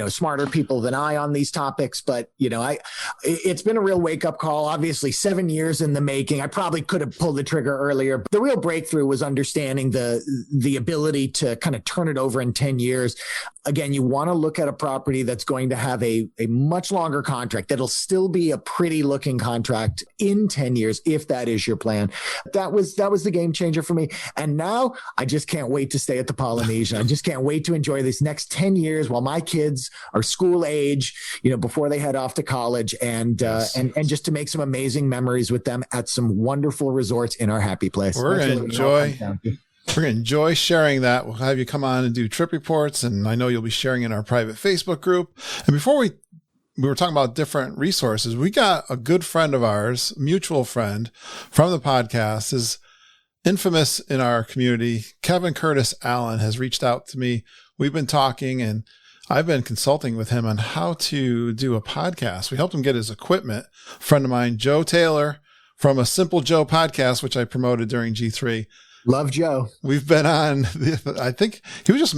S10: smarter people than I on these topics. But, it's been a real wake up call, obviously 7 years in the making. I probably could have pulled the trigger earlier. But the real breakthrough was understanding the ability to kind of turn it over in 10 years. Again, you want to look at a property that's going to have a much longer contract. That'll still be a pretty looking contract in 10 years, if that is your plan. That was the game changer for me. And now I just can't wait to stay at the Polynesian. I just can't wait to enjoy these next 10 years while my kids are school age, before they head off to college, and just to make some amazing memories with them at some wonderful resorts in our happy place.
S4: We're going to enjoy sharing that. We'll have you come on and do trip reports, and I know you'll be sharing in our private Facebook group. And before we were talking about different resources, we got a good friend of ours, mutual friend from the podcast, is infamous in our community. Kevin Curtis Allen has reached out to me. We've been talking, and I've been consulting with him on how to do a podcast. We helped him get his equipment. A friend of mine, Joe Taylor from a Simple Joe podcast, which I promoted during G3.
S10: Love Joe.
S4: We've been on, I think he was just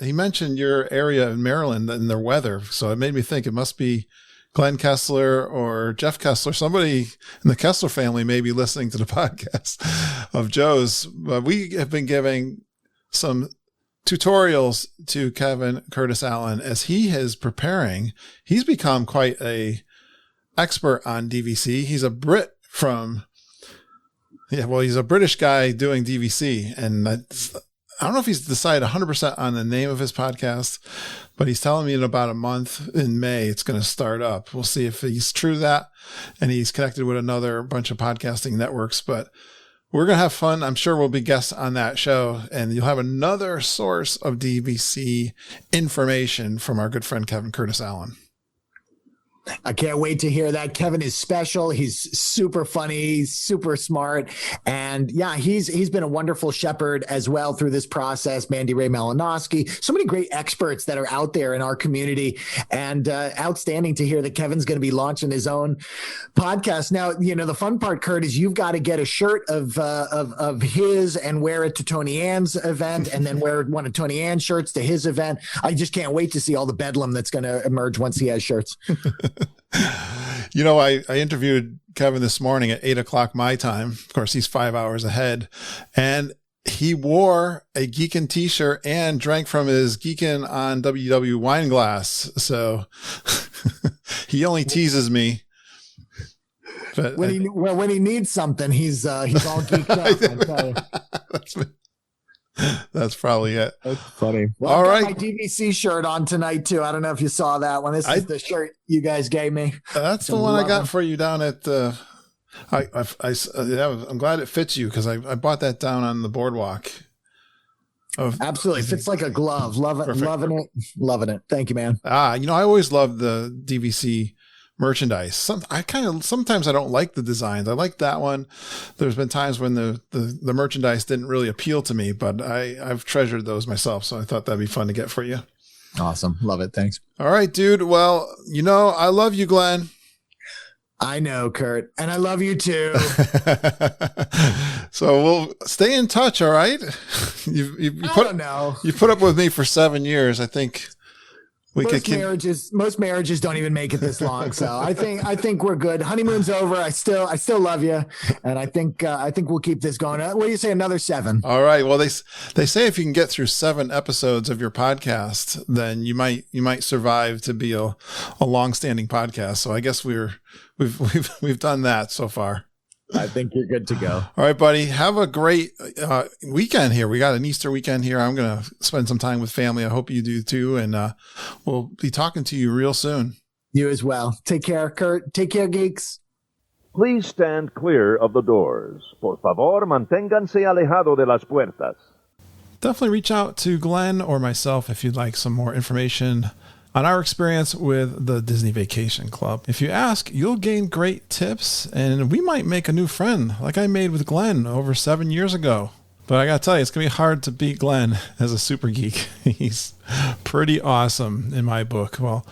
S4: he mentioned your area in Maryland and their weather. So it made me think it must be Glen Kessler or Jeff Kessler. Somebody in the Kessler family may be listening to the podcast of Joe's. We have been giving some tutorials to Kevin Curtis Allen as he is preparing. He's become quite a expert on DVC. He's a Brit he's a British guy doing DVC, and I don't know if he's decided 100% on the name of his podcast, but he's telling me in about a month, in May, it's going to start up. We'll see if he's true to that, and he's connected with another bunch of podcasting networks, but we're going to have fun. I'm sure we'll be guests on that show, and you'll have another source of DVC information from our good friend Kevin Curtis Allen.
S10: I can't wait to hear that. Kevin is special. He's super funny, super smart. And yeah, he's been a wonderful shepherd as well through this process. Mandy Ray Malinowski, so many great experts that are out there in our community, and outstanding to hear that Kevin's going to be launching his own podcast. Now, the fun part, Kurt, is you've got to get a shirt of his and wear it to Tony Ann's event, and then wear one of Tony Ann's shirts to his event. I just can't wait to see all the bedlam that's going to emerge once he has shirts.
S4: I interviewed Kevin this morning at 8:00 my time. Of course, he's 5 hours ahead. And he wore a Geekin t-shirt and drank from his Geekin on WW wine glass. So he only teases me. But
S10: when he needs something, he's all geeked up. I tell you.
S4: That's probably it.
S10: That's funny. Well,
S4: all right.
S10: My DVC shirt on tonight too. I don't know if you saw that one. This is the shirt you guys gave me.
S4: That's the one I got for you down at the. I'm glad it fits you because I bought that down on the boardwalk.
S10: Absolutely, it fits like a glove. Loving it. Thank you, man.
S4: I always loved the DVC merchandise. Sometimes I don't like the designs. I like that one. There's been times when the merchandise didn't really appeal to me, but I've treasured those myself. So I thought that'd be fun to get for you.
S10: Awesome, love it. Thanks.
S4: All right, dude. Well, I love you, Glenn.
S10: I know, Kurt, and I love you too.
S4: So we'll stay in touch. All right. You put up with me for 7 years. I think
S10: most marriages don't even make it this long. So I think we're good. Honeymoon's over. I still love you. And I think we'll keep this going. What do you say? Another 7? All
S4: right. Well, they say if you can get through 7 episodes of your podcast, then you might survive to be a long-standing podcast. So I guess we've done that so far.
S10: I think you're good to go.
S4: All right, buddy. Have a great weekend here. We got an Easter weekend here. I'm going to spend some time with family. I hope you do too. And we'll be talking to you real soon.
S10: You as well. Take care, Kurt. Take care, geeks.
S13: Please stand clear of the doors. Por favor, manténganse alejado de las puertas.
S4: Definitely reach out to Glenn or myself if you'd like some more information on our experience with the Disney Vacation Club. If you ask, you'll gain great tips, and we might make a new friend like I made with Glenn over 7 years ago. But I got to tell you, it's going to be hard to beat Glenn as a super geek. He's pretty awesome in my book. Well,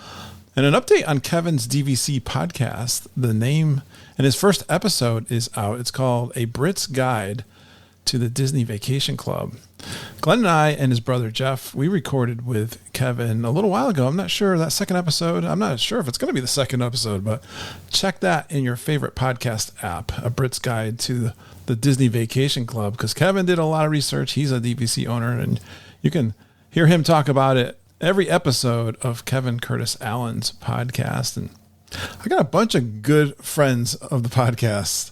S4: and an update on Kevin's DVC podcast. The name and his first episode is out. It's called A Brit's Guide to the Disney Vacation Club. Glenn and I and his brother Jeff, we recorded with Kevin a little while ago. I'm not sure that second episode. I'm not sure if it's going to be the second episode, but check that in your favorite podcast app, A Brit's Guide to the Disney Vacation Club, because Kevin did a lot of research. He's a DVC owner, and you can hear him talk about it every episode of Kevin Curtis Allen's podcast. And I got a bunch of good friends of the podcast,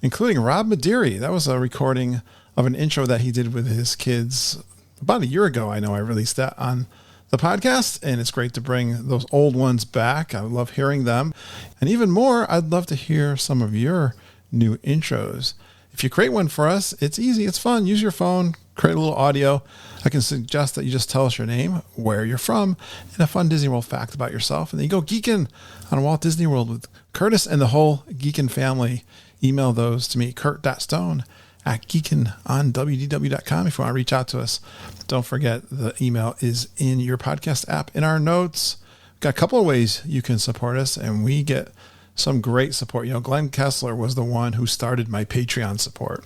S4: including Rob Madiri. That was a recording of an intro that he did with his kids about a year ago. I know I released that on the podcast, and it's great to bring those old ones back. I love hearing them. And even more, I'd love to hear some of your new intros. If you create one for us, it's easy. It's fun. Use your phone, create a little audio. I can suggest that you just tell us your name, where you're from, and a fun Disney World fact about yourself. And then you go geeking on Walt Disney World with Curtis and the whole Geekin family. Email those to me, kurt.stone@geekinonwdw.com if you want to reach out to us. Don't forget, the email is in your podcast app in our notes. We've got a couple of ways you can support us, and we get some great support. Glen Kessler was the one who started my Patreon support.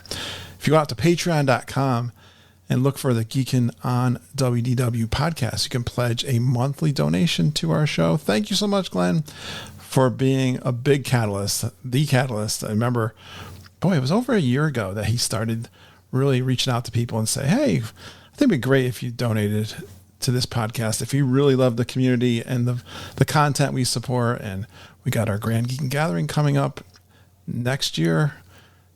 S4: If you go out to patreon.com and look for the Geekin on WDW podcast, you can pledge a monthly donation to our show. Thank you so much, Glenn, for being a big catalyst, the catalyst. I remember, it was over a year ago that he started really reaching out to people and say, hey, I think it'd be great if you donated to this podcast. If you really love the community and the content we support, and we got our Grand Geek Gathering coming up next year,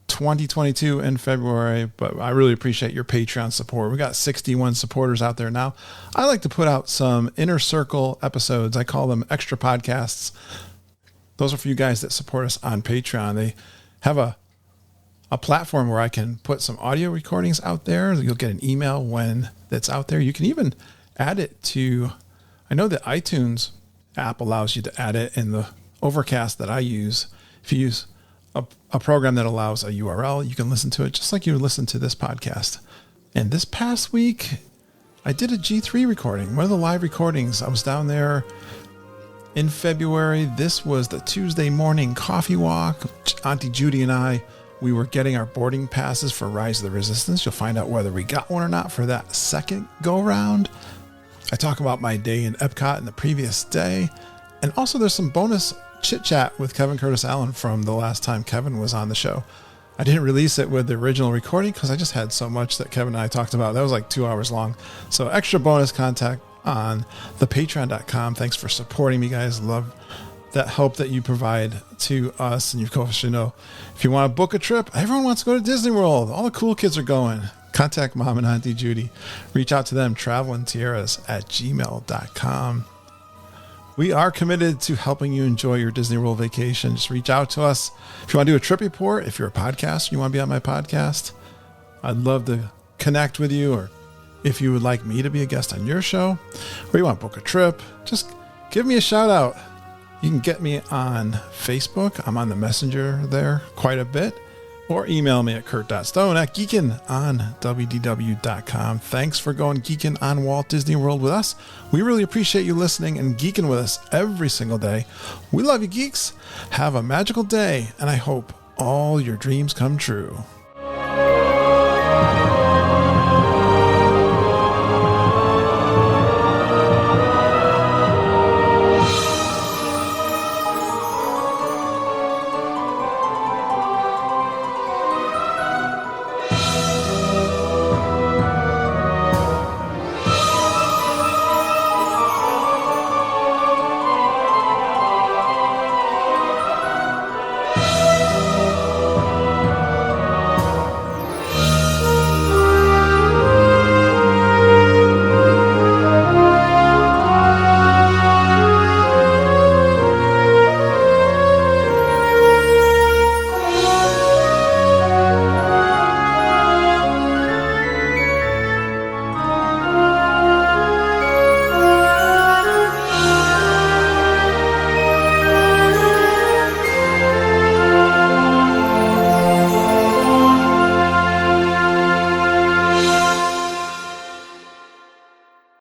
S4: 2022 in February, but I really appreciate your Patreon support. We got 61 supporters out there now. I like to put out some inner circle episodes. I call them extra podcasts. Those are for you guys that support us on Patreon. They have a platform where I can put some audio recordings out there. You'll get an email when that's out there. You can even add it to, I know the iTunes app allows you to add it in the Overcast that I use. If you use a program that allows a URL, you can listen to it just like you would listen to this podcast. And this past week, I did a G3 recording, one of the live recordings. I was down there in February. This was the Tuesday morning coffee walk. Auntie Judy and I, we were getting our boarding passes for Rise of the Resistance. You'll find out whether we got one or not for that second go round. I talk about my day in Epcot and the previous day. And also there's some bonus chit chat with Kevin Curtis Allen from the last time Kevin was on the show. I didn't release it with the original recording because I just had so much that Kevin and I talked about. That was like 2 hours long. So extra bonus content on the patreon.com. Thanks for supporting me, guys. Love that help that you provide to us. And of course, you know, if you want to book a trip, everyone wants to go to Disney World. All the cool kids are going. Contact Mom and Auntie Judy. Reach out to them, travelingtiaras@gmail.com. We are committed to helping you enjoy your Disney World vacation. Just reach out to us. If you want to do a trip report, if you're a podcaster, you want to be on my podcast, I'd love to connect with you. Or if you would like me to be a guest on your show, or you want to book a trip, just give me a shout out. You can get me on Facebook. I'm on the Messenger there quite a bit. Or email me at kurt.stone@geekinonwdw.com. Thanks for going geeking on Walt Disney World with us. We really appreciate you listening and geeking with us every single day. We love you, geeks. Have a magical day, and I hope all your dreams come true.